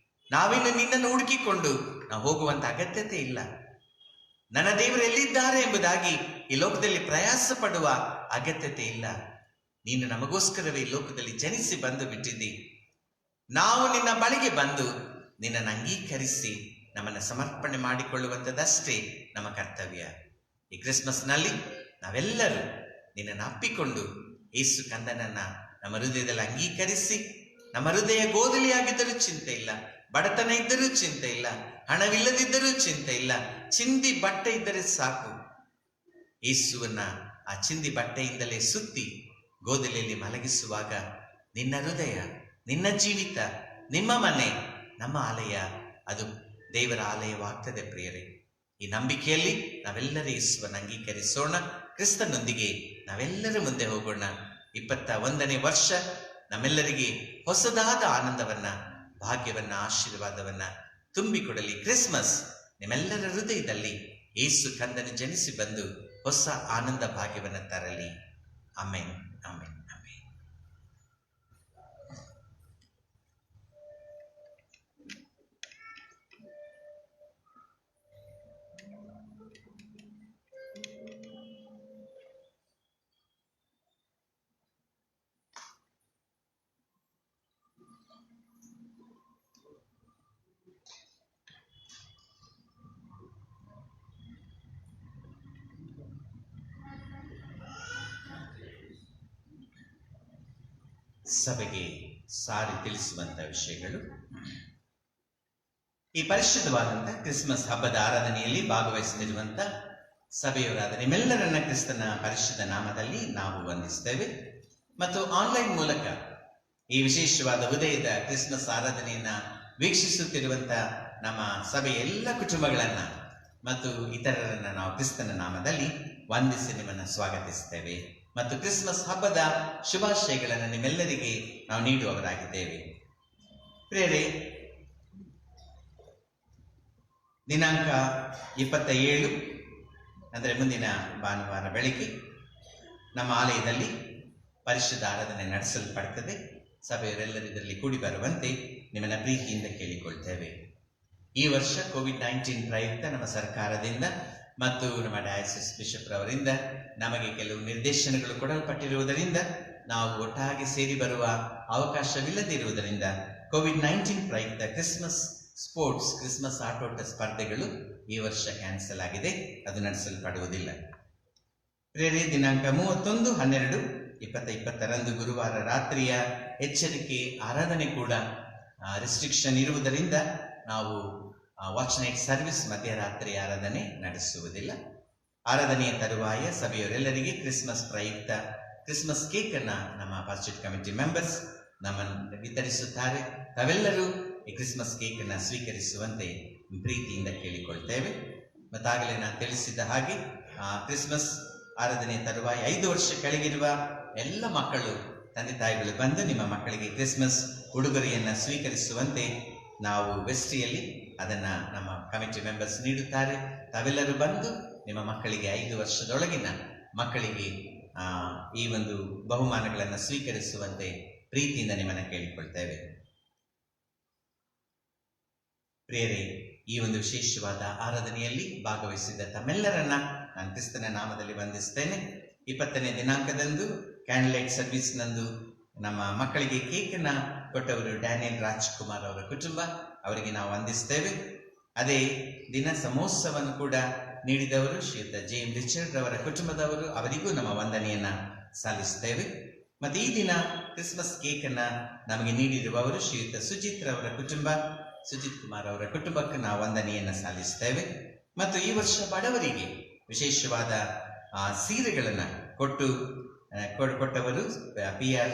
ನಾವಿನ್ನು ನಿನ್ನನ್ನು ಹುಡುಕಿಕೊಂಡು ನಾವು ಹೋಗುವಂತ ಅಗತ್ಯತೆ ಇಲ್ಲ. ನನ್ನ ದೇವರು ಎಲ್ಲಿದ್ದಾರೆ ಎಂಬುದಾಗಿ ಈ ಲೋಕದಲ್ಲಿ ಪ್ರಯಾಸ ಪಡುವ ಅಗತ್ಯತೆ ಇಲ್ಲ. ನೀನು ನಮಗೋಸ್ಕರವೇ ಈ ಲೋಕದಲ್ಲಿ ಜನಿಸಿ ಬಂದು ಬಿಟ್ಟಿದ್ದಿ. ನಾವು ನಿನ್ನ ಬಳಿಗೆ ಬಂದು ನಿನ್ನನ್ನು ಅಂಗೀಕರಿಸಿ ನಮ್ಮನ್ನು ಸಮರ್ಪಣೆ ಮಾಡಿಕೊಳ್ಳುವಂಥದ್ದಷ್ಟೇ ನಮ್ಮ ಕರ್ತವ್ಯ. ಈ ಕ್ರಿಸ್ಮಸ್ನಲ್ಲಿ ನಾವೆಲ್ಲರೂ ನಿನ್ನನ್ನು ಅಪ್ಪಿಕೊಂಡು ಯೇಸು ಕಂದನನ್ನ ನಮ್ಮ ಹೃದಯದಲ್ಲಿ ಅಂಗೀಕರಿಸಿ, ನಮ್ಮ ಹೃದಯ ಗೋಧಲಿಯಾಗಿದ್ದರೂ ಚಿಂತೆ ಇಲ್ಲ, ಬಡತನ ಇದ್ದರೂ ಚಿಂತೆ ಇಲ್ಲ, ಹಣವಿಲ್ಲದಿದ್ದರೂ ಚಿಂತೆ ಇಲ್ಲ, ಚಿಂದಿ ಬಟ್ಟೆ ಇದ್ದರೆ ಸಾಕು. ಯೇಸುವನ್ನ ಆ ಚಿಂದಿ ಬಟ್ಟೆಯಿಂದಲೇ ಸುತ್ತಿ ಗೋದಲಿಯಲ್ಲಿ ಮಲಗಿಸುವಾಗ ನಿನ್ನ ಹೃದಯ, ನಿನ್ನ ಜೀವಿತ, ನಿಮ್ಮ ಮನೆ, ನಮ್ಮ ಆಲಯ, ಅದು ದೇವರ ಆಲಯವಾಗ್ತದೆ ಪ್ರಿಯರೇ. ಈ ನಂಬಿಕೆಯಲ್ಲಿ ನಾವೆಲ್ಲರೂ ಯೇಸುವನ್ನು ಅಂಗೀಕರಿಸೋಣ. ಕ್ರಿಸ್ತನೊಂದಿಗೆ ನಾವೆಲ್ಲರೂ ಮುಂದೆ ಹೋಗೋಣ. 21ನೇ ವರ್ಷ ನಮ್ಮೆಲ್ಲರಿಗೆ ಹೊಸದಾದ ಆನಂದವನ್ನ, ಭಾಗ್ಯವನ್ನ, ಆಶೀರ್ವಾದವನ್ನ ತುಂಬಿಕೊಡಲಿ. ಕ್ರಿಸ್ಮಸ್ ನಿಮ್ಮೆಲ್ಲರ ಹೃದಯದಲ್ಲಿ ಯೇಸು ಕಂದನು ಜನಿಸಿ ಬಂದು ಹೊಸ ಆನಂದ ಭಾಗ್ಯವನ್ನ ತರಲಿ. Amen, amen, amen. ಸಭೆಗೆ ಸಾರಿ ತಿಳಿಸುವಂತ ವಿಷಯಗಳು. ಈ ಪರಿಶುದ್ಧವಾದಂತಹ ಕ್ರಿಸ್ಮಸ್ ಹಬ್ಬದ ಆರಾಧನೆಯಲ್ಲಿ ಭಾಗವಹಿಸಲಿರುವಂತ ಸಭೆಯವರಾದ ನಿಮ್ಮೆಲ್ಲರನ್ನ ಕ್ರಿಸ್ತನ ಪರಿಶುದ್ಧ ನಾಮದಲ್ಲಿ ನಾವು ವಂದಿಸ್ತೇವೆ. ಮತ್ತು ಆನ್ಲೈನ್ ಮೂಲಕ ಈ ವಿಶೇಷವಾದ ಉದಯದ ಕ್ರಿಸ್ಮಸ್ ಆರಾಧನೆಯನ್ನ ವೀಕ್ಷಿಸುತ್ತಿರುವಂತ ನಮ್ಮ ಸಭೆಯ ಎಲ್ಲ ಕುಟುಂಬಗಳನ್ನ ಮತ್ತು ಇತರರನ್ನ ನಾವು ಕ್ರಿಸ್ತನ ನಾಮದಲ್ಲಿ ವಂದಿಸಿ ನಿಮ್ಮನ್ನ ಸ್ವಾಗತಿಸ್ತೇವೆ. ಮತ್ತು ಕ್ರಿಸ್ಮಸ್ ಹಬ್ಬದ ಶುಭಾಶಯಗಳನ್ನು ನಿಮ್ಮೆಲ್ಲರಿಗೆ ನಾವು ನೀಡುವವರಾಗಿದ್ದೇವೆ. ಪ್ರಿಯರೇ, ದಿನಾಂಕ 27 ಅಂದರೆ ಮುಂದಿನ ಭಾನುವಾರ ಬೆಳಿಗ್ಗೆ ನಮ್ಮ ಆಲಯದಲ್ಲಿ ಪರಿಶುದ್ಧ ಆರಾಧನೆ ನಡೆಸಲ್ಪಡುತ್ತದೆ. ಸಭೆಯವರೆಲ್ಲರೂ ಇದರಲ್ಲಿ ಕೂಡಿ ಬರುವಂತೆ ನಿಮ್ಮನ್ನ ಪ್ರೀತಿಯಿಂದ ಕೇಳಿಕೊಳ್ತೇವೆ. ಈ ವರ್ಷ ಕೋವಿಡ್-19 ಪ್ರಯುಕ್ತ ನಮ್ಮ ಸರ್ಕಾರದಿಂದ ಮತ್ತು ನಮ್ಮ ಡಯಾಸಿಸ್ ಬಿಷಪ್ ರವರಿಂದ ನಮಗೆ ಕೆಲವು ನಿರ್ದೇಶನಗಳು ಕೊಡಲ್ಪಟ್ಟಿರುವುದರಿಂದ ನಾವು ಒಟ್ಟಾಗಿ ಸೇರಿ ಬರುವ ಅವಕಾಶವಿಲ್ಲದಿರುವುದರಿಂದ ಕೋವಿಡ್-19 ಪ್ರಯುಕ್ತ ಕ್ರಿಸ್ಮಸ್ ಸ್ಪೋರ್ಟ್ಸ್, ಕ್ರಿಸ್ಮಸ್ ಆಟೋಟ ಸ್ಪರ್ಧೆಗಳು ಈ ವರ್ಷ ಕ್ಯಾನ್ಸಲ್ ಆಗಿದೆ, ಅದು ನಡೆಸಲ್ಪಡುವುದಿಲ್ಲ. ಪ್ರೇರೆ, ದಿನಾಂಕ 31/12/2020 ಗುರುವಾರ ರಾತ್ರಿಯ ಎಚ್ಚರಿಕೆ ಆರಾಧನೆ ಕೂಡ ರೆಸ್ಟ್ರಿಕ್ಷನ್ ಇರುವುದರಿಂದ ನಾವು ವಾಚ್ ನೈಟ್ ಸರ್ವಿಸ್ ಮಧ್ಯರಾತ್ರಿ ಆರಾಧನೆ ನಡೆಸುವುದಿಲ್ಲ. ಆರಾಧನೆಯ ತರುವಾಯ ಸಭೆಯವರೆಲ್ಲರಿಗೆ ಕ್ರಿಸ್ಮಸ್ ಪ್ರಯುಕ್ತ ಕ್ರಿಸ್ಮಸ್ ಕೇಕ್ ಅನ್ನ ನಮ್ಮ ಪರ್ಚೇಟ್ ಕಮಿಟಿ ಮೆಂಬರ್ಸ್ ನಮ್ಮನ್ನು ವಿತರಿಸುತ್ತಾರೆ. ತಾವೆಲ್ಲರೂ ಈ ಕ್ರಿಸ್ಮಸ್ ಕೇಕ್ ಅನ್ನ ಸ್ವೀಕರಿಸುವಂತೆ ಪ್ರೀತಿಯಿಂದ ಕೇಳಿಕೊಳ್ತೇವೆ. ಮತ್ತಾಗಲೇ ನಾನು ತಿಳಿಸಿದ ಹಾಗೆ ಕ್ರಿಸ್ಮಸ್ ಆರಾಧನೆಯ ತರುವಾಯ 5 ವರ್ಷ ಕೆಳಗಿರುವ ಎಲ್ಲ ಮಕ್ಕಳು, ತಂದೆ ತಾಯಿಗಳು ಬಂದು ನಿಮ್ಮ ಮಕ್ಕಳಿಗೆ ಕ್ರಿಸ್ಮಸ್ ಉಡುಗೊರೆಯನ್ನ ಸ್ವೀಕರಿಸುವಂತೆ ನಾವು ವೆಸ್ಟಿಯಲ್ಲಿ ಅದನ್ನ ನಮ್ಮ ಕಮಿಟಿ ಮೆಂಬರ್ಸ್ ನೀಡುತ್ತಾರೆ. ತಾವೆಲ್ಲರೂ ಬಂದು ನಿಮ್ಮ ಮಕ್ಕಳಿಗೆ 5 ವರ್ಷದೊಳಗಿನ ಮಕ್ಕಳಿಗೆ ಈ ಒಂದು ಬಹುಮಾನಗಳನ್ನು ಸ್ವೀಕರಿಸುವಂತೆ ಪ್ರೀತಿಯಿಂದ ನಿಮ್ಮನ್ನು ಕೇಳಿಕೊಳ್ತೇವೆ. ಪ್ರಿಯರೇ, ಈ ಒಂದು ವಿಶೇಷವಾದ ಆರಾಧನೆಯಲ್ಲಿ ಭಾಗವಹಿಸಿದ ತಮ್ಮೆಲ್ಲರನ್ನ ನಾನು ಕ್ರಿಸ್ತನ ನಾಮದಲ್ಲಿ ವಂದಿಸ್ತೇನೆ. 20ನೇ ದಿನಾಂಕದಂದು ಕ್ಯಾಂಡಲೈಟ್ ಸರ್ವಿಸ್ ನಂದು ನಮ್ಮ ಮಕ್ಕಳಿಗೆ ಕೇಕನ್ನ ಕೊಟ್ಟವರು ಡ್ಯಾನಿಯಲ್ ರಾಜ್ಕುಮಾರ್ ಅವರ ಕುಟುಂಬ, ಅವರಿಗೆ ನಾವು ವಂದಿಸ್ತೇವೆ. ಅದೇ ದಿನ ಸಮೋತ್ಸವವನ್ನು ಕೂಡ ನೀಡಿದವರು ಶ್ರೀಯುತ ಜೇಮ್ ರಿಚರ್ಡ್ ಅವರ ಕುಟುಂಬದವರು, ಅವರಿಗೂ ನಮ್ಮ ವಂದನೆಯನ್ನ ಸಲ್ಲಿಸ್ತೇವೆ. ಮತ್ತೆ ಈ ದಿನ ಕ್ರಿಸ್ಮಸ್ ಕೇಕ್ ಅನ್ನ ನಮಗೆ ನೀಡಿರುವವರು ಶ್ರೀಯುತ ಸುಜಿತ್ ರವರ ಕುಟುಂಬ, ಸುಜಿತ್ ಕುಮಾರ್ ಅವರ ಕುಟುಂಬಕ್ಕೆ ನಾವು ವಂದನೆಯನ್ನ ಸಲ್ಲಿಸ್ತೇವೆ. ಮತ್ತು ಈ ವರ್ಷ ಬಡವರಿಗೆ ವಿಶೇಷವಾದ ಸೀರೆಗಳನ್ನ ಕೊಟ್ಟವರು PR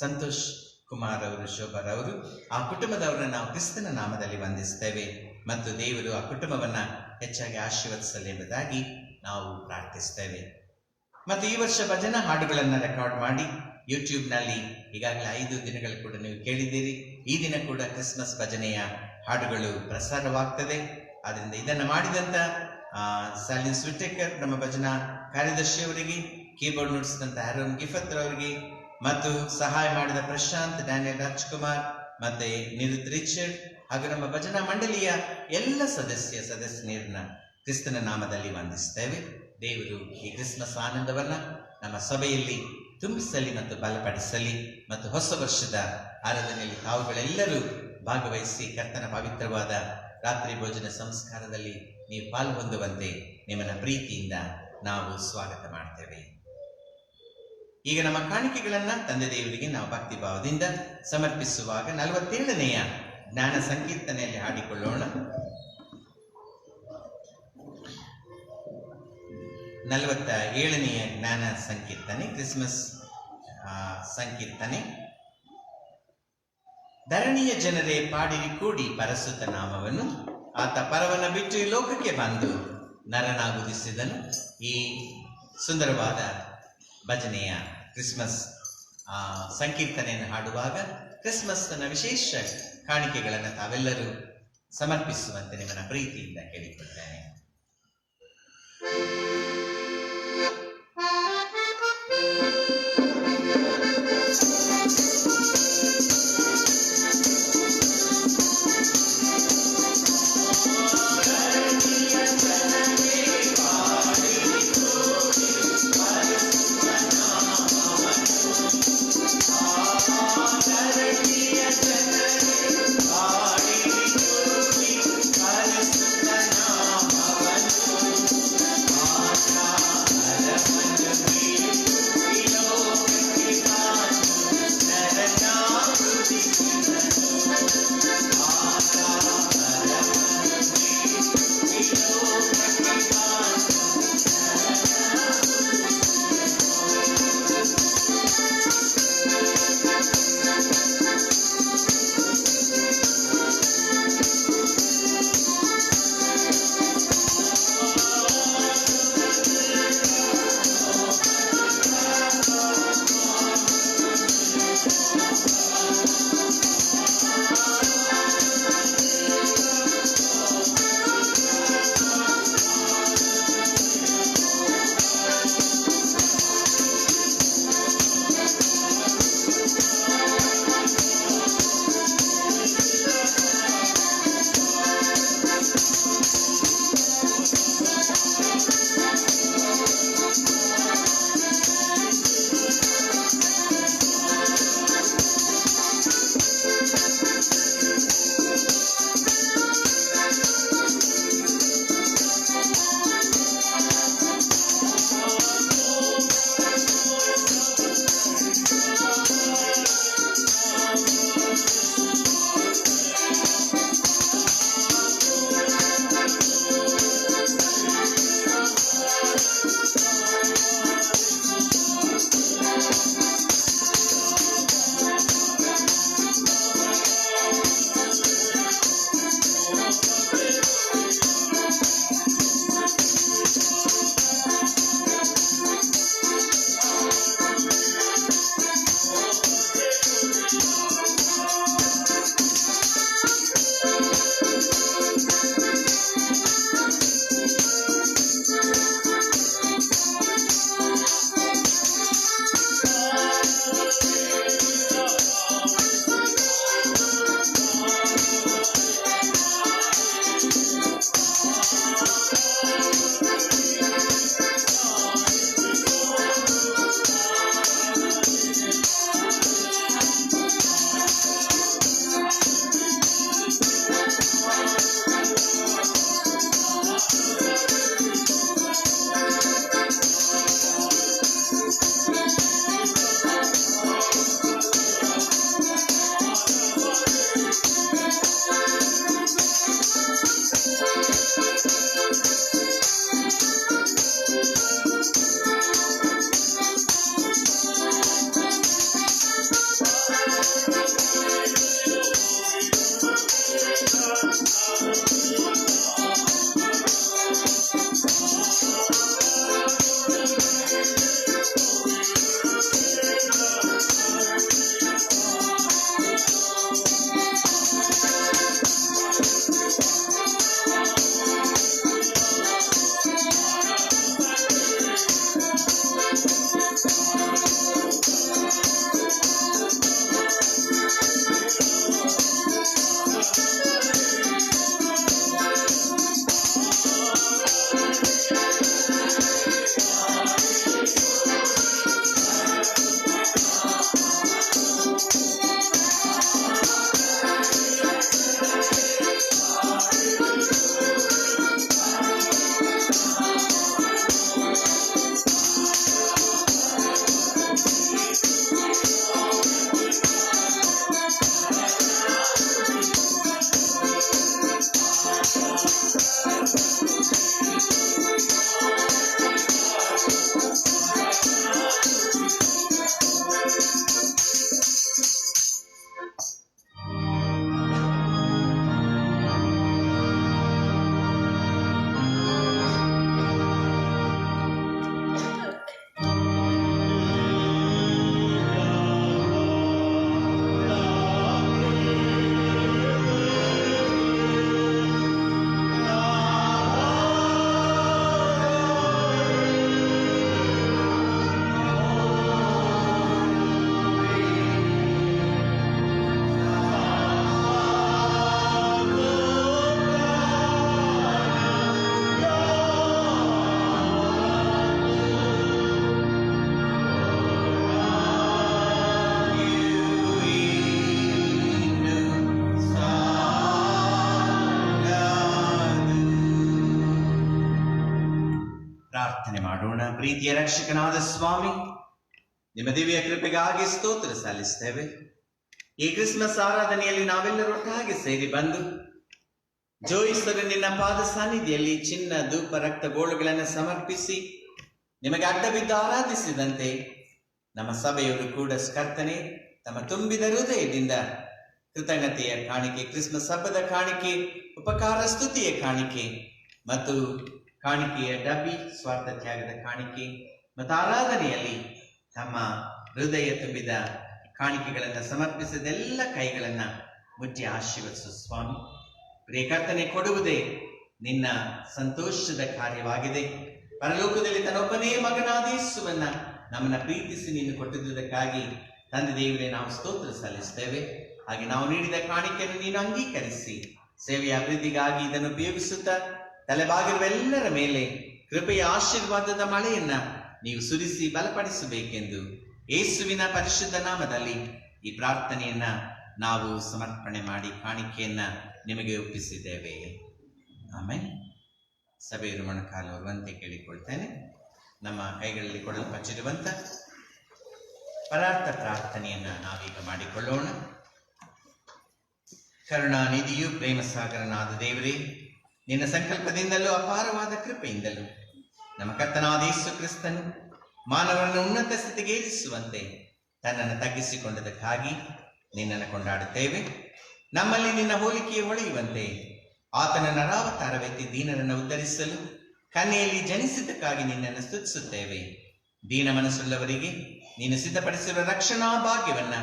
ಸಂತೋಷ್ ಕುಮಾರ್ ಅವರು, ಶೋಭರ್ ಅವರು, ಆ ಕುಟುಂಬದವರನ್ನ ನಾವು ಕ್ರಿಸ್ತನ ನಾಮದಲ್ಲಿ ವಂದಿಸ್ತೇವೆ. ಮತ್ತು ದೇವರು ಆ ಕುಟುಂಬವನ್ನ ಹೆಚ್ಚಾಗಿ ಆಶೀರ್ವದಿಸಲಿ ಎಂಬುದಾಗಿ ನಾವು ಪ್ರಾರ್ಥಿಸ್ತೇವೆ. ಮತ್ತು ಈ ವರ್ಷ ಭಜನಾ ಹಾಡುಗಳನ್ನ ರೆಕಾರ್ಡ್ ಮಾಡಿ ಯೂಟ್ಯೂಬ್ನಲ್ಲಿ ಈಗಾಗಲೇ 5 ದಿನಗಳು ಕೂಡ ನೀವು ಕೇಳಿದ್ದೀರಿ. ಈ ದಿನ ಕೂಡ ಕ್ರಿಸ್ಮಸ್ ಭಜನೆಯ ಹಾಡುಗಳು ಪ್ರಸಾರವಾಗ್ತದೆ. ಆದ್ರಿಂದ ಇದನ್ನು ಮಾಡಿದಂತ ಸಾಲಿನ್ ಸ್ವಿಟೇಕರ್ ನಮ್ಮ ಭಜನಾ ಕಾರ್ಯದರ್ಶಿಯವರಿಗೆ, ಕೀಬೋರ್ಡ್ ನುಡಿಸಿದಂತ ಆರೋನ್ ಗಿಫತ್ ಅವರಿಗೆ, ಮತ್ತು ಸಹಾಯ ಮಾಡಿದ ಪ್ರಶಾಂತ್, ಡ್ಯಾನಿಯಲ್ ರಾಜ್ಕುಮಾರ್, ಮತ್ತೆ ನಿರುತ್ ರಿಚರ್ಡ್ ಹಾಗೂ ನಮ್ಮ ಭಜನಾ ಮಂಡಳಿಯ ಎಲ್ಲ ಸದಸ್ಯರನ್ನ ಕ್ರಿಸ್ತನ ನಾಮದಲ್ಲಿ ವಂದಿಸ್ತೇವೆ. ದೇವರು ಈ ಕ್ರಿಸ್ಮಸ್ ಆನಂದವನ್ನ ನಮ್ಮ ಸಭೆಯಲ್ಲಿ ತುಂಬಿಸಲಿ ಮತ್ತು ಬಲಪಡಿಸಲಿ. ಮತ್ತು ಹೊಸ ವರ್ಷದ ಆರಾಧನೆಯಲ್ಲಿ ತಾವುಗಳೆಲ್ಲರೂ ಭಾಗವಹಿಸಿ ಕರ್ತನ ಪವಿತ್ರವಾದ ರಾತ್ರಿ ಭೋಜನ ಸಂಸ್ಕಾರದಲ್ಲಿ ನೀವು ಪಾಲ್ಗೊಳ್ಳುವಂತೆ ನಿಮ್ಮನ್ನ ಪ್ರೀತಿಯಿಂದ ನಾವು ಸ್ವಾಗತ ಮಾಡ್ತೇವೆ. ಈಗ ನಮ್ಮ ಕಾಣಿಕೆಗಳನ್ನ ತಂದೆ ದೇವರಿಗೆ ನಾವು ಭಕ್ತಿ ಭಾವದಿಂದ ಸಮರ್ಪಿಸುವಾಗ 47ನೆಯ ಜ್ಞಾನ ಸಂಕೀರ್ತನೆಯಲ್ಲಿ ಹಾಡಿಕೊಳ್ಳೋಣ. 47ನೆಯ ಜ್ಞಾನ ಸಂಕೀರ್ತನೆ, ಕ್ರಿಸ್ಮಸ್ ಸಂಕೀರ್ತನೆ. ಧರಣಿಯ ಜನರೇ ಪಾಡಿರಿ ಕೂಡಿ ಪರಸುತ್ತ ನಾಮವನ್ನು, ಆತ ಪರವನ್ನ ಬಿಟ್ಟು ಈ ಲೋಕಕ್ಕೆ ಬಂದು ನರನಾಗುದಿಸಿದನು. ಈ ಸುಂದರವಾದ ಭಜನೆಯ ಕ್ರಿಸ್ಮಸ್ ಸಂಕೀರ್ತನೆಯನ್ನು ಹಾಡುವಾಗ ಕ್ರಿಸ್ಮಸ್ನ ವಿಶೇಷ ಕಾಣಿಕೆಗಳನ್ನು ತಾವೆಲ್ಲರೂ ಸಮರ್ಪಿಸುವಂತೆ ನಿಮ್ಮನ್ನ ಪ್ರೀತಿಯಿಂದ ಕೇಳಿಕೊಳ್ತೇನೆ. ಪ್ರಾರ್ಥನೆ ಮಾಡೋಣ. ಪ್ರೀತಿಯ ರಕ್ಷಕನಾದ ಸ್ವಾಮಿ, ನಿಮ್ಮ ದಿವ್ಯ ಕೃಪೆಗಾಗಿ ಸ್ತೋತ್ರ ಸಲ್ಲಿಸ್ತೇವೆ. ಈ ಕ್ರಿಸ್ಮಸ್ ಆರಾಧನೆಯಲ್ಲಿ ನಾವೆಲ್ಲರೂ ಒಟ್ಟಾಗಿ ಸೇರಿ ಬಂದು ಜೋಯಿಸರು ನಿನ್ನ ಪಾದ ಸಾನ್ನಿಧ್ಯದಲ್ಲಿ ಚಿನ್ನ, ಧೂಪ, ರಕ್ತ ಗೋಳುಗಳನ್ನು ಸಮರ್ಪಿಸಿ ನಿಮಗೆ ಅಡ್ಡ ಬಿದ್ದು ಆರಾಧಿಸಿದಂತೆ ನಮ್ಮ ಸಭೆಯವರು ಕೂಡ ಕರ್ತನೆ ತಮ್ಮ ತುಂಬಿದ ಹೃದಯದಿಂದ ಕೃತಜ್ಞತೆಯ ಕಾಣಿಕೆ, ಕ್ರಿಸ್ಮಸ್ ಹಬ್ಬದ ಕಾಣಿಕೆ, ಉಪಕಾರ ಸ್ತುತಿಯ ಕಾಣಿಕೆ ಮತ್ತು ಕಾಣಿಕೆಯ ಡಬ್ಬಿ, ಸ್ವಾರ್ಥ ತ್ಯಾಗದ ಕಾಣಿಕೆ ಮತ್ತು ಆರಾಧನೆಯಲ್ಲಿ ತಮ್ಮ ಹೃದಯ ತುಂಬಿದ ಕಾಣಿಕೆಗಳನ್ನು ಸಮರ್ಪಿಸಿದೆಲ್ಲ ಕೈಗಳನ್ನ ಮುಟ್ಟಿ ಆಶೀರ್ವದಿಸು ಸ್ವಾಮಿ. ಪ್ರಿಯ ಕರ್ತನೆ, ಕೊಡುವುದೇ ನಿನ್ನ ಸಂತೋಷದ ಕಾರ್ಯವಾಗಿದೆ. ಪರಲೋಕದಲ್ಲಿ ತನ್ನೊಬ್ಬನೇ ಮಗನಾದ ಯೇಸುವನ್ನ ನಮ್ಮನ್ನ ಪ್ರೀತಿಸಿ ನೀನು ಕೊಟ್ಟಿದ್ದಕ್ಕಾಗಿ ತಂದೆ ದೇವರೇ ನಾವು ಸ್ತೋತ್ರ ಸಲ್ಲಿಸ್ತೇವೆ. ಹಾಗೆ ನಾವು ನೀಡಿದ ಕಾಣಿಕೆಯನ್ನು ನೀನು ಅಂಗೀಕರಿಸಿ ಸೇವೆಯ ಅಭಿವೃದ್ಧಿಗಾಗಿ ಇದನ್ನು ಉಪಯೋಗಿಸುತ್ತಾ ತಲೆಬಾಗಿರುವ ಎಲ್ಲರ ಮೇಲೆ ಕೃಪೆಯ ಆಶೀರ್ವಾದದ ಮಳೆಯನ್ನ ನೀವು ಸುರಿಸಿ ಬಲಪಡಿಸಬೇಕೆಂದು ಯೇಸುವಿನ ಪರಿಶುದ್ಧ ನಾಮದಲ್ಲಿ ಈ ಪ್ರಾರ್ಥನೆಯನ್ನ ನಾವು ಸಮರ್ಪಣೆ ಮಾಡಿ ಕಾಣಿಕೆಯನ್ನ ನಿಮಗೆ ಒಪ್ಪಿಸಿದ್ದೇವೆ. ಆಮೇಲೆ ಸಭೆಯರು ಮೊಣಕಾಲು ಹೊರುವಂತೆ ಕೇಳಿಕೊಳ್ತೇನೆ. ನಮ್ಮ ಕೈಗಳಲ್ಲಿ ಕೊಡಲ್ಪಟ್ಟಿರುವಂತ ಪರಾರ್ಥ ಪ್ರಾರ್ಥನೆಯನ್ನ ನಾವೀಗ ಮಾಡಿಕೊಳ್ಳೋಣ. ಕರುಣಾನಿಧಿಯು ಪ್ರೇಮ ಸಾಗರನಾದ ದೇವರೇ, ನಿನ್ನ ಸಂಕಲ್ಪದಿಂದಲೂ ಅಪಾರವಾದ ಕೃಪೆಯಿಂದಲೂ ನಮ್ಮ ಕರ್ತನಾದ ಯೇಸು ಕ್ರಿಸ್ತನು ಮಾನವರನ್ನು ಉನ್ನತ ಸ್ಥಿತಿಗೆ ಏರಿಸುವಂತೆ ತನ್ನನ್ನು ತಗ್ಗಿಸಿಕೊಂಡದಕ್ಕಾಗಿ ನಿನ್ನನ್ನು ಕೊಂಡಾಡುತ್ತೇವೆ. ನಮ್ಮಲ್ಲಿ ನಿನ್ನ ಹೋಲಿಕೆಯು ಹೊಳೆಯುವಂತೆ ಆತನ ನರಾವತಾರವೆತ್ತಿ ದೀನರನ್ನು ಉದ್ಧರಿಸಲು ಕನ್ಯೆಯಲ್ಲಿ ಜನಿಸಿದ್ದಕ್ಕಾಗಿ ನಿನ್ನನ್ನು ಸ್ತುತಿಸುತ್ತೇವೆ. ದೀನ ಮನಸ್ಸುಳ್ಳವರಿಗೆ ನೀನು ಸಿದ್ಧಪಡಿಸಿರುವ ರಕ್ಷಣಾ ಭಾಗ್ಯವನ್ನ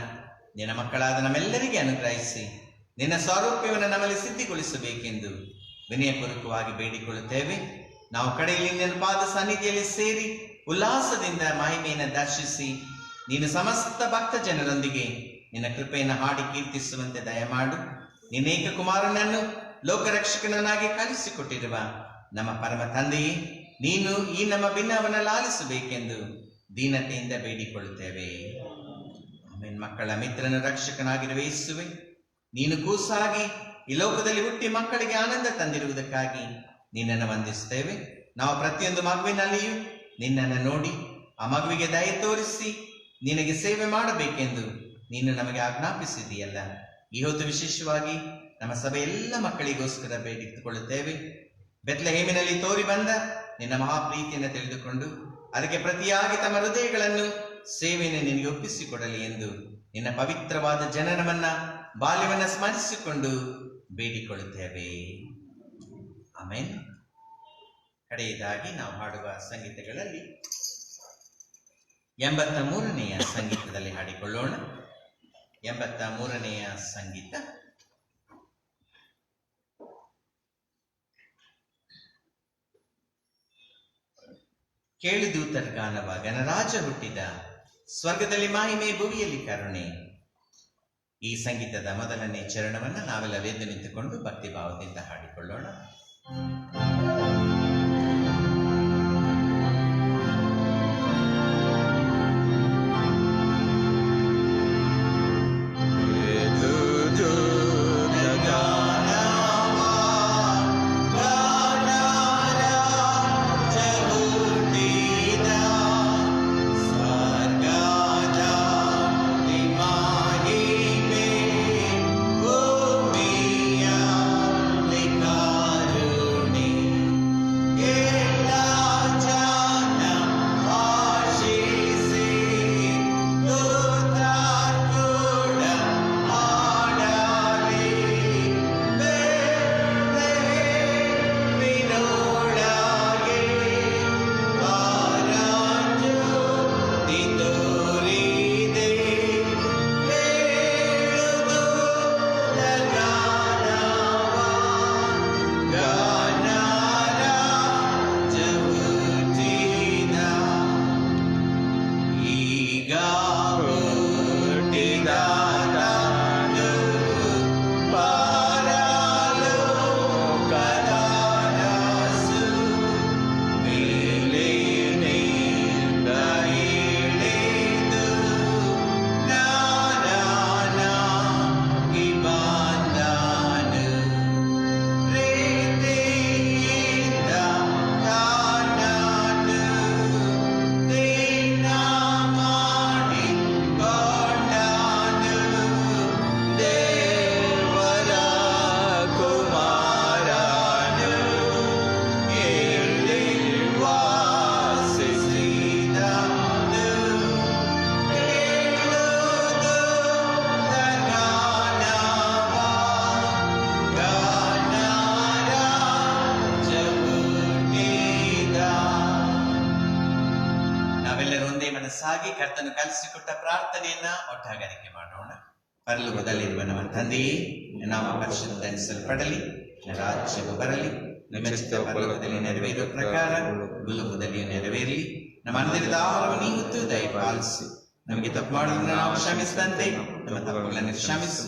ನಿನ್ನ ಮಕ್ಕಳಾದ ನಮ್ಮೆಲ್ಲರಿಗೆ ಅನುಗ್ರಹಿಸಿ ನಿನ್ನ ಸಾರೂಪ್ಯವನ್ನು ನಮ್ಮಲ್ಲಿ ಸಿದ್ಧಿಗೊಳಿಸಬೇಕೆಂದು ವಿನಯಪೂರ್ವಕವಾಗಿ ಬೇಡಿಕೊಳ್ಳುತ್ತೇವೆ. ನಾವು ಕಡೆಯಲ್ಲಿ ನಿನ್ನ ಪಾದ ಸನ್ನಿಧಿಯಲ್ಲಿ ಸೇರಿ ಉಲ್ಲಾಸದಿಂದ ಮಹಿಮೆಯನ್ನು ದರ್ಶಿಸಿ ನೀನು ಸಮಸ್ತ ಭಕ್ತ ಜನರೊಂದಿಗೆ ನಿನ್ನ ಕೃಪೆಯನ್ನು ಹಾಡಿ ಕೀರ್ತಿಸುವಂತೆ ದಯಮಾಡು. ನಿನ್ನೇಕ ಕುಮಾರನನ್ನು ಲೋಕರಕ್ಷಕನನ್ನಾಗಿ ಕಳಿಸಿಕೊಟ್ಟಿರುವ ನಮ್ಮ ಪರಮ ತಂದೆಯೇ, ನೀನು ಈ ನಮ್ಮ ಭಿನ್ನವನ್ನು ಲಾಲಿಸಬೇಕೆಂದು ದೀನತೆಯಿಂದ ಬೇಡಿಕೊಳ್ಳುತ್ತೇವೆ. ಆಮೇಲೆ ಮಕ್ಕಳ ಮಿತ್ರನ ರಕ್ಷಕನಾಗಿರುವ ಯೇಸುವೆ, ನೀನು ಕೂಸಾಗಿ ಈ ಲೋಕದಲ್ಲಿ ಹುಟ್ಟಿ ಮಕ್ಕಳಿಗೆ ಆನಂದ ತಂದಿರುವುದಕ್ಕಾಗಿ ನಿನ್ನನ್ನು ವಂದಿಸುತ್ತೇವೆ. ನಾವು ಪ್ರತಿಯೊಂದು ಮಗುವಿನಲ್ಲಿಯೂ ನಿನ್ನನ್ನು ನೋಡಿ ಆ ಮಗುವಿಗೆ ದಯ ತೋರಿಸಿ ನಿನಗೆ ಸೇವೆ ಮಾಡಬೇಕೆಂದು ನೀನು ನಮಗೆ ಆಜ್ಞಾಪಿಸಿದೆಯಲ್ಲ. ಈ ಹೊತ್ತು ವಿಶೇಷವಾಗಿ ನಮ್ಮ ಸಭೆ ಎಲ್ಲ ಮಕ್ಕಳಿಗೋಸ್ಕರ ಬೇಡಿಕೊಳ್ಳುತ್ತೇವೆ. ಬೆತ್ಲೆಹೇಮಿನಲ್ಲಿ ತೋರಿ ಬಂದ ನಿನ್ನ ಮಹಾಪ್ರೀತಿಯನ್ನು ತಿಳಿದುಕೊಂಡು ಅದಕ್ಕೆ ಪ್ರತಿಯಾಗಿ ತಮ್ಮ ಹೃದಯಗಳನ್ನು ಸೇವೆಯನ್ನು ನಿನಗೆ ಒಪ್ಪಿಸಿಕೊಡಲಿ ಎಂದು ನಿನ್ನ ಪವಿತ್ರವಾದ ಜನನವನ್ನ ಬಾಲ್ಯವನ್ನ ಸ್ಮರಿಸಿಕೊಂಡು ಬೇಡಿಕೊಳ್ಳುತ್ತೇವೆ. ಆಮೇಲೆ ಕಡೆಯದಾಗಿ ನಾವು ಹಾಡುವ ಸಂಗೀತಗಳಲ್ಲಿ 83ನೆಯ ಸಂಗೀತದಲ್ಲಿ ಹಾಡಿಕೊಳ್ಳೋಣ. 83ನೆಯ ಸಂಗೀತ. ಕೇಳು ದೂತರ ಗಾನವ, ಗಣರಾಜ ಹುಟ್ಟಿದ, ಸ್ವರ್ಗದಲ್ಲಿ ಮಹಿಮೆ, ಭುವಿಯಲ್ಲಿ ಕರುಣೆ. ಈ ಸಂಗೀತದ ಮೊದಲನೇ ಚರಣವನ್ನ ನಾವೆಲ್ಲ ಎದ್ದು ನಿಂತುಕೊಂಡು ಭಕ್ತಿ ಭಾವದಿಂದ ಹಾಡಿಕೊಳ್ಳೋಣ. Made ಹಾಗೆ ಕರ್ತನು ಕಲಿಸಿಕೊಟ್ಟ ಪ್ರಾರ್ಥನೆಯನ್ನ ಒಟ್ಟಾಗರಿಕೆ ಮಾಡೋಣ. ಪರಲೋಕದಲ್ಲಿರುವ ನಮ್ಮ ತಂದೆಯೇ, ನಿನ್ನ ನಾಮ ಪರಿಶುದ್ಧರಿಸಲ್ಪಡಲಿ, ನಿನ್ನ ರಾಜ್ಯವು ಬರಲಿ, ನಿಮ್ಮ ಚಿತ್ತ ಪರಲೋಕದಲ್ಲಿ ನೆರವೇರುವ ಪ್ರಕಾರ ಭೂಲೋಕದಲ್ಲಿಯೂ ನೆರವೇರಲಿ. ನಮ್ಮ ಅನುದಿನದ ಆಹಾರವನ್ನು ಇವತ್ತು ದಯಪಾಲಿಸಿ, ನಮಗೆ ತಪ್ಪು ಮಾಡುವುದನ್ನು ನಾವು ಕ್ಷಮಿಸಿದಂತೆ ನಮ್ಮ ತಪ್ಪುಗಳನ್ನು ಕ್ಷಮಿಸು,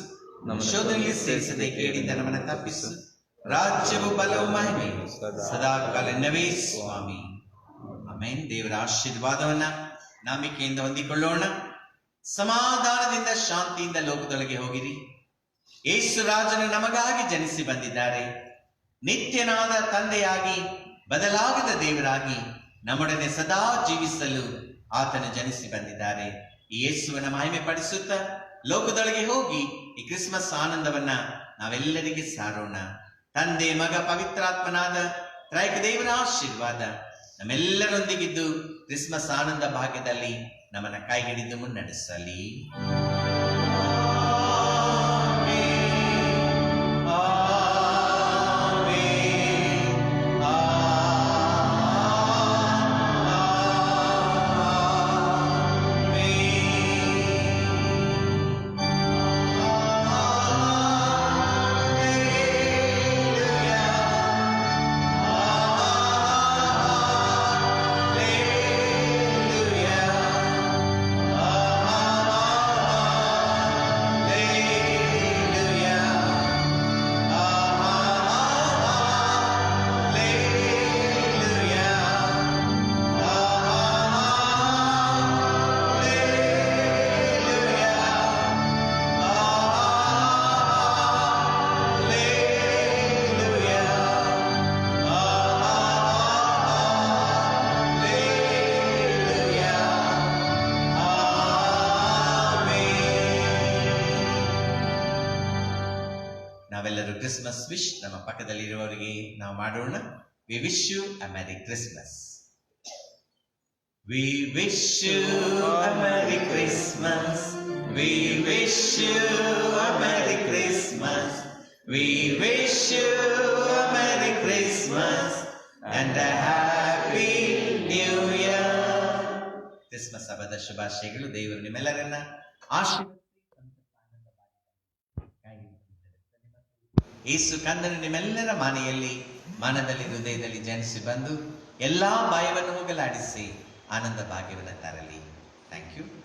ನಮ್ಮ ಶೋಧನೆಗೆ ಸೇರಿಸದೆ ಕೇಳಿದ್ದ ನಮ್ಮನ್ನು ತಪ್ಪಿಸು. ರಾಜ್ಯವು ಬಲವು ಮಹಿಮೆಯು ಸದಾ ಕಾಲವೇ ಸ್ವಾಮಿ. ಆಮೆನ್. ದೇವರ ಆಶೀರ್ವಾದವನ್ನ ನಂಬಿಕೆಯಿಂದ ಹೊಂದಿಕೊಳ್ಳೋಣ. ಸಮಾಧಾನದಿಂದ ಶಾಂತಿಯಿಂದ ಲೋಕದೊಳಗೆ ಹೋಗಿರಿ. ಯೇಸು ರಾಜನು ನಮಗಾಗಿ ಜನಿಸಿ ಬಂದಿದ್ದಾರೆ. ನಿತ್ಯನಾದ ತಂದೆಯಾಗಿ ಬದಲಾಗದ ದೇವರಾಗಿ ನಮ್ಮೊಡನೆ ಸದಾ ಜೀವಿಸಲು ಆತನು ಜನಿಸಿ ಬಂದಿದ್ದಾರೆ. ಈ ಯೇಸುವನ್ನ ಮಹಿಮೆ ಪಡಿಸುತ್ತಾ ಲೋಕದೊಳಗೆ ಹೋಗಿ ಈ ಕ್ರಿಸ್ಮಸ್ ಆನಂದವನ್ನ ನಾವೆಲ್ಲರಿಗೆ ಸಾರೋಣ. ತಂದೆ, ಮಗ, ಪವಿತ್ರಾತ್ಮನಾದ ತ್ರೈಕ ದೇವರ ಆಶೀರ್ವಾದ ನಮ್ಮೆಲ್ಲರೊಂದಿಗಿದ್ದು ಕ್ರಿಸ್ಮಸ್ ಆನಂದ ಭಾಗ್ಯದಲ್ಲಿ ನಮ್ಮನ್ನ ಕೈ ಹಿಡಿದು ಮುನ್ನಡೆಸಲಿ. ನಾವೆಲ್ಲರೂ ಕ್ರಿಸ್ಮಸ್ ವಿಶ್ ನಮ್ಮ ಪಕ್ಕದಲ್ಲಿರುವವರಿಗೆ ನಾವು ಮಾಡೋಣ. We wish you a merry Christmas. We wish you a merry Christmas. We wish you a merry Christmas. We wish you a merry Christmas and a happy new year. Christmas ಹಬ್ಬದ ಶುಭಾಶಯಗಳು. ದೇವರು ನಿಮ್ಮೆಲ್ಲರನ್ನ ಆಶೀರ್ವದಿಸಿ. ಯೇಸು ಕಂದನು ನಿಮ್ಮೆಲ್ಲರ ಮನೆಯಲ್ಲಿ, ಮನದಲ್ಲಿ, ಹೃದಯದಲ್ಲಿ ಜನಿಸಿ ಬಂದು ಎಲ್ಲಾ ಭಯವನ್ನು ಹೋಗಲಾಡಿಸಿ ಆನಂದ ಭಾಗ್ಯವನ್ನು ತರಲಿ. Thank you.